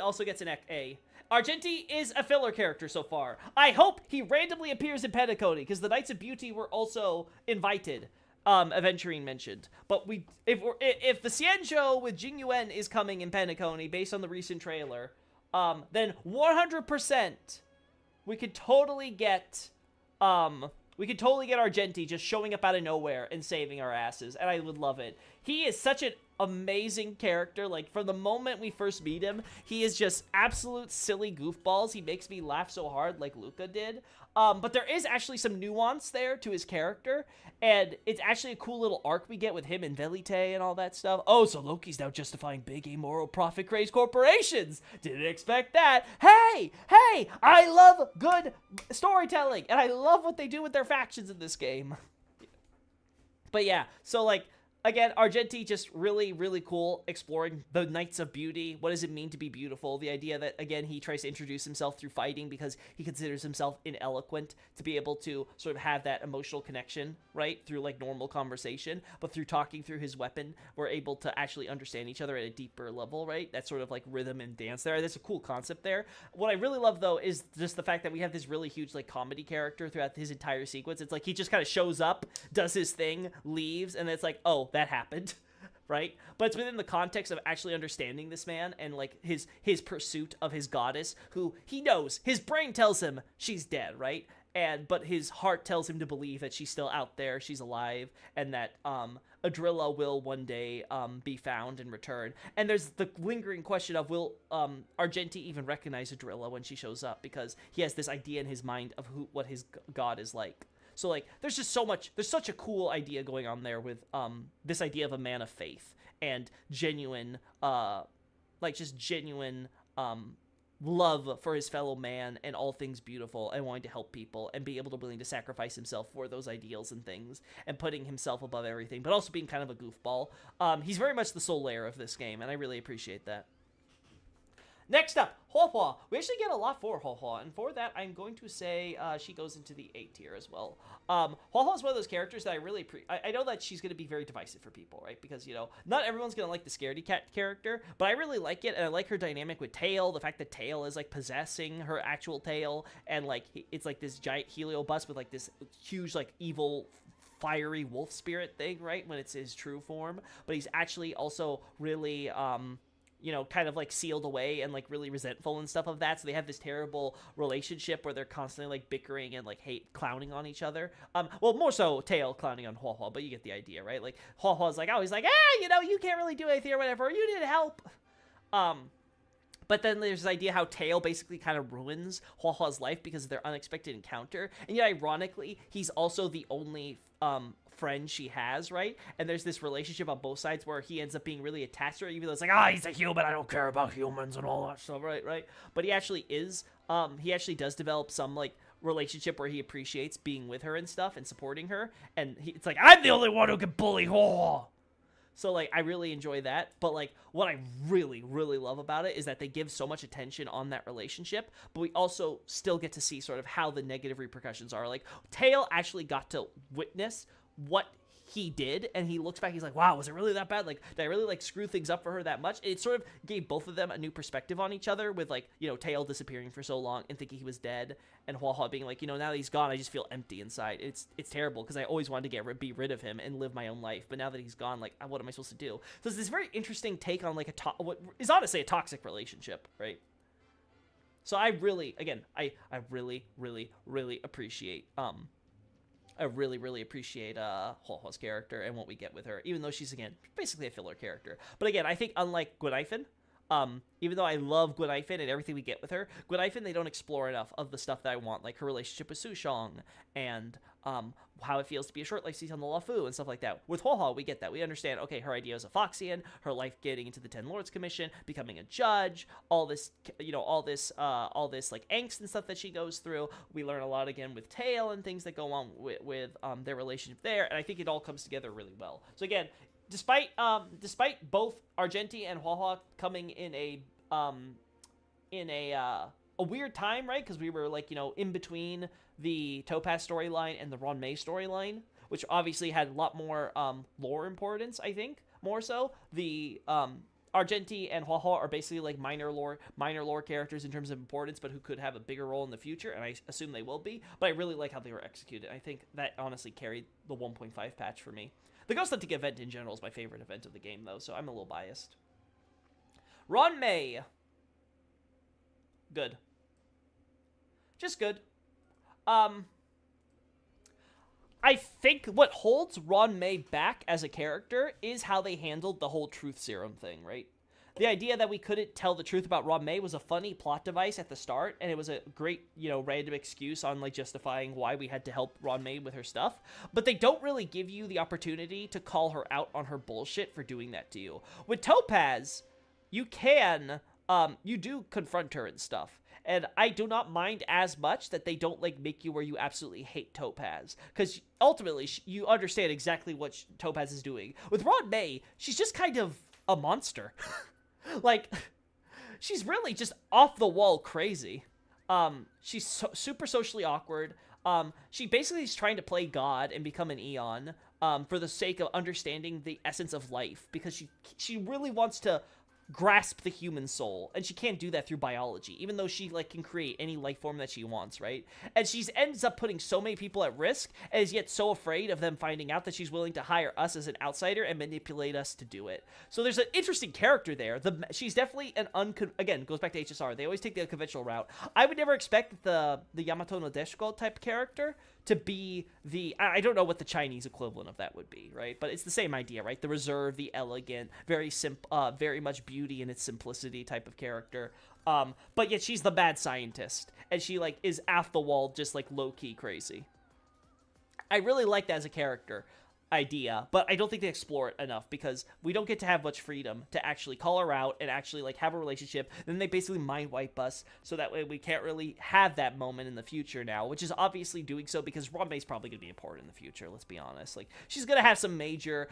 also gets an A. Argenti is a filler character so far. I hope he randomly appears in Pentacody, because the Knights of Beauty were also invited. Aventurine mentioned, but if the Xianzhou with Jing Yuan is coming in Pentacony based on the recent trailer, then 100% we could totally get Argenti just showing up out of nowhere and saving our asses, and I would love it. He is such an amazing character. Like, from the moment we first meet him, he is just absolute silly goofballs. He makes me laugh so hard like Luca did. But there is actually some nuance there to his character, and it's actually a cool little arc we get with him and Velite and all that stuff. Oh, so Loki's now justifying big, amoral, profit-crazed corporations. Didn't expect that. Hey, I love good storytelling, and I love what they do with their factions in this game. But yeah, so, like, again, Argenti just really, really cool, exploring the Knights of Beauty. What does it mean to be beautiful? The idea that, again, he tries to introduce himself through fighting because he considers himself ineloquent to be able to sort of have that emotional connection, right, through, like, normal conversation. But through talking through his weapon, we're able to actually understand each other at a deeper level, right? That sort of, like, rhythm and dance there. There's a cool concept there. What I really love, though, is just the fact that we have this really huge, like, comedy character throughout his entire sequence. It's like he just kind of shows up, does his thing, leaves, and it's like, oh, that happened, right? But it's within the context of actually understanding this man and, like, his pursuit of his goddess, who he knows, his brain tells him she's dead, right? But his heart tells him to believe that she's still out there, she's alive, and that Adrilla will one day be found and return. And there's the lingering question of, will Argenti even recognize Adrilla when she shows up, because he has this idea in his mind of what his god is like. So, like, there's just so much, there's such a cool idea going on there with this idea of a man of faith and genuine, genuine love for his fellow man and all things beautiful, and wanting to help people and be able to willing to sacrifice himself for those ideals and things, and putting himself above everything, but also being kind of a goofball. He's very much the soul layer of this game, and I really appreciate that. Next up, Huohuo. We actually get a lot for Huohuo, and for that, I'm going to say she goes into the A tier as well. Huohuo is one of those characters that I really I know that she's going to be very divisive for people, right? Because, you know, not everyone's going to like the scaredy cat character, but I really like it, and I like her dynamic with Tail, the fact that Tail is, like, possessing her actual tail, and, like, it's, like, this giant heliobus with, like, this huge, like, evil fiery wolf spirit thing, right? When it's his true form. But he's actually also really, you know, kind of, like, sealed away and, like, really resentful and stuff of that. So they have this terrible relationship where they're constantly, like, bickering and, like, clowning on each other. Well, more so Tail clowning on Huohuo, but you get the idea, right? Like, Huohuo's like, oh, he's like, you know, you can't really do anything or whatever. You need help. But then there's this idea how Tail basically kind of ruins Huohuo's life because of their unexpected encounter. And yet, ironically, he's also the only friend she has, right? And there's this relationship on both sides where he ends up being really attached to her, even though it's like, he's a human, I don't care about humans and all that stuff, right? But he actually is, he actually does develop some, like, relationship where he appreciates being with her and stuff and supporting her, and it's like, I'm the only one who can bully her. So, like, I really enjoy that. But, like, what I really, really love about it is that they give so much attention on that relationship, but we also still get to see sort of how the negative repercussions are. Like, Tail actually got to witness what he did, and he looks back, he's like, wow, was it really that bad? Like, did I really, like, screw things up for her that much? It sort of gave both of them a new perspective on each other with, like, you know, Tail disappearing for so long and thinking he was dead, and Hua being like, you know, now that he's gone, I just feel empty inside. It's terrible, because I always wanted to be rid of him and live my own life, but now that he's gone, like, what am I supposed to do? So it's this very interesting take on, like, what is honestly a toxic relationship, right? So I really, again, I really, really, really appreciate, I really, really appreciate Hua's character and what we get with her, even though she's, again, basically a filler character. But again, I think unlike Gwenhyfin, even though I love Gwenhyfin and everything we get with her, Gwenhyfin, they don't explore enough of the stuff that I want, like her relationship with Sushong and how it feels to be a short life season on the Luofu and stuff like that. With Hua, we get that. We understand, okay, her idea as a Foxian, her life getting into the Ten Lords Commission, becoming a judge, all this, you know, all this like angst and stuff that she goes through. We learn a lot again with Tail and things that go on with their relationship there, and I think it all comes together really well. So again, despite both Argenti and Hua coming in a weird time, right? Because we were, like, you know, in between the Topaz storyline and the Ron Mei storyline, which obviously had a lot more lore importance, I think, more so. The Argenti and Hua are basically like minor lore characters in terms of importance, but who could have a bigger role in the future, and I assume they will be. But I really like how they were executed. I think that honestly carried the 1.5 patch for me. The Ghost Hunting event in general is my favorite event of the game, though, so I'm a little biased. Ron Mei. Good. Just good. I think what holds Ron Mei back as a character is how they handled the whole truth serum thing, right? The idea that we couldn't tell the truth about Ron Mei was a funny plot device at the start, and it was a great, you know, random excuse on, like, justifying why we had to help Ron Mei with her stuff, but they don't really give you the opportunity to call her out on her bullshit for doing that to you. With Topaz, you can, you do confront her and stuff. And I do not mind as much that they don't, like, make you where you absolutely hate Topaz. Because ultimately, you understand exactly what Topaz is doing. With Ron Mei, she's just kind of a monster. Like, she's really just off-the-wall crazy. She's super socially awkward. She basically is trying to play God and become an Eon for the sake of understanding the essence of life. Because she really wants to grasp the human soul, and she can't do that through biology, even though she, like, can create any life form that she wants, right? And she ends up putting so many people at risk, and is yet so afraid of them finding out that she's willing to hire us as an outsider and manipulate us to do it. So there's an interesting character there. She's definitely again, goes back to HSR. They always take the unconventional route. I would never expect the Yamato Nadeshiko type character to be I don't know what the Chinese equivalent of that would be, right? But it's the same idea, right? The reserved, the elegant, very much beauty in its simplicity type of character. But yet she's the bad scientist, and she, like, is off the wall, just, like, low-key crazy. I really like that as a character idea, but I don't think they explore it enough, because we don't get to have much freedom to actually call her out and actually, like, have a relationship. Then they basically mind wipe us, so that way we can't really have that moment in the future now, which is obviously doing so because Ron Mei's probably going to be important in the future, let's be honest. Like, she's going to have some major,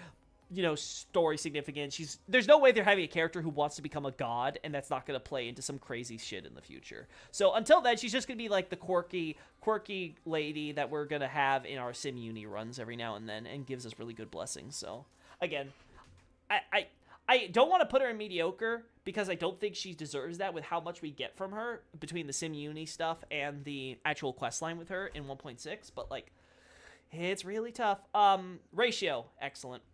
you know, story significance. There's no way they're having a character who wants to become a god, and that's not going to play into some crazy shit in the future. So until then, she's just going to be like the quirky lady that we're going to have in our Sim Uni runs every now and then, and gives us really good blessings. So again, I don't want to put her in mediocre, because I don't think she deserves that with how much we get from her between the Sim Uni stuff and the actual quest line with her in 1.6, but, like, it's really tough. Ratio, excellent.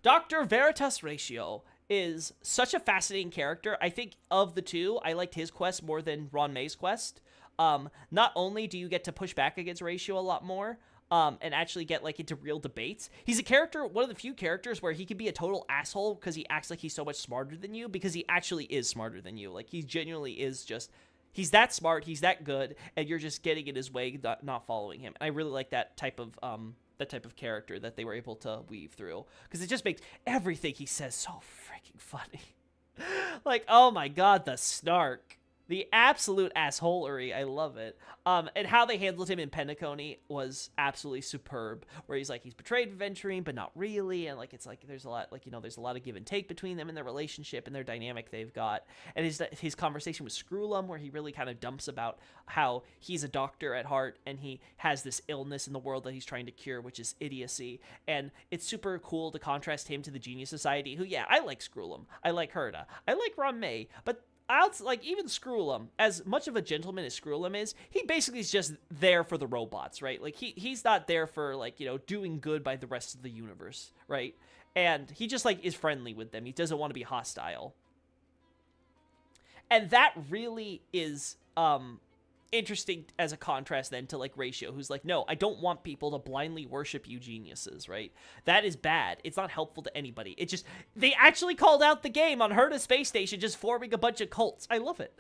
Dr. Veritas Ratio is such a fascinating character. I think of the two, I liked his quest more than Ron Mei's quest. Not only do you get to push back against Ratio a lot more, and actually get, like, into real debates, he's a character, one of the few characters where he can be a total asshole because he acts like he's so much smarter than you, because he actually is smarter than you. Like, he genuinely is just, he's that smart, he's that good, and you're just getting in his way, not following him. And I really like that type of character that they were able to weave through, because it just makes everything he says so freaking funny. Like, oh my god, the snark. The absolute assholery. I love it. And how they handled him in Penacony was absolutely superb. Where he's like, he's betrayed Venturine, but not really. And like, it's like, there's a lot, like, you know, there's a lot of give and take between them in their relationship and their dynamic they've got. And his conversation with Screwlum, where he really kind of dumps about how he's a doctor at heart and he has this illness in the world that he's trying to cure, which is idiocy. And it's super cool to contrast him to the Genius Society, who, yeah, I like Screwlum. I like Herda. I like Ron May, but like, even Screwlum, as much of a gentleman as Screwlum is, he basically is just there for the robots, right? Like, he's not there for, like, you know, doing good by the rest of the universe, right? And he just, like, is friendly with them. He doesn't want to be hostile. And that really is, interesting as a contrast then to, like, Ratio, who's like, no, I don't want people to blindly worship you geniuses, right? That is bad. It's not helpful to anybody. It just, they actually called out the game on Herda Space Station just forming a bunch of cults. I love it.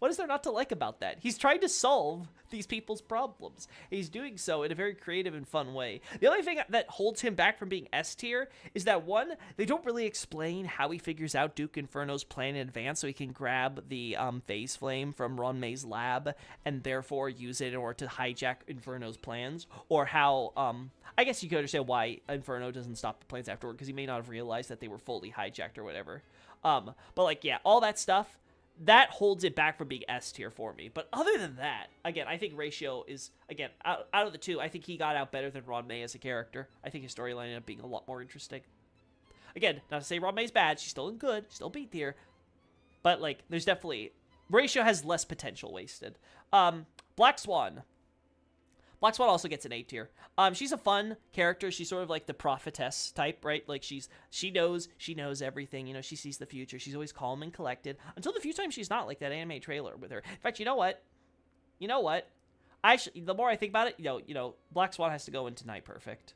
What is there not to like about that? He's trying to solve these people's problems. He's doing so in a very creative and fun way. The only thing that holds him back from being S tier is that, one, they don't really explain how he figures out Duke Inferno's plan in advance so he can grab the phase flame from Ron May's lab and therefore use it in order to hijack Inferno's plans, or how, I guess you could understand why Inferno doesn't stop the plans afterward, because he may not have realized that they were fully hijacked or whatever. But, like, yeah, all that stuff, that holds it back from being S tier for me. But other than that, again, I think Ratio is, again, out of the two, I think he got out better than Ron May as a character. I think his storyline ended up being a lot more interesting. Again, not to say Ron May's bad. She's still in good. Still B tier. But, like, there's definitely... Ratio has less potential wasted. Black Swan. Black Swan also gets an A tier. She's a fun character. She's sort of like the prophetess type, right? Like, she knows everything. You know, she sees the future. She's always calm and collected. Until the few times she's not, like that anime trailer with her. In fact, you know what? The more I think about it, you know, Black Swan has to go into Night Perfect.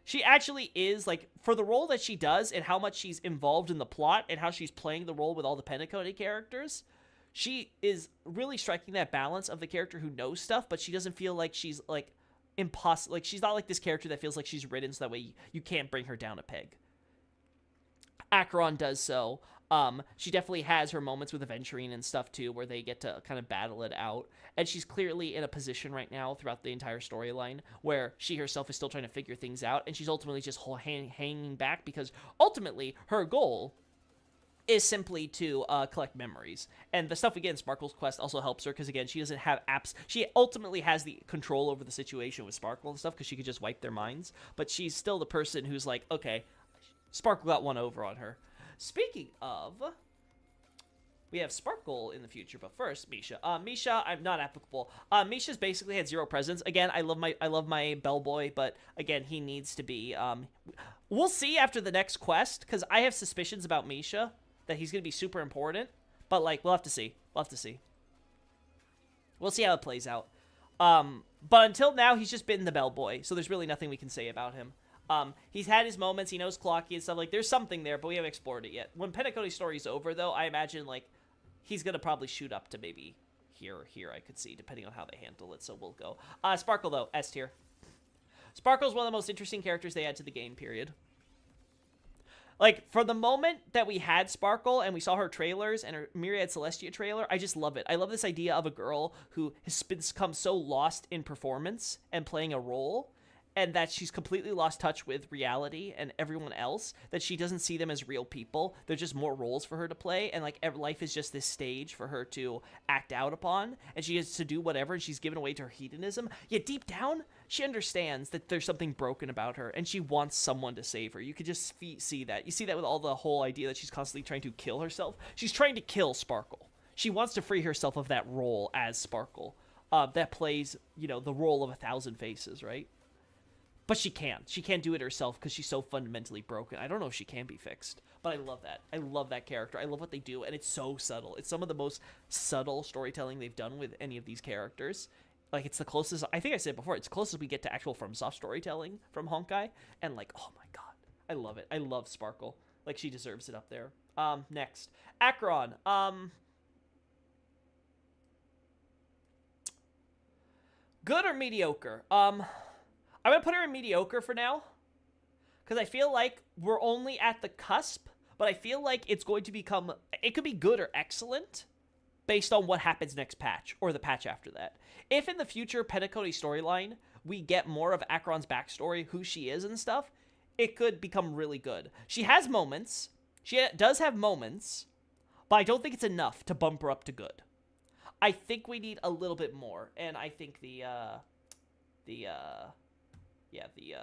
She actually is, like, for the role that she does and how much she's involved in the plot and how she's playing the role with all the Penacony characters, she is really striking that balance of the character who knows stuff, but she doesn't feel like she's, like, impossible. Like, she's not like this character that feels like she's written so that way you can't bring her down a peg. Acheron does so. She definitely has her moments with Aventurine and stuff, too, where they get to kind of battle it out. And she's clearly in a position right now throughout the entire storyline where she herself is still trying to figure things out, and she's ultimately just hanging back because ultimately her goal is simply to collect memories. And the stuff we get in Sparkle's quest also helps her, because, again, she doesn't have apps. She ultimately has the control over the situation with Sparkle and stuff, because she could just wipe their minds. But she's still the person who's like, okay, Sparkle got one over on her. Speaking of, we have Sparkle in the future, but first, Misha. Misha, I'm not applicable. Misha's basically had zero presence. Again, I love my bellboy, but again, he needs to be. We'll see after the next quest, because I have suspicions about Misha that he's going to be super important, but, like, we'll have to see. We'll see how it plays out. But until now, he's just been the bellboy, so there's really nothing we can say about him. He's had his moments, he knows Clocky and stuff, like, there's something there, but we haven't explored it yet. When Penacony's story's over, though, I imagine, like, he's going to probably shoot up to maybe here, I could see, depending on how they handle it, so we'll go. Sparkle, though, S tier. Sparkle's one of the most interesting characters they add to the game, period. Like, for the moment that we had Sparkle and we saw her trailers and her Myriad Celestia trailer, I just love it. I love this idea of a girl who has become so lost in performance and playing a role, and that she's completely lost touch with reality and everyone else, that she doesn't see them as real people. They're just more roles for her to play, and, like, life is just this stage for her to act out upon, and she has to do whatever, and she's given away to her hedonism. Yet deep down, she understands that there's something broken about her, and she wants someone to save her. You could just see that. You see that with all the whole idea that she's constantly trying to kill herself. She's trying to kill Sparkle. She wants to free herself of that role as Sparkle. That plays, you know, the role of 1,000 faces, right? But she can't. She can't do it herself because she's so fundamentally broken. I don't know if she can be fixed, but I love that. I love that character. I love what they do, and it's so subtle. It's some of the most subtle storytelling they've done with any of these characters. Like, it's the closest, I think I said before, it's closest we get to actual FromSoft storytelling from Honkai, and, like, oh my god, I love it. I love Sparkle. Like, she deserves it up there. Next. Acheron. Good or mediocre? I'm going to put her in mediocre for now, because I feel like we're only at the cusp, but I feel like it's going to become, it could be good or excellent, based on what happens next patch or the patch after that. If in the future Penacony storyline we get more of Acheron's backstory, who she is and stuff, it could become really good. She has moments. She does have moments, but I don't think it's enough to bump her up to good. I think we need a little bit more, and I think the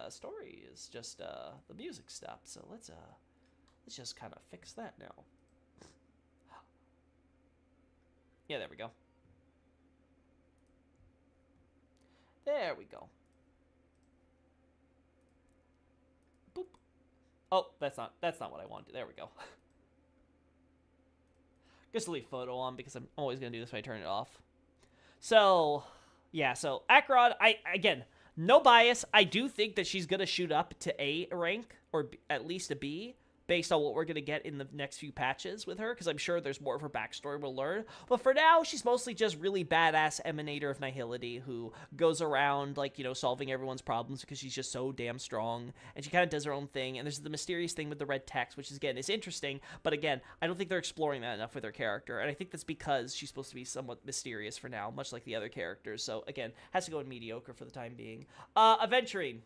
story is just the music stopped. So let's just kind of fix that now. Yeah, there we go. There we go. Boop. Oh, that's not what I wanted. There we go. Just leave photo on because I'm always gonna do this when I turn it off. So, yeah. So Acheron, again, no bias. I do think that she's gonna shoot up to A rank or at least a B, based on what we're going to get in the next few patches with her, because I'm sure there's more of her backstory we'll learn. But for now, she's mostly just really badass emanator of nihility who goes around, like, you know, solving everyone's problems because she's just so damn strong, and she kind of does her own thing. And there's the mysterious thing with the red text, which, again, is interesting, but again, I don't think they're exploring that enough with her character, and I think that's because she's supposed to be somewhat mysterious for now, much like the other characters. So, again, has to go in mediocre for the time being. Aventurine.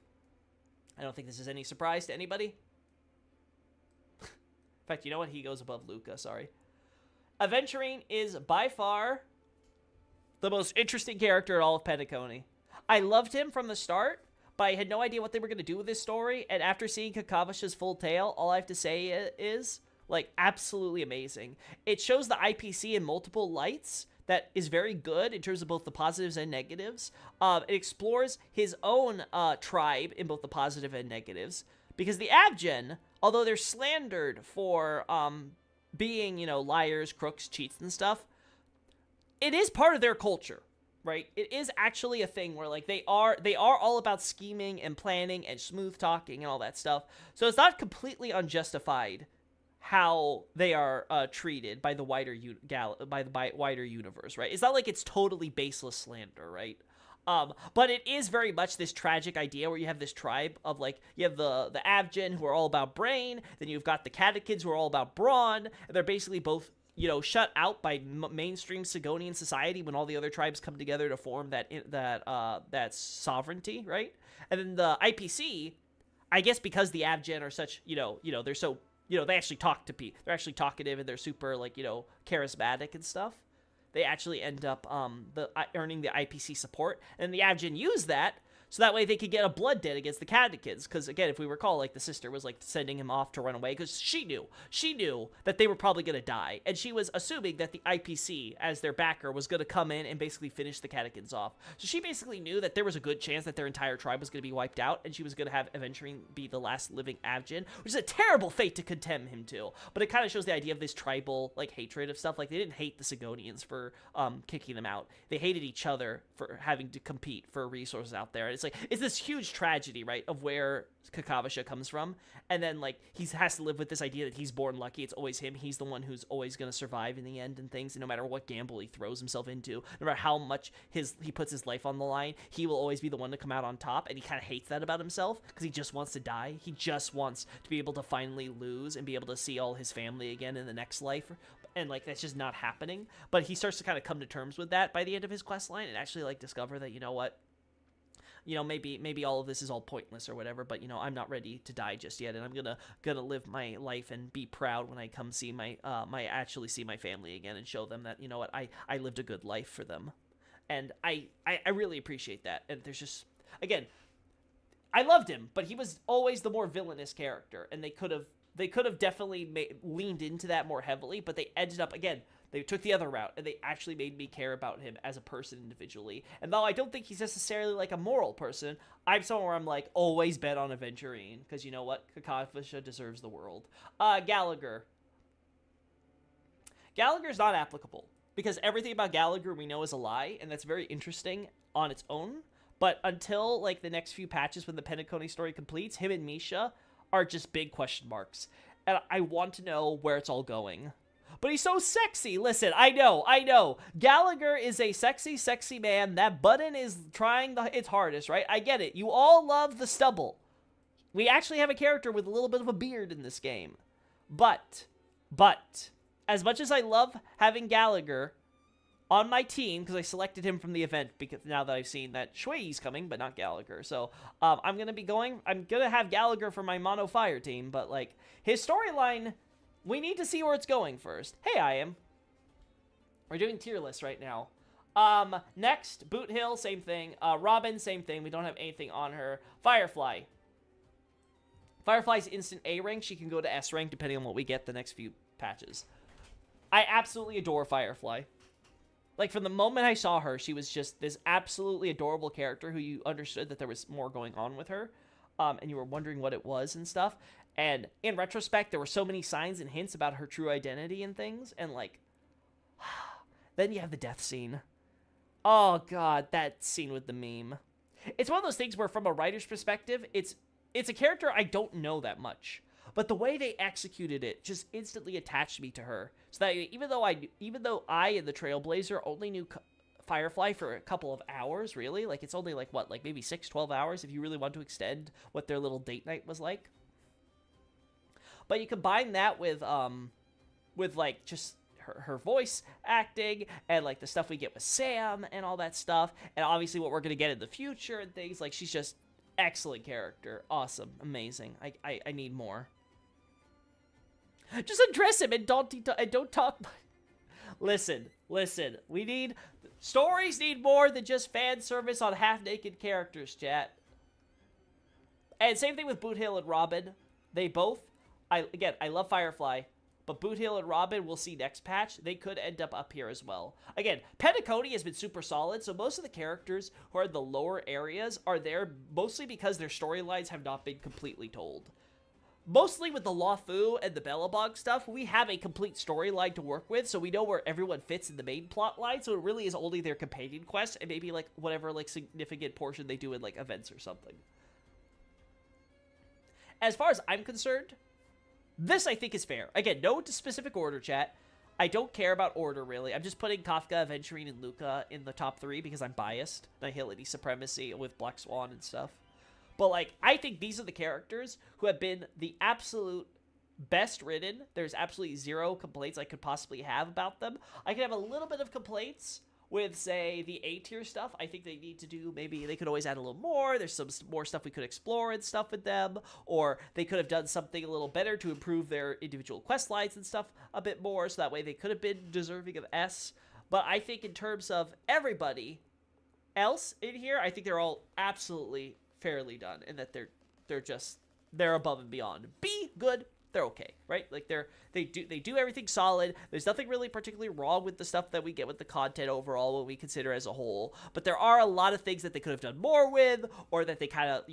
I don't think this is any surprise to anybody. In fact, you know what? He goes above Luca, sorry. Aventurine is by far the most interesting character in all of Penacony. I loved him from the start, but I had no idea what they were going to do with this story, and after seeing Kakavasha's full tale, all I have to say is, like, absolutely amazing. It shows the IPC in multiple lights that is very good in terms of both the positives and negatives. It explores his own tribe in both the positive and negatives, because the Abgen, although they're slandered for being, you know, liars, crooks, cheats, and stuff, it is part of their culture, right? It is actually a thing where, like, they are all about scheming and planning and smooth talking and all that stuff. So it's not completely unjustified how they are treated by the wider wider universe, right? It's not like it's totally baseless slander, right? But it is very much this tragic idea where you have this tribe of, like, you have the Abgen who are all about brain, then you've got the Catechids who are all about brawn, and they're basically both, you know, shut out by mainstream Sigonian society when all the other tribes come together to form that sovereignty, right? And then the IPC, I guess because the Abgen are such, you know, they're so, you know, they actually talk to people, they're actually talkative and they're super, like, you know, charismatic and stuff. They actually end up earning the IPC support, and the Abgen use that so that way they could get a blood debt against the Catechids, because, again, if we recall, like, the sister was, like, sending him off to run away, because she knew that they were probably going to die, and she was assuming that the IPC, as their backer, was going to come in and basically finish the Catechids off. So she basically knew that there was a good chance that their entire tribe was going to be wiped out, and she was going to have Aventurine be the last living Abgen, which is a terrible fate to condemn him to, but it kind of shows the idea of this tribal, like, hatred of stuff. Like, they didn't hate the Sigonians for kicking them out. They hated each other for having to compete for resources out there. It's like, it's this huge tragedy, right, of where Kakavasha comes from, and then, like, he has to live with this idea that he's born lucky. It's always him. He's the one who's always going to survive in the end and things, and no matter what gamble he throws himself into, no matter how much he puts his life on the line, he will always be the one to come out on top, and he kind of hates that about himself, because he just wants to die. He just wants to be able to finally lose and be able to see all his family again in the next life, and, like, that's just not happening. But he starts to kind of come to terms with that by the end of his quest line, and actually, like, discover that, you know what, you know, maybe all of this is all pointless or whatever, but, you know, I'm not ready to die just yet, and I'm gonna live my life and be proud when I come see actually see my family again and show them that, you know what, I lived a good life for them. And I really appreciate that. And there's just, again, I loved him, but he was always the more villainous character, and they could have definitely leaned into that more heavily, but they ended up, again, they took the other route, and they actually made me care about him as a person individually. And though I don't think he's necessarily, like, a moral person, I'm someone where I'm like, always bet on Aventurine, because you know what? Kakavasha deserves the world. Gallagher. Gallagher's not applicable, because everything about Gallagher we know is a lie, and that's very interesting on its own. But until, like, the next few patches when the Penacony story completes, him and Misha are just big question marks. And I want to know where it's all going. But he's so sexy. Listen, I know. Gallagher is a sexy man. That button is trying its hardest, right? I get it. You all love the stubble. We actually have a character with a little bit of a beard in this game. But, as much as I love having Gallagher, on my team, because I selected him from the event, because now that I've seen that Shui's coming, but not Gallagher. So I'm going to have Gallagher for my mono fire team, but like his storyline, we need to see where it's going first. Hey, I am. We're doing tier lists right now. Next, Boot Hill, same thing. Robin, same thing. We don't have anything on her. Firefly. Firefly's instant A rank. She can go to S rank depending on what we get the next few patches. I absolutely adore Firefly. Like, from the moment I saw her, she was just this absolutely adorable character who you understood that there was more going on with her. And you were wondering what it was and stuff. And in retrospect, there were so many signs and hints about her true identity and things. And, like, then you have the death scene. Oh, God, that scene with the meme. It's one of those things where, from a writer's perspective, it's a character I don't know that much. But the way they executed it just instantly attached me to her. So that even though I and the Trailblazer only knew Firefly for a couple of hours, really, like it's only like what, like maybe 6-12 hours if you really want to extend what their little date night was like. But you combine that with like just her voice acting and like the stuff we get with Sam and all that stuff, and obviously what we're gonna get in the future and things, like she's just excellent character, awesome, amazing. I need more. Just address him and don't talk. Listen. Stories need more than just fan service on half-naked characters, chat. And same thing with Boot Hill and Robin. They both, I love Firefly, but Boot Hill and Robin, we'll see next patch. They could end up here as well. Again, Panda has been super solid, so most of the characters who are in the lower areas are there mostly because their storylines have not been completely told. Mostly with the Lafu and the Bellabog stuff, we have a complete storyline to work with, so we know where everyone fits in the main plot line, so it really is only their companion quest, and maybe, like, whatever, like, significant portion they do in, like, events or something. As far as I'm concerned, this, I think, is fair. Again, no specific order, chat. I don't care about order, really. I'm just putting Kafka, Aventurine, and Luca in the top 3 because I'm biased, and I hit Lady Supremacy with Black Swan and stuff. But, like, I think these are the characters who have been the absolute best written. There's absolutely zero complaints I could possibly have about them. I could have a little bit of complaints with, say, the A-tier stuff. I think they need to do, maybe they could always add a little more. There's some more stuff we could explore and stuff with them. Or they could have done something a little better to improve their individual quest lines and stuff a bit more. So that way they could have been deserving of S. But I think in terms of everybody else in here, I think they're all absolutely fairly done, and that they're above and beyond. B, good, they're okay, right? Like they do everything solid. There's nothing really particularly wrong with the stuff that we get with the content overall when we consider as a whole. But there are a lot of things that they could have done more with, or that they kind of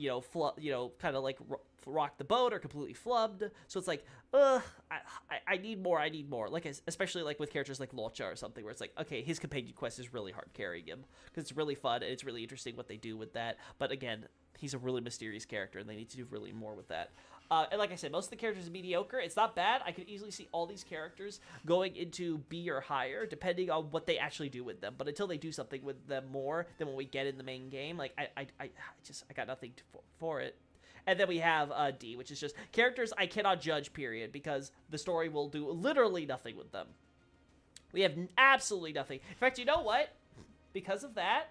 kind of like rocked the boat or completely flubbed. So it's like, I need more. Like, especially like with characters like Locha or something, where it's like, okay, his companion quest is really hard carrying him because it's really fun and it's really interesting what they do with that. But again, he's a really mysterious character, and they need to do really more with that. And like I said, most of the characters are mediocre. It's not bad. I could easily see all these characters going into B or higher, depending on what they actually do with them. But until they do something with them more than what we get in the main game, like I got nothing for it. And then we have D, which is just characters I cannot judge, period, because the story will do literally nothing with them. We have absolutely nothing. In fact, you know what? Because of that,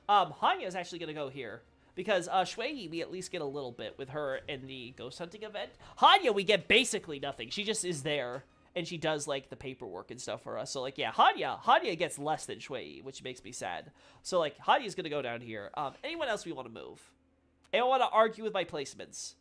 Hanya is actually going to go here. Because Shui, we at least get a little bit with her in the ghost hunting event. Hanya, we get basically nothing. She just is there, and she does, like, the paperwork and stuff for us. So, like, yeah, Hanya gets less than Shui, which makes me sad. So, like, Hanya's going to go down here. Anyone else we want to move? Anyone want to argue with my placements?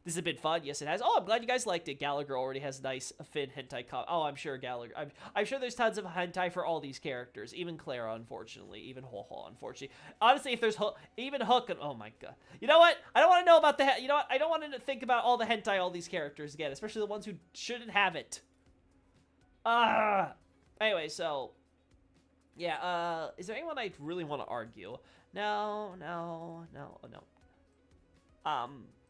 This has been fun. Yes, it has. Oh, I'm glad you guys liked it. Gallagher already has nice Finn hentai. Oh, I'm sure Gallagher. I'm sure there's tons of hentai for all these characters. Even Clara, unfortunately. Even Ho-Ho, unfortunately. Honestly, if there's even Hook. Oh my god. You know what? I don't want to know about the. You know what? I don't want to think about all the hentai all these characters again, especially the ones who shouldn't have it. Anyway, so yeah. Is there anyone I really want to argue? No.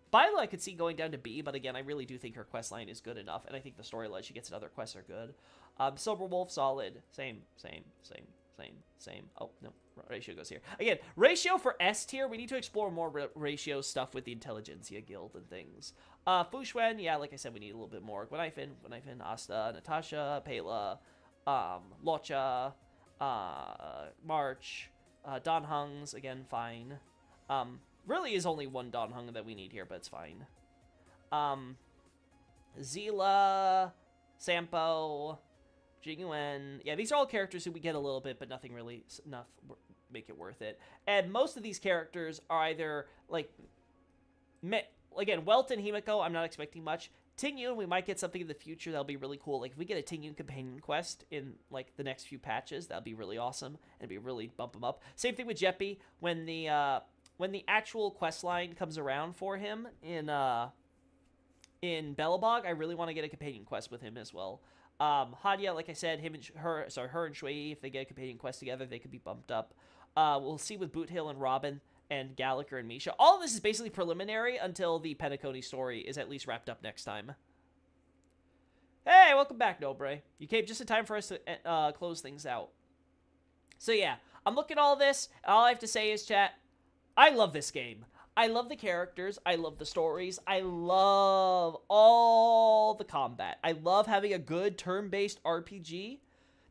Bilo I could see going down to B, but again, I really do think her questline is good enough, and I think the storyline she gets in other quests are good. Silver Wolf, solid. Same. Oh, no. Ratio goes here. Again, ratio for S tier, we need to explore more ratio stuff with the Intelligentsia Guild and things. Fu Xuan, yeah, like I said, we need a little bit more. Gwenifin, Asta, Natasha, Pela, Locha, March, Don Hung's, again, fine. Really is only one Don Hung that we need here, but it's fine. Zila, Sampo, Jingwen. Yeah, these are all characters who we get a little bit, but nothing really enough make it worth it. And most of these characters are either, like, again, Welt and Himiko, I'm not expecting much. Tingyun, we might get something in the future that'll be really cool. Like, if we get a Tingyun companion quest in, like, the next few patches, that'll be really awesome. And it'd be really bump him up. Same thing with Jeppy. When the actual quest line comes around for him in Belobog, I really want to get a companion quest with him as well. Hadia, like I said, her and Shui, if they get a companion quest together, they could be bumped up. We'll see with Boot Hill and Robin and Gallagher and Misha. All of this is basically preliminary until the Penacony story is at least wrapped up next time. Hey, welcome back, Nobre. You came just in time for us to close things out. So yeah, I'm looking at all this. All I have to say is, chat, I love this game. I love the characters. I love the stories. I love all the combat. I love having a good turn-based RPG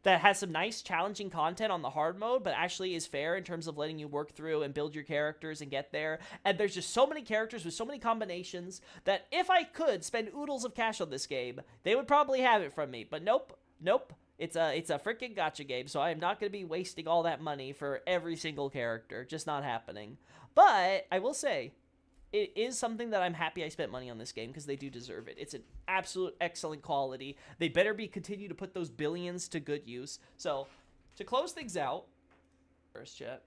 that has some nice, challenging content on the hard mode, but actually is fair in terms of letting you work through and build your characters and get there. And there's just so many characters with so many combinations that if I could spend oodles of cash on this game, they would probably have it from me. But nope, nope. It's a freaking gacha game, so I am not going to be wasting all that money for every single character. Just not happening. But I will say, it is something that I'm happy I spent money on this game because they do deserve it. It's an absolute excellent quality. They better continue to put those billions to good use. So, to close things out, first chat.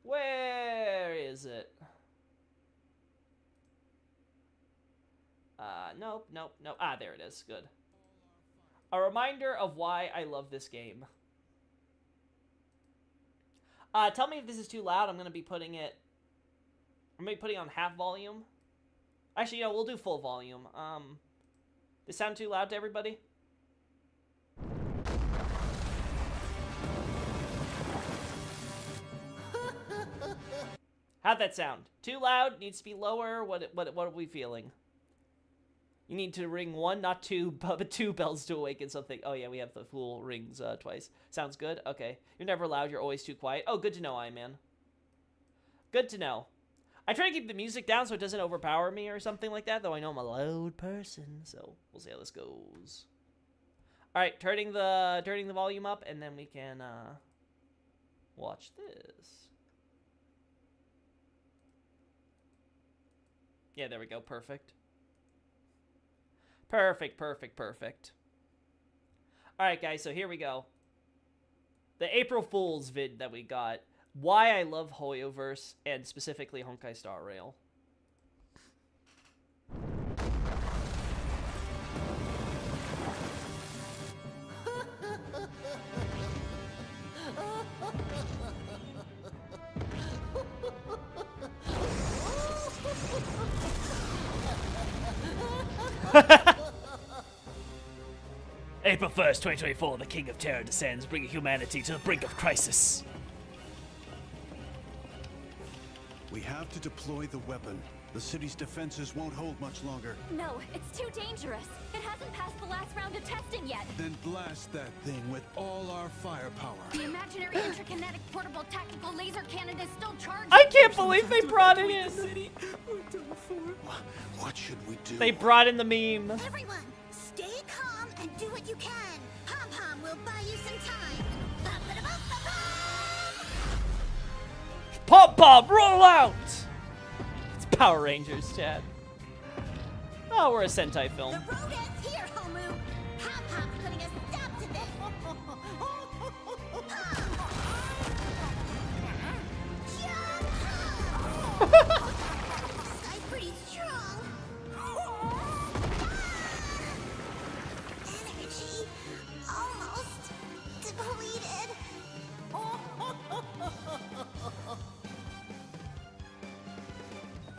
Where is it? Nope. Ah, there it is. Good. A reminder of why I love this game. Tell me if this is too loud. I'm going to be putting it... I'm going to be putting it on half volume. Actually, we'll do full volume. Does it sound too loud to everybody? How'd that sound? Too loud? Needs to be lower? What are we feeling? You need to ring one, not two, but two bells to awaken something. Oh, yeah, we have the full rings twice. Sounds good? Okay. You're never loud. You're always too quiet. Oh, good to know, Iron. Good to know. I try to keep the music down so it doesn't overpower me or something like that, though I know I'm a loud person, so we'll see how this goes. All right, turning the volume up, and then we can watch this. Yeah, there we go. Perfect. Perfect. Alright, guys, so here we go. The April Fool's vid that we got. Why I love Hoyoverse, and specifically Honkai Star Rail. April 1st, 2024, the King of Terror descends, bringing humanity to the brink of crisis. We have to deploy the weapon. The city's defenses won't hold much longer. No, it's too dangerous. It hasn't passed the last round of testing yet. Then blast that thing with all our firepower. The imaginary interkinetic portable tactical laser cannon is still charged. I can't believe they brought it in. What should we do? They brought in the meme. Everyone, stay calm and do what you can. Pom-Pom will buy you some time. Pop, roll out! It's Power Rangers, chat. Oh, we're a Sentai film. The road ends here, Homu. Pom-Pom's putting a stop to this. This guy's pretty strong. Energy almost depleted.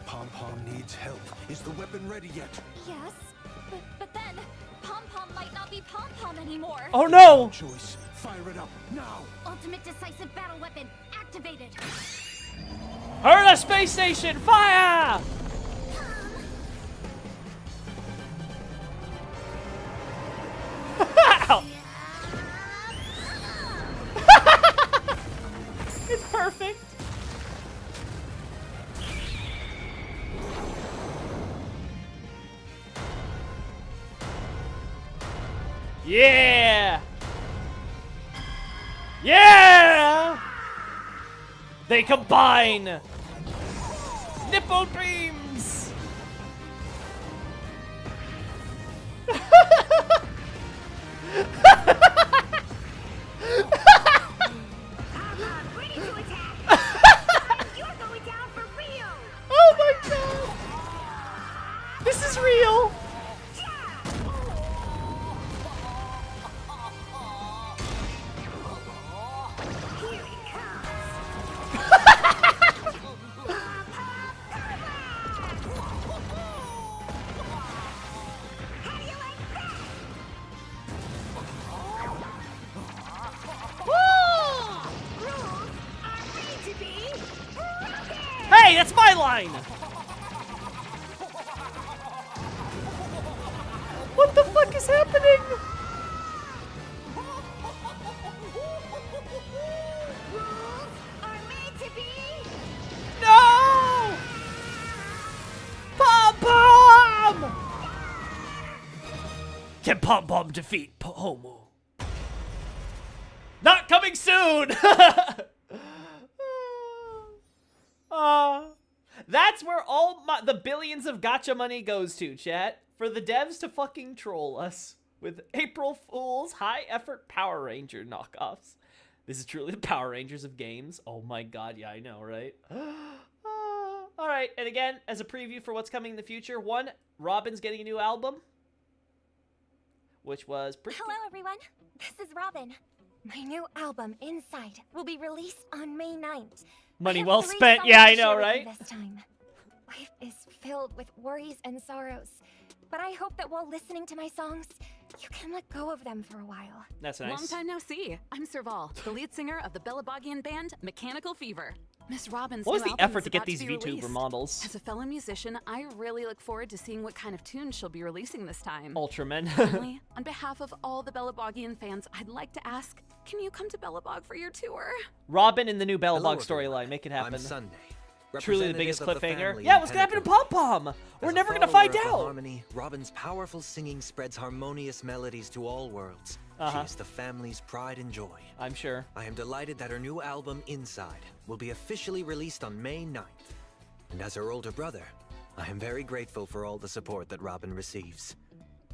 Pom-Pom needs help. Is the weapon ready yet? Yes, but then Pom-Pom might not be Pom-Pom anymore. Oh no! Choice. Fire it up now. Ultimate decisive battle weapon activated. Hurrah, space station, fire! Yeah! Yeah! They combine! Nipple beams! Ready to attack! You're going down for real! Oh my god! This is real! Here it comes! How do you like that? Rules are made to be broken! Hey, that's my line! What the fuck is happening? Rules are made to be No! Pom Pom! Can Pom Pom defeat Homo? Not coming soon! That's where all the billions of gacha money goes to, chat. For the devs to fucking troll us with April Fool's high-effort Power Ranger knockoffs. This is truly the Power Rangers of games. Oh my god, yeah, I know, right? Alright, and again, as a preview for what's coming in the future, one, Robin's getting a new album. Which was pretty Hello, everyone. This is Robin. My new album, Inside, will be released on May 9th. money I have well 3 spent. songs Yeah, I to know, share with you right? This time. Life is filled with worries and sorrows, but I hope that while listening to my songs, you can let go of them for a while. That's Long nice. time no see. I'm Serval, the lead singer of the Belabogian band Mechanical Fever. Miss Robin's What was new the album effort is to get about these be VTuber released. models? As a fellow musician, I really look forward to seeing what kind of tunes she'll be releasing this time. Ultramen. Finally, on behalf of all the Belabogian fans, I'd like to ask, can you come to Belabog for your tour? Robin in the new Hello, Bellabog everyone. storyline. Make it happen. I'm Sunday. Truly the biggest representative cliffhanger. of the Yeah, family what's in gonna happen to Pentacle. Pom Pom? We're As a never gonna follower find of the out. Harmony, Robin's powerful singing spreads harmonious melodies to all worlds. Uh-huh. She is the family's pride and joy. I'm sure. I am delighted that her new album, Inside, will be officially released on May 9th. And as her older brother, I am very grateful for all the support that Robin receives.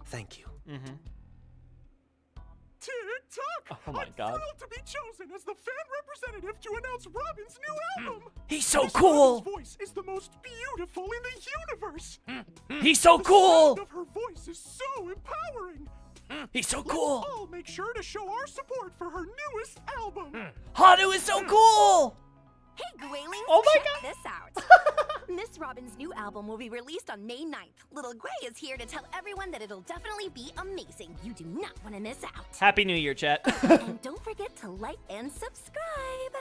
Thank you. Mm-hmm. Tick-tock! Oh my I'm god. thrilled to be chosen as the fan representative to announce Robin's new album! He's so Miss cool! Robin's voice is the most beautiful in the universe! He's so The cool! sound of her voice is so empowering! He's so Let's cool! all make sure to show our support for her newest album! Hanu is so cool! Hey, Gwailings, Oh my check god. this out. Miss Robin's new album will be released on May 9th. Little Gray is here to tell everyone that it'll definitely be amazing. You do not want to miss out. Happy New Year, chat. And don't forget to like and subscribe.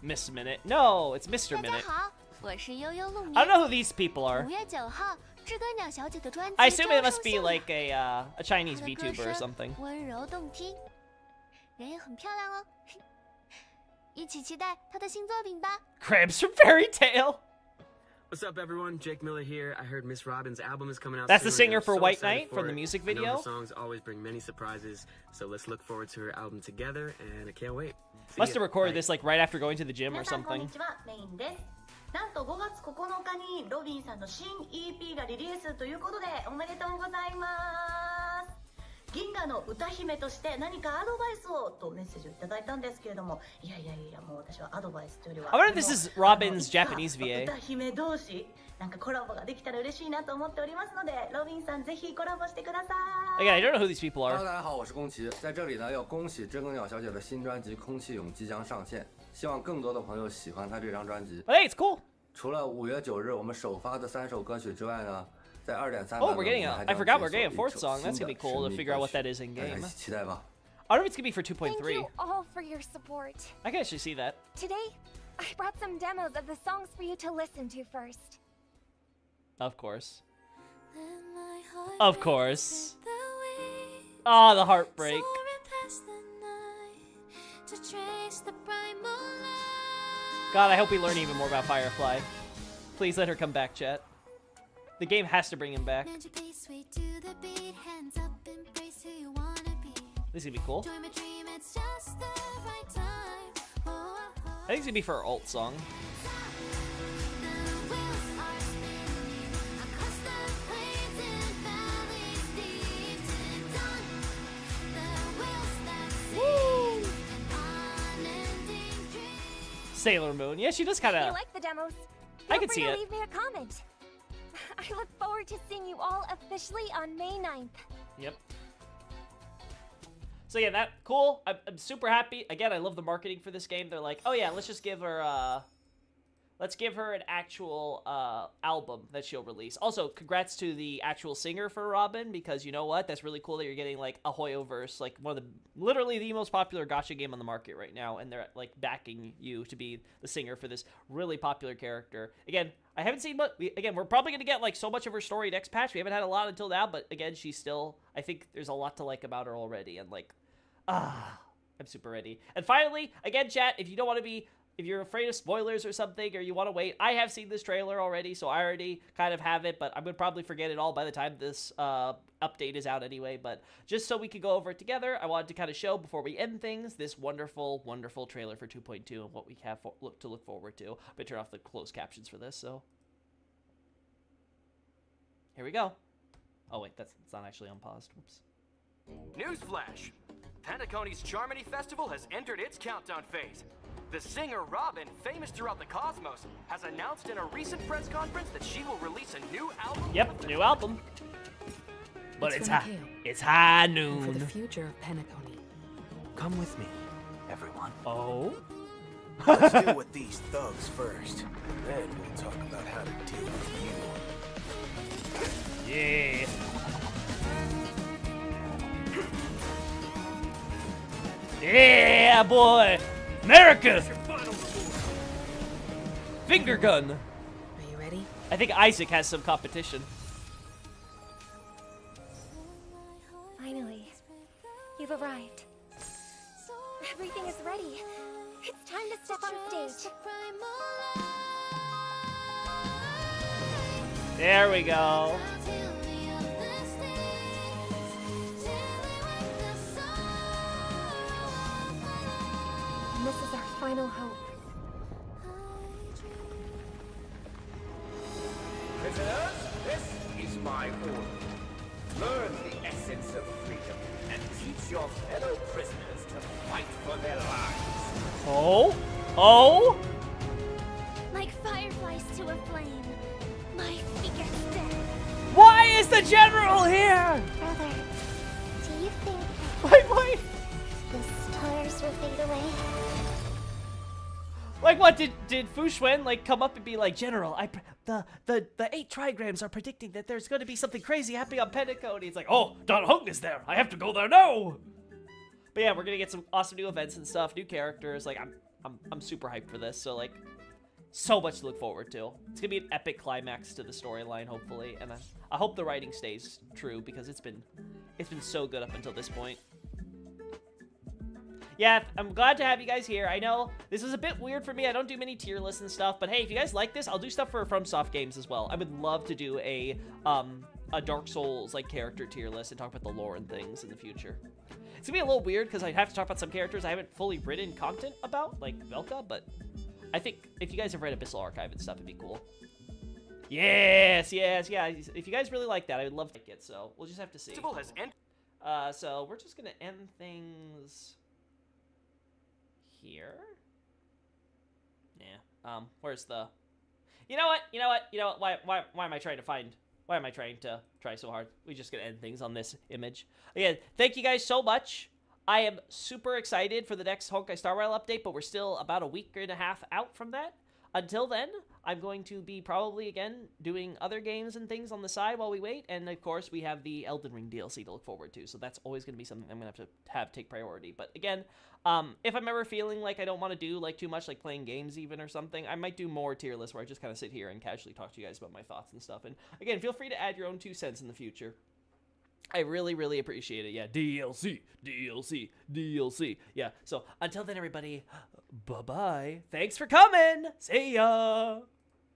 Miss Minute. No, it's Mr. 大家 Minute. 好，我是悠悠鹿 I 鸣。 don't know who these people are. 5月9号，知更鸟小姐的专辑 I assume it 招 must 收 be 上 like 了 a Chinese 她的歌 VTuber or 声 something. 温柔动听，人也很漂亮哦。一起期待她的新作品吧。 Crabs from Fairy Tale. What's up, everyone? Jake Miller here. I heard Miss Robin's album is coming out That's the soon, singer and I'm for so White excited Knight for from the it. music I know video? her songs always bring many surprises, so let's look forward to her album together, and I can't wait. See Must ya. have recorded Bye. this like right after going to the gym or 皆さんこん something. にちは、メインです。なんと5月9日にロビンさんの新 EP がリリースということでおめでとうございます。銀河の歌姫として何かアドバイスをとメッセージをいただいたんですけれども、いやもう私はアドバイスというよりは I wonder if this is Robin's いつか Japanese VA. 歌姫同士なんかコラボができたら嬉しいなと思っておりますので、ロビンさんぜひコラボしてください。 Again, I don't know who these people Hello， are. 大家好，我是宫崎，在这里呢要恭喜知更鸟小姐的新专辑《空气蛹》即将上线，希望更多的朋友喜欢她这张专辑。 But hey, it's cool. 除了5月9日我们首发的3首歌曲之外呢，在2.3 Oh, we're getting a. I forgot we're getting a fourth song. That's gonna be cool to figure out what that is in 大家 game. 一起期待吧。 I don't know if it's gonna be for Thank 2.3. you all for your support. I can actually see that. Today, I brought some demos of the songs for you to listen to first. Of course. Of course. Ah, the heartbreak. God, I hope we learn even more about Firefly. Please let her come back, chat. The game has to bring him back. This is gonna be cool. I think it's gonna be for our alt song. Woo! Sailor Moon. Yeah, she does kind You of. like the demos? I Feel can free see to it. leave me a comment. I look forward to seeing you all officially on May 9th. Yep. So yeah, that cool. I'm super happy. Again, I love the marketing for this game. They're like, oh yeah, let's just give her an actual album that she'll release. Also, congrats to the actual singer for Robin, because you know what? That's really cool that you're getting like a Hoyoverse, like one of the literally the most popular gacha game on the market right now, and they're like backing you to be the singer for this really popular character. Again, I haven't seen much. We're probably gonna get like so much of her story next patch. We haven't had a lot until now, but again, she's still. I think there's a lot to like about her already, and like, I'm super ready. And finally, again, chat, if you don't want to be. If you're afraid of spoilers or something, or you want to wait, I have seen this trailer already, so I already kind of have it, but I would probably forget it all by the time this update is out anyway. But just so we could go over it together, I wanted to kind of show, before we end things, this wonderful, wonderful trailer for 2.2 and what we have to look forward to. I'm going to turn off the closed captions for this, so... Here we go. Oh, wait, it's not actually unpaused. Whoops. Newsflash! Pentaconi's Charmony Festival has entered its countdown phase. The singer Robin, famous throughout the cosmos, has announced in a recent press conference that she will release a new album. Yep, new album. But it's high For the noon. future of Pentaconi. Come with me, everyone. Oh? Let's deal with these thugs first. Then we'll talk about how to deal with you. Yeah. Yeah, boy. America. Finger gun. Are you ready? I think Isaac has some competition. Finally, you've arrived. Everything is ready. It's time to step on stage. There we go. And this is our final hope. Prisoners, this is my order. Learn the essence of freedom and teach your fellow prisoners to fight for their lives. Oh? Oh? Like fireflies to a flame, my fierce death. Why is the general here? Brother, do you think Wait. the stars will fade away? Like what? Did Fu Xuan like come up and be like, General, the 8 trigrams are predicting that there's going to be something crazy happening on Pentaconi. It's like, oh, Don Hung is there. I have to go there now. But yeah, we're gonna get some awesome new events and stuff, new characters. Like I'm super hyped for this. So like, so much to look forward to. It's gonna be an epic climax to the storyline, hopefully, and I hope the writing stays true because it's been so good up until this point. Yeah, I'm glad to have you guys here. I know this is a bit weird for me. I don't do many tier lists and stuff, but hey, if you guys like this, I'll do stuff for FromSoft games as well. I would love to do a Dark Souls like character tier list and talk about the lore and things in the future. It's gonna be a little weird because I have to talk about some characters I haven't fully written content about, like Velka, but I think if you guys have read Abyssal Archive and stuff, it'd be cool. Yes, yeah. If you guys really like that, I would love to get. So we'll just have to see. So we're just gonna end things here. Yeah. Where's the? You know what? Why am I trying to find? Why am I trying to try so hard? We just gonna end things on this image. Again, thank you guys so much. I am super excited for the next Honkai Star Rail update, but we're still about a week and a half out from that. Until then, I'm going to be probably, again, doing other games and things on the side while we wait. And, of course, we have the Elden Ring DLC to look forward to. So that's always going to be something I'm going to have take priority. But, again, if I'm ever feeling like I don't want to do, like, too much, like playing games even or something, I might do more tier lists where I just kind of sit here and casually talk to you guys about my thoughts and stuff. And, again, feel free to add your own 2 cents in the future. I really, really appreciate it. Yeah, DLC. Yeah, so until then, everybody, bye-bye. Thanks for coming. See ya.